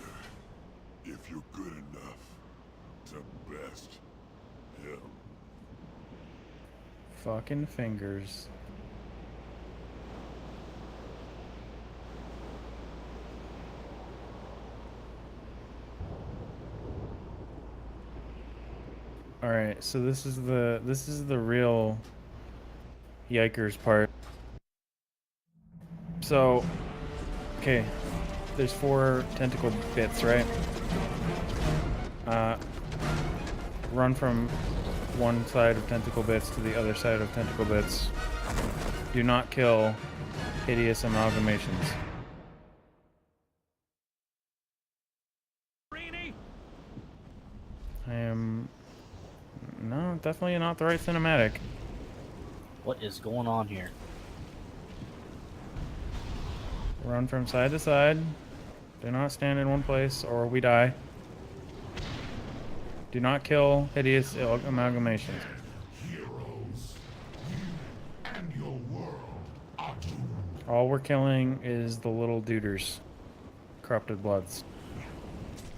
if you're good enough to best him. Fucking fingers. All right, so this is the real yikers part. So, okay, there's 4 tentacle bits, right? Run from one side of tentacle bits to the other side of tentacle bits. Do not kill hideous amalgamations. I am... No, definitely not the right cinematic. What is going on here? Run from side to side. Do not stand in one place or we die. Do not kill hideous amalgamations. All we're killing is the little duders. Corrupted bloods.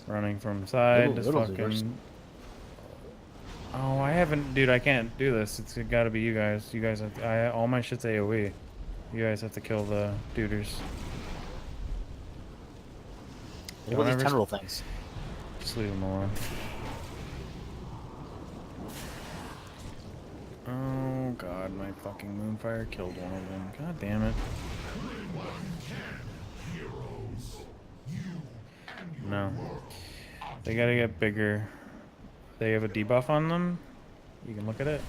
Running from side to Little fucking... duders. Oh, I haven't... Dude, I can't do this. It's gotta be you guys. You guys have to... all my shit's AoE. You guys have to kill the duders. What are these tendril things? Just leave them alone. Oh god, my fucking moonfire killed one of them. God damn it. No. They gotta get bigger. They have a debuff on them. You can look at it.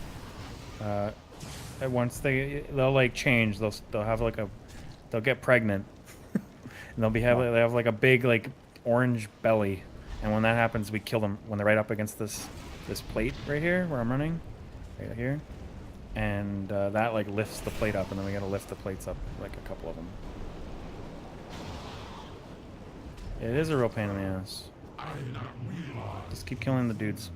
And once they'll like change. They'll have like a... They'll get pregnant. And they have like a big like orange belly. And when that happens, we kill them when they're right up against this plate right here where I'm running. Right here. And that like lifts the plate up, and then we gotta lift the plates up, like a couple of them. It is a real pain in the ass. Just keep killing the dudes.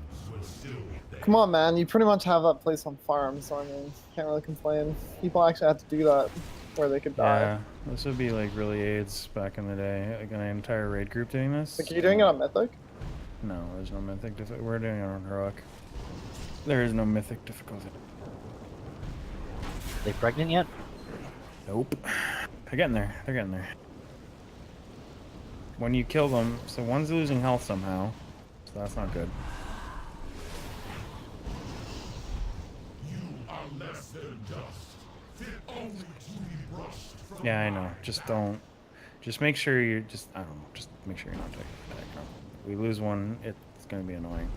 Come on, man. You pretty much have that place on farm, so I mean, can't really complain. People actually had to do that where they could die. Yeah, this would be like really AIDS back in the day. Like an entire raid group doing this. Like, are you doing it on Mythic? No, there's no mythic. We're doing it on heroic. There is no mythic difficulty. They pregnant yet? Nope. They're getting there. They're getting there. When you kill them, so one's losing health somehow, so that's not good. Yeah, I know. Just don't. Just make sure you're just. I don't know. Just make sure you're not taking attack. We lose one, it's gonna be annoying.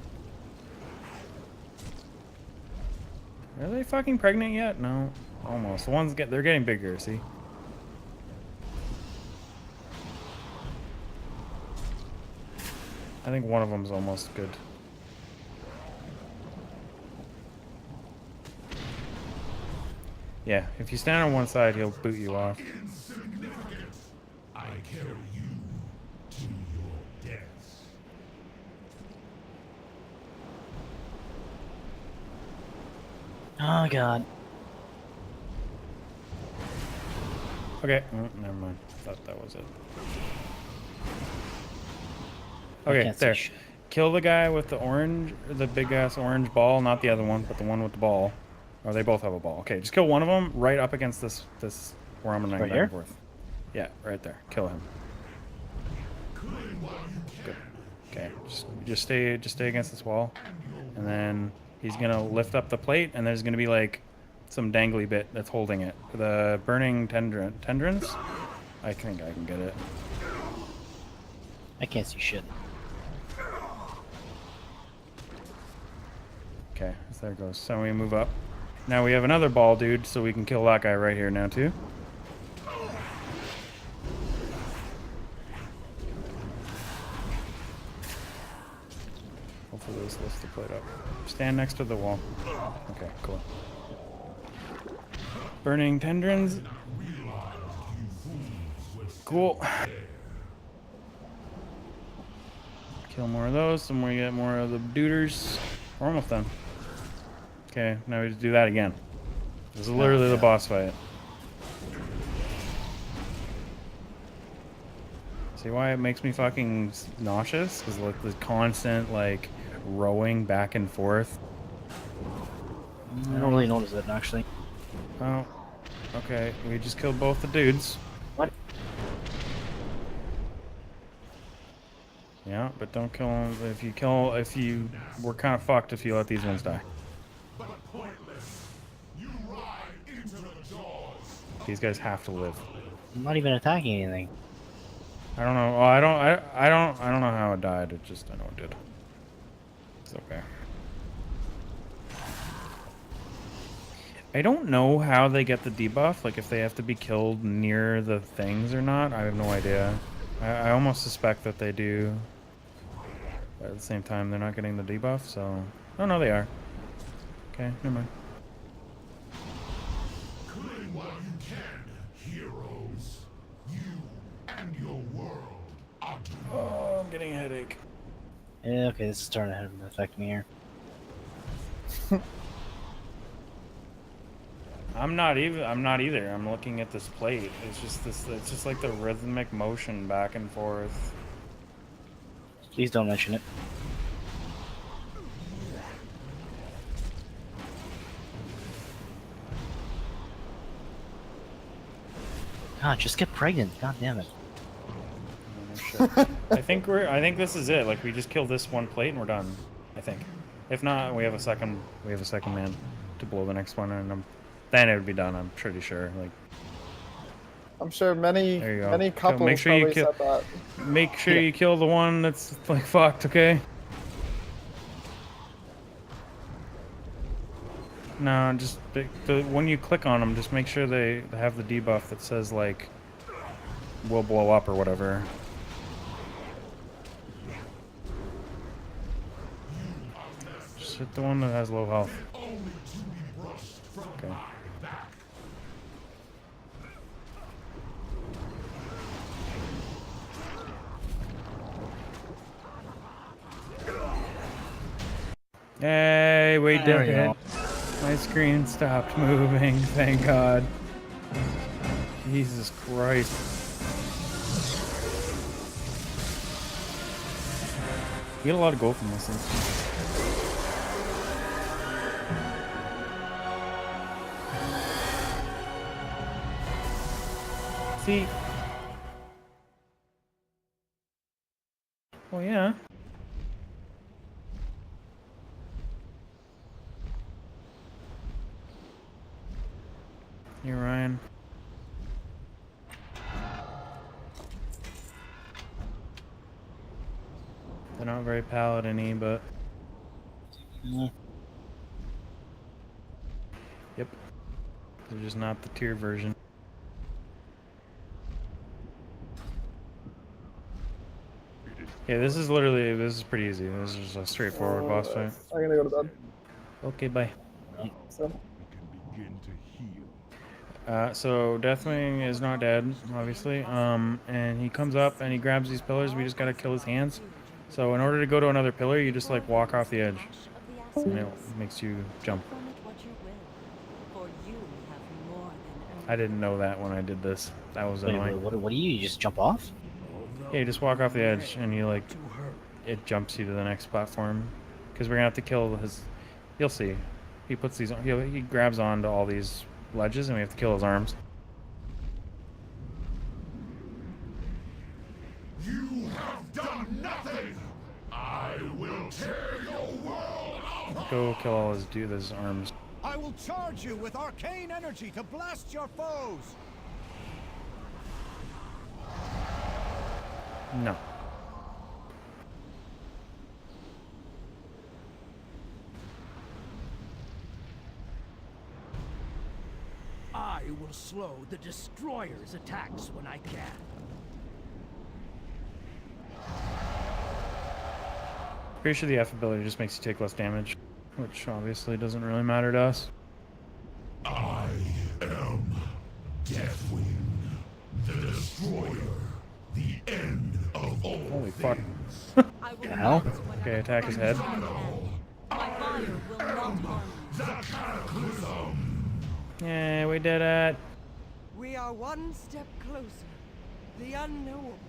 Are they fucking pregnant yet? No. Almost. The ones they're getting bigger, see? I think one of them's almost good. Yeah, if you stand on one side, he'll boot you off. I carry you to your deaths. Oh god. Okay, never mind. Thought that was it. Okay, there. Kill the guy with the orange, the big ass orange ball, not the other one, but the one with the ball. Oh, they both have a ball. Okay, just kill one of them right up against this where I'm running back and forth. Yeah, right there. Kill him. Good. Okay, just stay against this wall, and then he's gonna lift up the plate, and there's gonna be like some dangly bit that's holding it. The burning tendrils. I think I can get it. I can't see shit. Okay, so there it goes. So we move up. Now we have another ball dude, so we can kill that guy right here now too. Hopefully this lifts the plate up. Stand next to the wall. Okay, cool. Burning tendrils. Cool. Kill more of those, and we get more of the duders. We're almost done. Okay, now we just do that again. This is literally the boss fight. See why it makes me fucking nauseous? Because like the constant like rowing back and forth. I don't really notice it actually. Oh, okay. We just killed both the dudes. What? Yeah, but don't kill them. We're kind of fucked if you let these ones die. These guys have to live. I'm not even attacking anything. I don't know. Oh, I don't know how it died. It just, I know it did. It's okay. I don't know how they get the debuff, like if they have to be killed near the things or not. I have no idea. I almost suspect that they do. But at the same time, they're not getting the debuff, so... Oh, no, they are. Okay, never mind. Claim while you can, heroes. You and your world are Yeah, okay, this is starting to have an affect me here. I'm not either. I'm looking at this plate. It's just like the rhythmic motion back and forth. Please don't mention it. God, just get pregnant. God damn it. I think this is it. Like we just kill this one plate and we're done. I think. If not, we have a second man to blow the next one, and then it would be done. I'm pretty sure. Like. I'm sure many couples make sure probably you kill, said that. Make sure you kill the one that's like fucked, okay? No, just when you click on them, just make sure they have the debuff that says like will blow up or whatever. Just hit the one that has low health. Okay. Hey, we did it. My screen stopped moving, thank God. Jesus Christ. You get a lot of gold from this instance. See? Well, yeah. You're Ryan. They're not very paladin-y, but... Yep. They're just not the tier version. Yeah, this is pretty easy. This is a straightforward boss fight. I'm gonna go to bed. Okay, bye. So. So Deathwing is not dead, obviously. And he comes up and he grabs these pillars. We just gotta kill his hands. So in order to go to another pillar, you just like walk off the edge, and it makes you jump. I didn't know that when I did this. That was annoying. What do you just jump off? Yeah, you just walk off the edge and you like it jumps you to the next platform. Because we're gonna have to kill his. You'll see. He puts these. He grabs onto all these ledges and we have to kill his arms. You have done nothing! I will tear your world apart! Go kill all his arms. I will charge you with arcane energy to blast your foes! No. I will slow the destroyer's attacks when I can. Pretty sure the F ability just makes you take less damage, which obviously doesn't really matter to us. I am Deathwing, the Destroyer, the end of all Holy fuck. The hell? Okay, attack his head. Yeah, we did it. We are one step closer. The unknowable,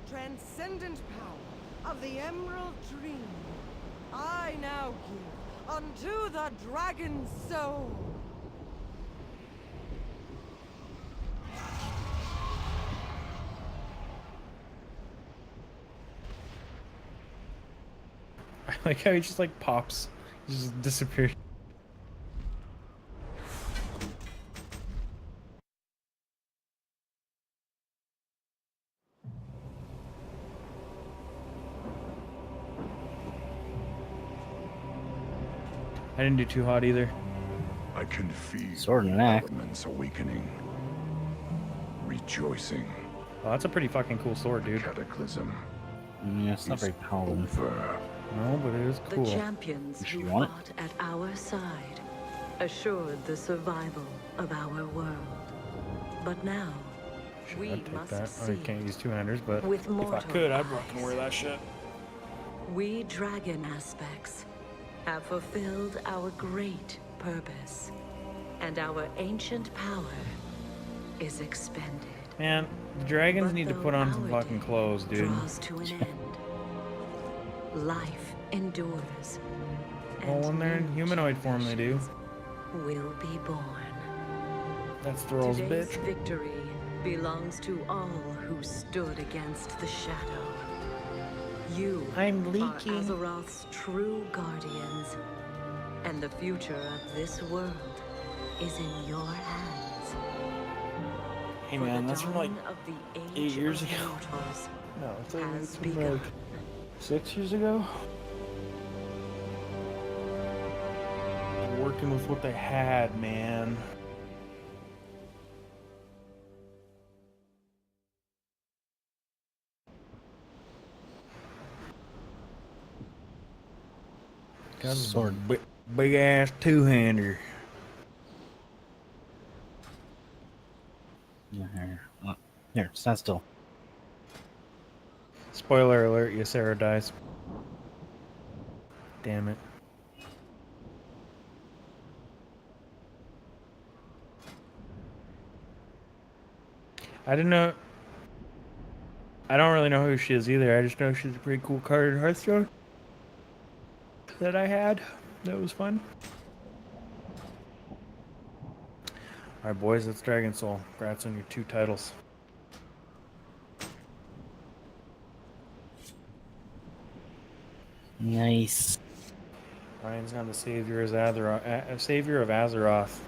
transcendent power of the Emerald Dream. I now give unto the Dragon Soul. I like how he just like pops. He just disappears. I didn't do too hot either. I can feel Sword and an axe. elements awakening, rejoicing. Well, that's a pretty fucking cool sword, dude. Cataclysm. Yeah, it's not very paladin. No, but it is cool. The champions who fought at our side assured the survival of our world. But now, we I'd take must that. see I can't use two-handers, but with if I could, I'd fucking wear that shit. We dragon aspects have fulfilled our great purpose, and our ancient power is expended. Man, the dragons But need to though put on some our fucking day clothes, dude. draws to an end, life endures. Well, when they're in humanoid form, they do. Will be born. That's Thrall's Today's bitch. victory belongs to all who stood against the shadow. You I'm are leaking. Azeroth's true guardians, and the future of this world is in your hands. Hey For man, the that's from like dawn of the 8 age years of ago. mortals No, it's like, has it's from begun. like 6 years ago. Working with what they had, man. Got a Sword. big ass two-hander. Yeah, here, stand still. Spoiler alert, Ysera dies. Damn it. I didn't know. I don't really know who she is either. I just know she's a pretty cool card in Hearthstone that I had. That was fun. Alright, boys, that's Dragon Soul. Congrats on your 2 titles. Nice. Ryan's now the savior of Azeroth. Savior of Azeroth.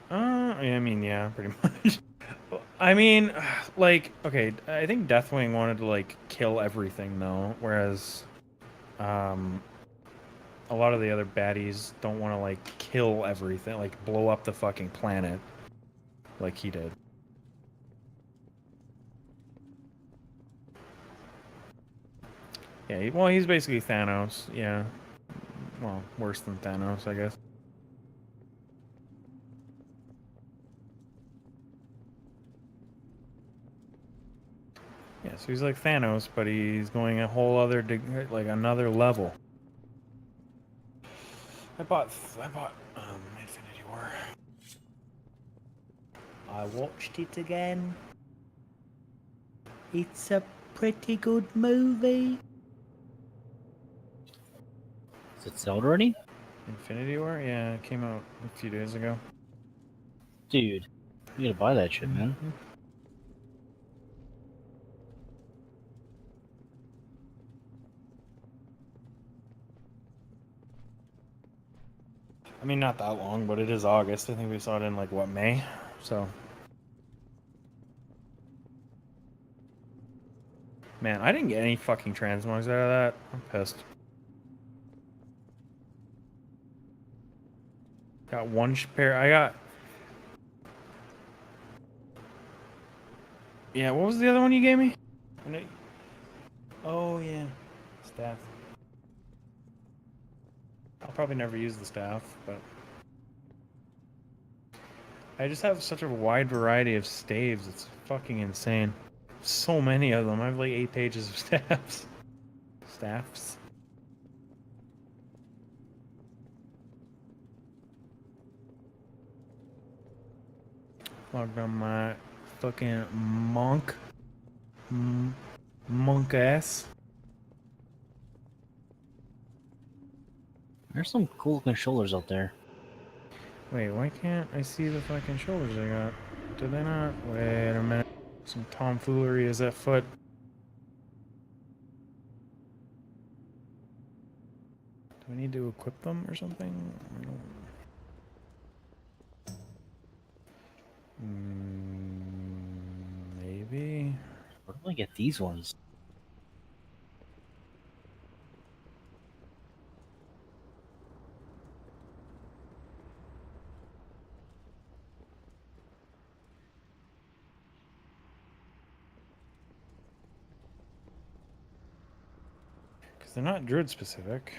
I mean, yeah, pretty much. I mean, like, okay, I think Deathwing wanted to, like, kill everything, though, whereas, a lot of the other baddies don't want to, like, kill everything, like, blow up the fucking planet, like he did. Yeah, well, he's basically Thanos, yeah. Well, worse than Thanos, I guess. Yeah, so he's like Thanos, but he's going a whole other, like, another level. I bought Infinity War. I watched it again. It's a pretty good movie. Is it sold already? Infinity War? Yeah, it came out a few days ago. Dude, you gotta buy that shit, man. I mean, not that long, but it is August. I think we saw it in, like, what, May? So. Man, I didn't get any fucking transmogs out of that. I'm pissed. Got one pair. I got... Yeah, what was the other one you gave me? Oh, yeah. Staff. I'll probably never use the staff, but... I just have such a wide variety of staves. It's fucking insane. So many of them. I have like 8 pages of staffs. Staffs. Logged on my fucking monk. Monk ass. There's some cool looking shoulders out there. Wait, why can't I see the fucking shoulders I got? Did they not? Wait a minute. Some tomfoolery is afoot. Do I need to equip them or something? Maybe. Where do I get these ones? Because they're not druid specific.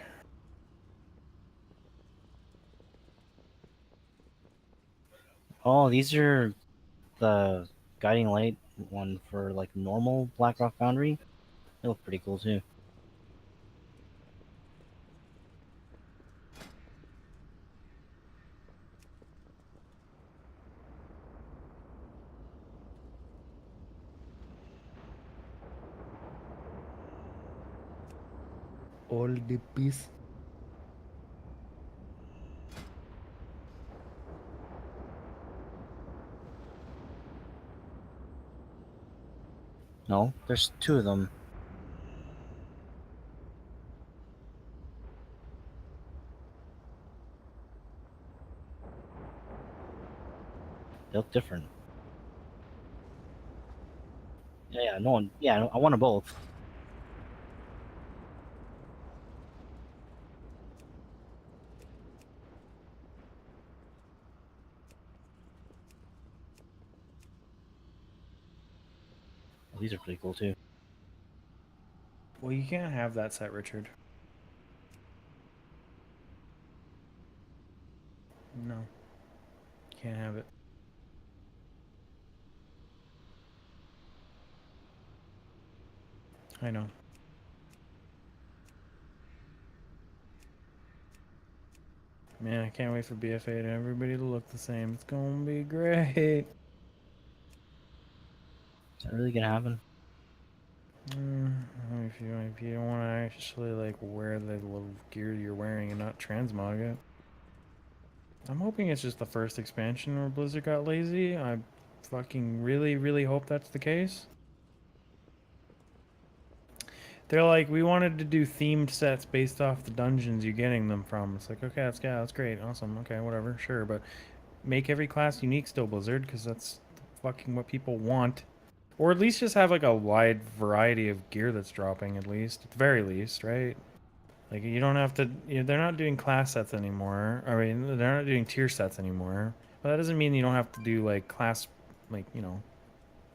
Oh, these are the guiding light one for like normal Blackrock Foundry. They look pretty cool too. All the peace. No, there's two of them. They look different. Yeah, no one. Yeah, I want them both. Oh, these are pretty cool too. Well, you can't have that set, Richard. No. Can't have it. I know. Man, I can't wait for BFA to everybody to look the same. It's gonna be great. Is that really gonna happen? If you don't want to actually like wear the little gear you're wearing and not transmog it. I'm hoping it's just the first expansion where Blizzard got lazy. I fucking really hope that's the case. They're like, we wanted to do themed sets based off the dungeons you're getting them from. It's like, okay, that's great, awesome, okay, whatever, sure, but make every class unique still, Blizzard, because that's fucking what people want. Or at least just have like a wide variety of gear that's dropping, at least, at the very least, right? Like, you don't have to, they're not doing class sets anymore. I mean, they're not doing tier sets anymore. But that doesn't mean you don't have to do like class, like,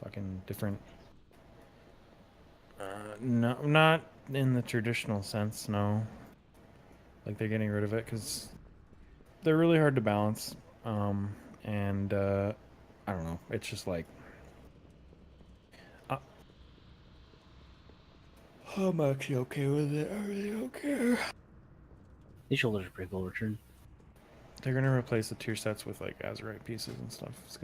fucking different. No, not in the traditional sense, no. Like, they're getting rid of it because they're really hard to balance. And I don't know. It's just like, I'm actually okay with it. I really don't care. These shoulders are pretty cool, Richard. They're gonna replace the tier sets with like Azurite pieces and stuff. It's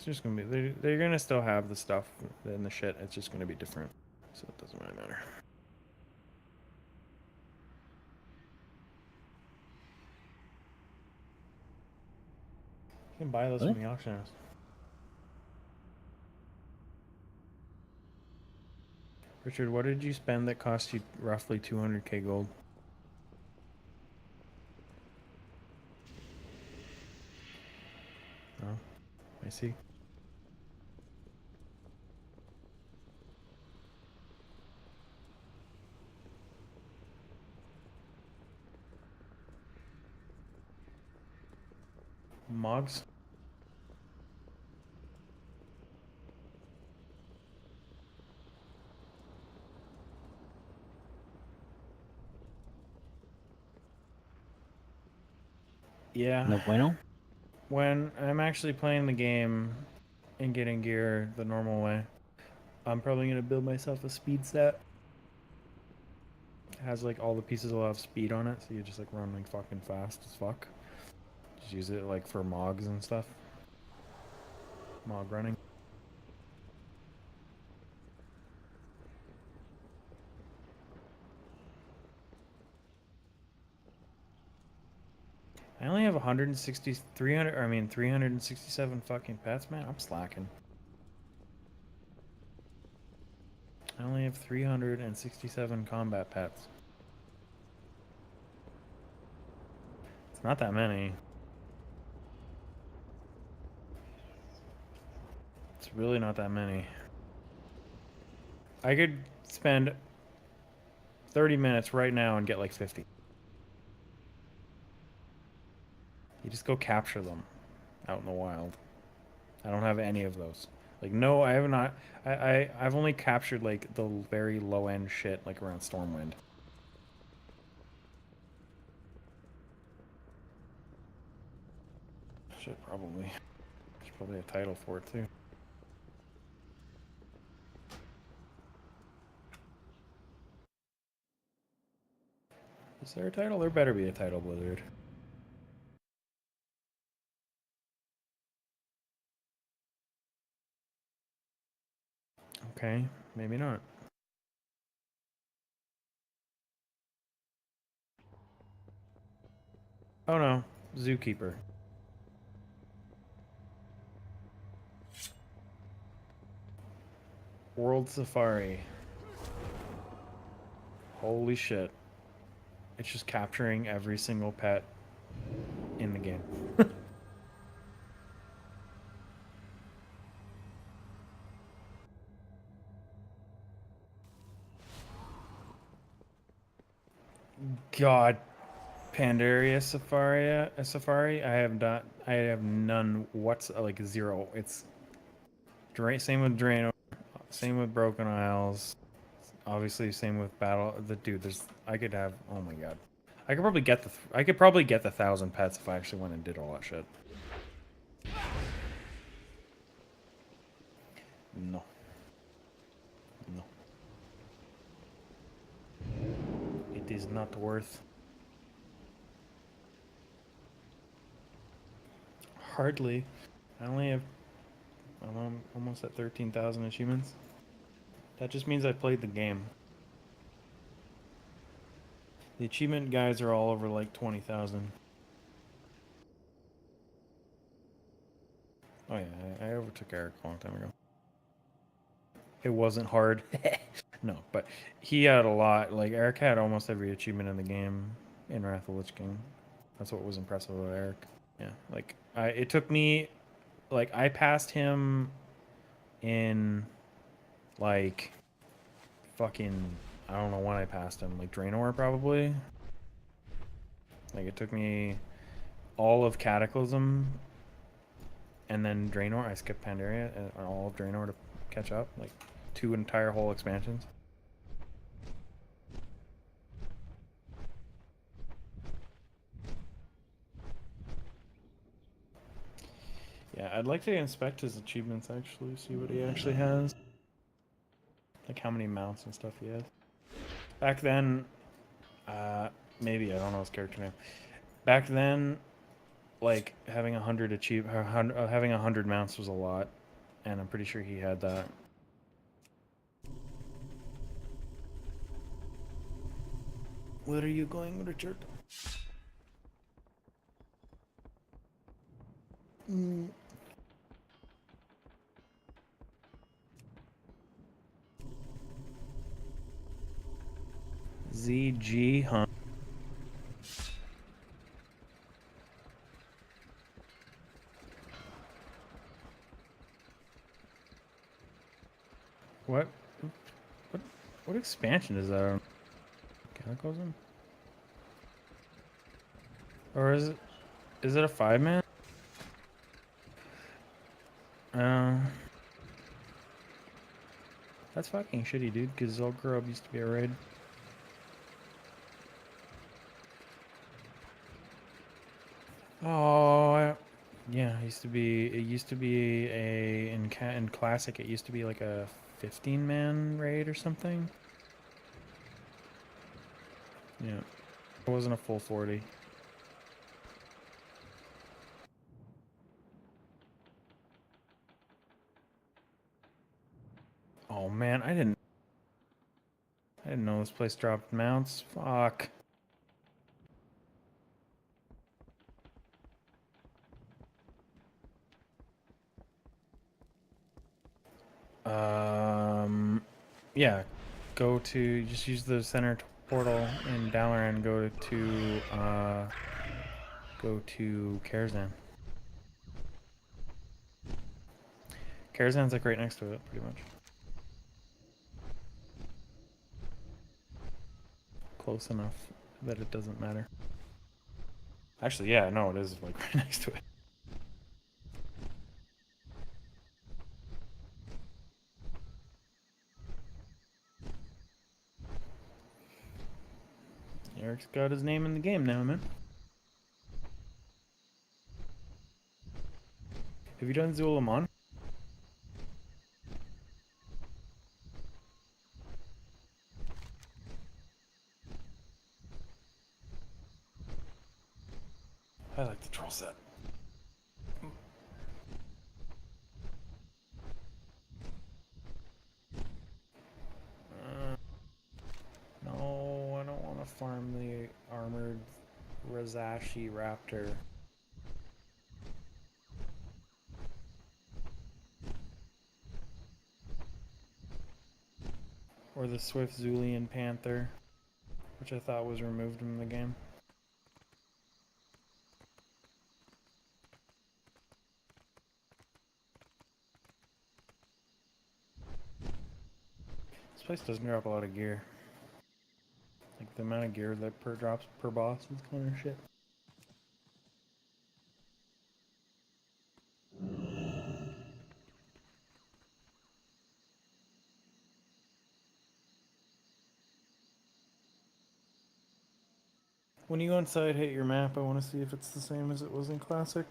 just gonna be. They're gonna still have the stuff and the shit. It's just gonna be different. So it doesn't really matter. You can buy those from the auction house. Richard, what did you spend that cost you roughly 200k gold? Oh, I see. Mogs? Yeah. No bueno? When I'm actually playing the game and getting gear the normal way, I'm probably going to build myself a speed set. It has like all the pieces will have speed on it, so you just like run like fucking fast as fuck. Just use it like for mogs and stuff. Mog running. I only have 160, 300, I mean 367 fucking pets, man. I'm slacking. I only have 367 combat pets. It's not that many. It's really not that many. I could spend 30 minutes right now and get like 50. You just go capture them out in the wild. I don't have any of those. Like, no, I have not. I've only captured like the very low end shit, like around Stormwind. Should probably. There's probably a title for it too. Is there a title? There better be a title, Blizzard. Okay, maybe not. Oh no, Zookeeper. World Safari. Holy shit. It's just capturing every single pet in the game. God, Pandaria Safari. I have not. I have none. What's like zero? It's same with Draenor. Same with Broken Isles. Obviously, same with Battle. The dude. There's. I could have. Oh my god. I could probably get the. I could probably get the 1,000 pets if I actually went and did all that shit. No. No. It is not worth. Hardly. I only have. I'm almost at 13,000 achievements. That just means I played the game. The achievement guys are all over like 20,000. Oh yeah, I overtook Eric a long time ago. It wasn't hard. No, but he had a lot. Like, Eric had almost every achievement in the game in Wrath of the Lich King. That's what was impressive about Eric. Yeah, like, it took me, like, I passed him in, like, fucking, I don't know when I passed him. Like, Draenor, probably. Like, it took me all of Cataclysm and then Draenor. I skipped Pandaria and all of Draenor to catch up. Like, 2 entire whole expansions. Yeah, I'd like to inspect his achievements, actually, see what he actually has. Like, how many mounts and stuff he has. Back then, maybe, I don't know his character name. Back then, like, having 100 mounts was a lot, and I'm pretty sure he had that. Where are you going, Richard? ZG, huh? What? What expansion is that on? Cataclysm? Or is it a 5-man? That's fucking shitty, dude, because Zul'Gurub used to be a raid. Oh, yeah, it used to be in Classic, it used to be like a 15-man raid or something. Yeah. It wasn't a full 40. Oh man, I didn't know this place dropped mounts. Fuck. Yeah. Just use the center portal in Dalaran, go to Karazhan. Karazhan's like right next to it, pretty much. Close enough that it doesn't matter. Actually, yeah, no, it is like right next to it. Eric's got his name in the game now, man. Have you done Zulamon? I like the troll set. No, I don't want to farm the armored Razashi Raptor. Or the Swift Zulian Panther, which I thought was removed from the game. This place doesn't drop a lot of gear. Like the amount of gear that drops per boss is kind of shit. When you go inside, hit your map. I want to see if it's the same as it was in Classic.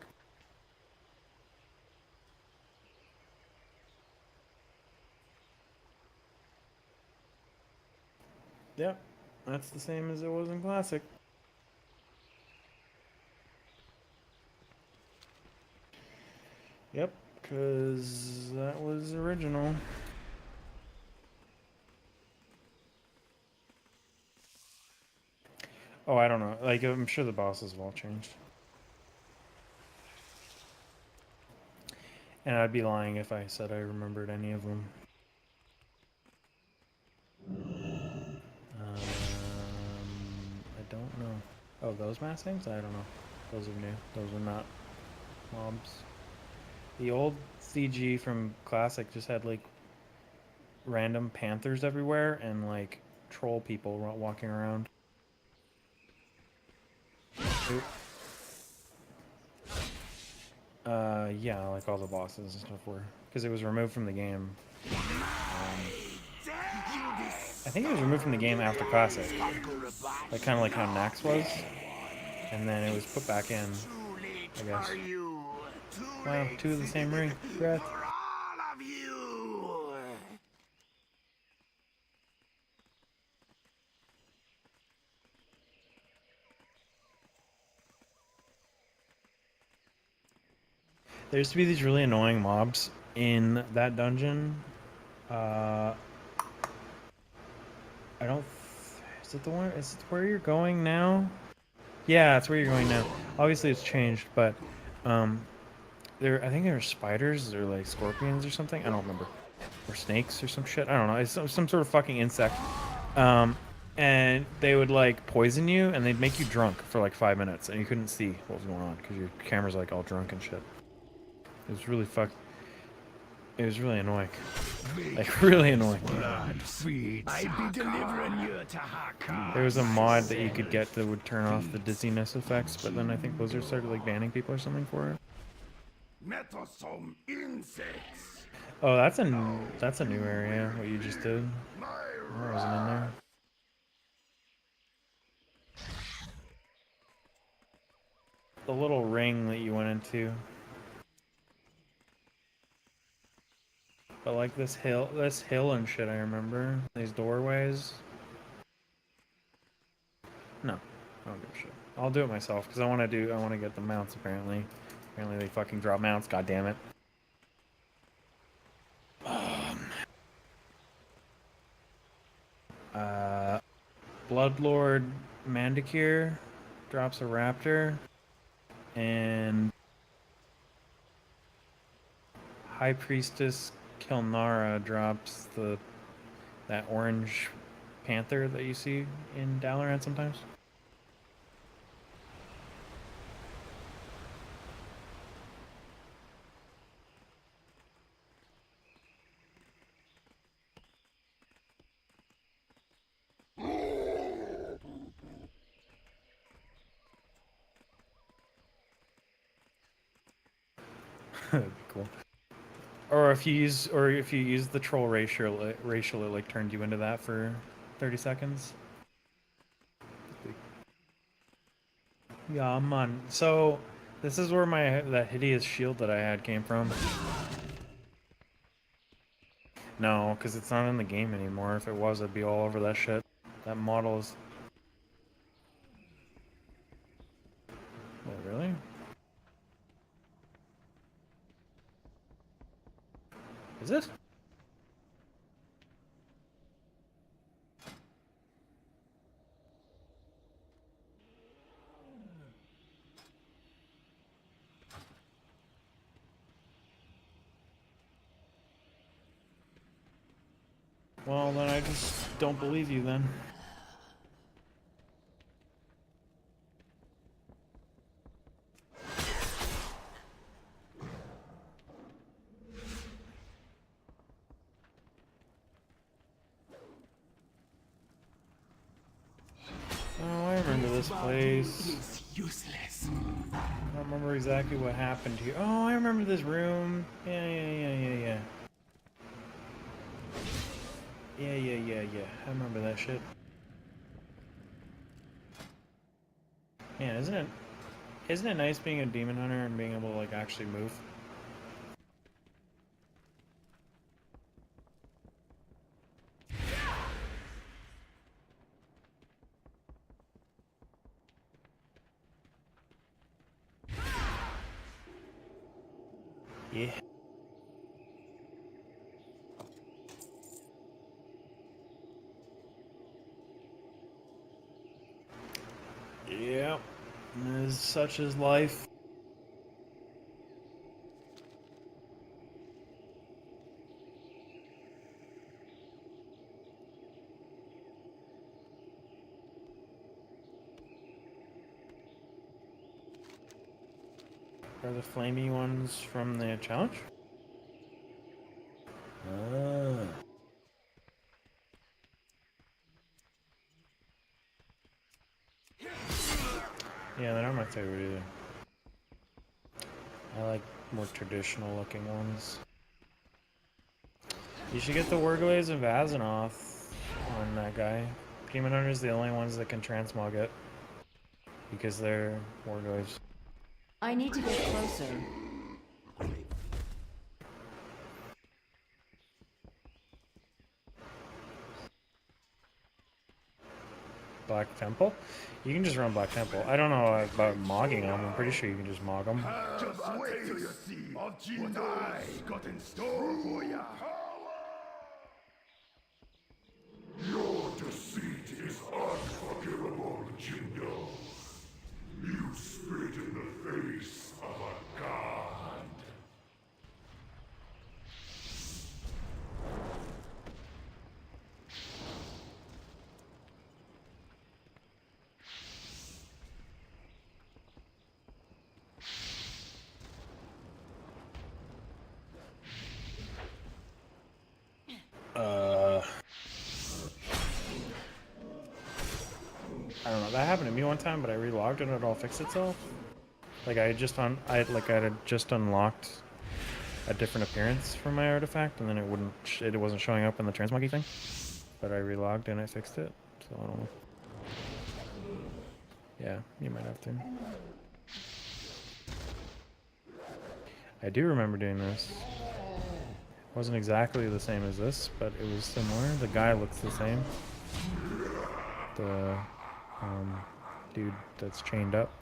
Yep, that's the same as it was in Classic. Yep, because that was original. Oh, I don't know. Like, I'm sure the bosses have all changed. And I'd be lying if I said I remembered any of them. I don't know. Oh, those massings? I don't know. Those are new. Those are not mobs. The old CG from Classic just had, like, random panthers everywhere and, like, troll people walking around. Yeah, like all the bosses and stuff were. Because it was removed from the game. I think it was removed from the game after Classic. Like, kind of like how Nax was. And then it was put back in, I guess. Wow, 2 of the same ring. Congrats. There used to be these really annoying mobs in that dungeon. I don't... Is it the one... Is it where you're going now? Yeah, it's where you're going now. Obviously it's changed, but... I think there were spiders or like scorpions or something. I don't remember. Or snakes or some shit. I don't know. It's some sort of fucking insect. And they would like poison you and they'd make you drunk for like 5 minutes and you couldn't see what was going on because your camera's like all drunk and shit. It was really It was really annoying. Like really annoying. I'd be delivering you to Hakar. There was a mod that you could get that would turn off the dizziness effects, but then I think Blizzard started like banning people or something for it. Metosome insects. Oh, that's a new area. What you just did. I wasn't in there. The little ring that you went into. But like this hill and shit, I remember. These doorways. No, I don't give a shit. I'll do it myself because I want to get the mounts apparently. Apparently they fucking drop mounts, god damn it. Bloodlord Mandakir drops a raptor. And High Priestess Kilnara drops that orange panther that you see in Dalaran sometimes. Cool. Or if you use the troll racial, it like turned you into that for 30 seconds. Yeah, man. So this is where that hideous shield that I had came from. No, because it's not in the game anymore. If it was, I'd be all over that shit. That model is... Wait, really? Is it? Well, then I just don't believe you then. Oh, I remember this place. Is useless. I don't remember exactly what happened here. Oh, I remember this room. Yeah. Yeah. I remember that shit. Man, isn't it nice being a demon hunter and being able to like actually move? Yeah. Yep. As such is life. Are the flamey ones from the challenge? Ah. Yeah, they're not my favorite either. I like more traditional looking ones. You should get the Warglaze and Vazanoth on that guy. Demon Hunter's the only ones that can transmog it. Because they're Warglaves. I need to get closer. Black Temple? You can just run Black Temple. I don't know about mogging them. I'm pretty sure you can just mog them. Just wait till you see what I've got in store for ya. Your deceit is unforgivable, Jindo. You spit in the face of a god. I don't know. That happened to me one time, but I relogged and it all fixed itself. Like I had just unlocked a different appearance for my artifact, and then it wasn't showing up in the transmoggy thing. But I relogged and I fixed it. So I don't know. Yeah, you might have to. I do remember doing this. Wasn't exactly the same as this, but it was similar. The guy looks the same. The dude that's chained up.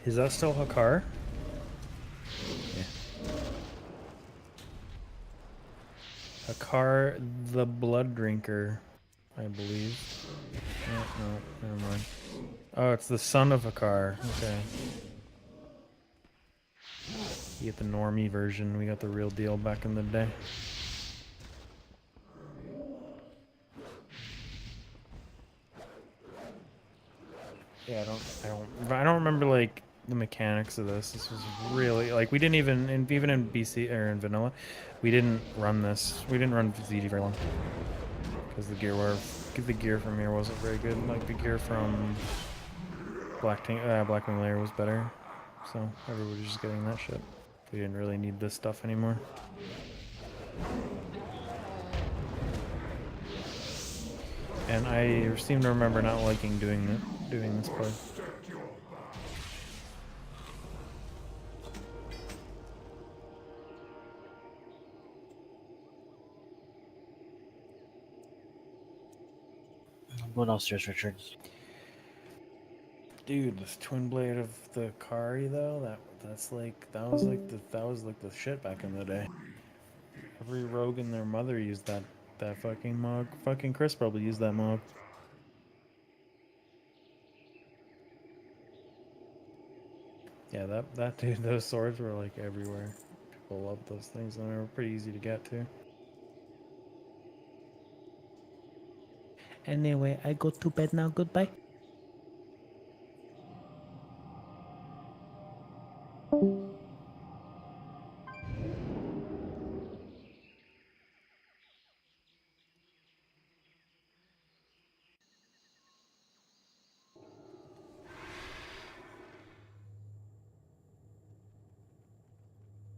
Is that still Hakar? Yeah. Hakar the Blood Drinker, I believe. No, never mind. Oh, it's the son of Hakar. Okay. You get the normie version. We got the real deal back in the day. Yeah, I don't remember like the mechanics of this. This was really like we didn't even in BC or in vanilla, we didn't run this. We didn't run ZD very long because the gear from here wasn't very good. Like the gear from Blackwing Lair was better, so everybody's just getting that shit. We didn't really need this stuff anymore. And I seem to remember not liking doing this play. I'm going upstairs, Richard. Dude, this twin blade of the Kari though, that was like the shit back in the day. Every rogue and their mother used that fucking mug. Fucking Chris probably used that mug. Yeah, that dude, those swords were like everywhere. People loved those things and they were pretty easy to get to. Anyway, I go to bed now. Goodbye.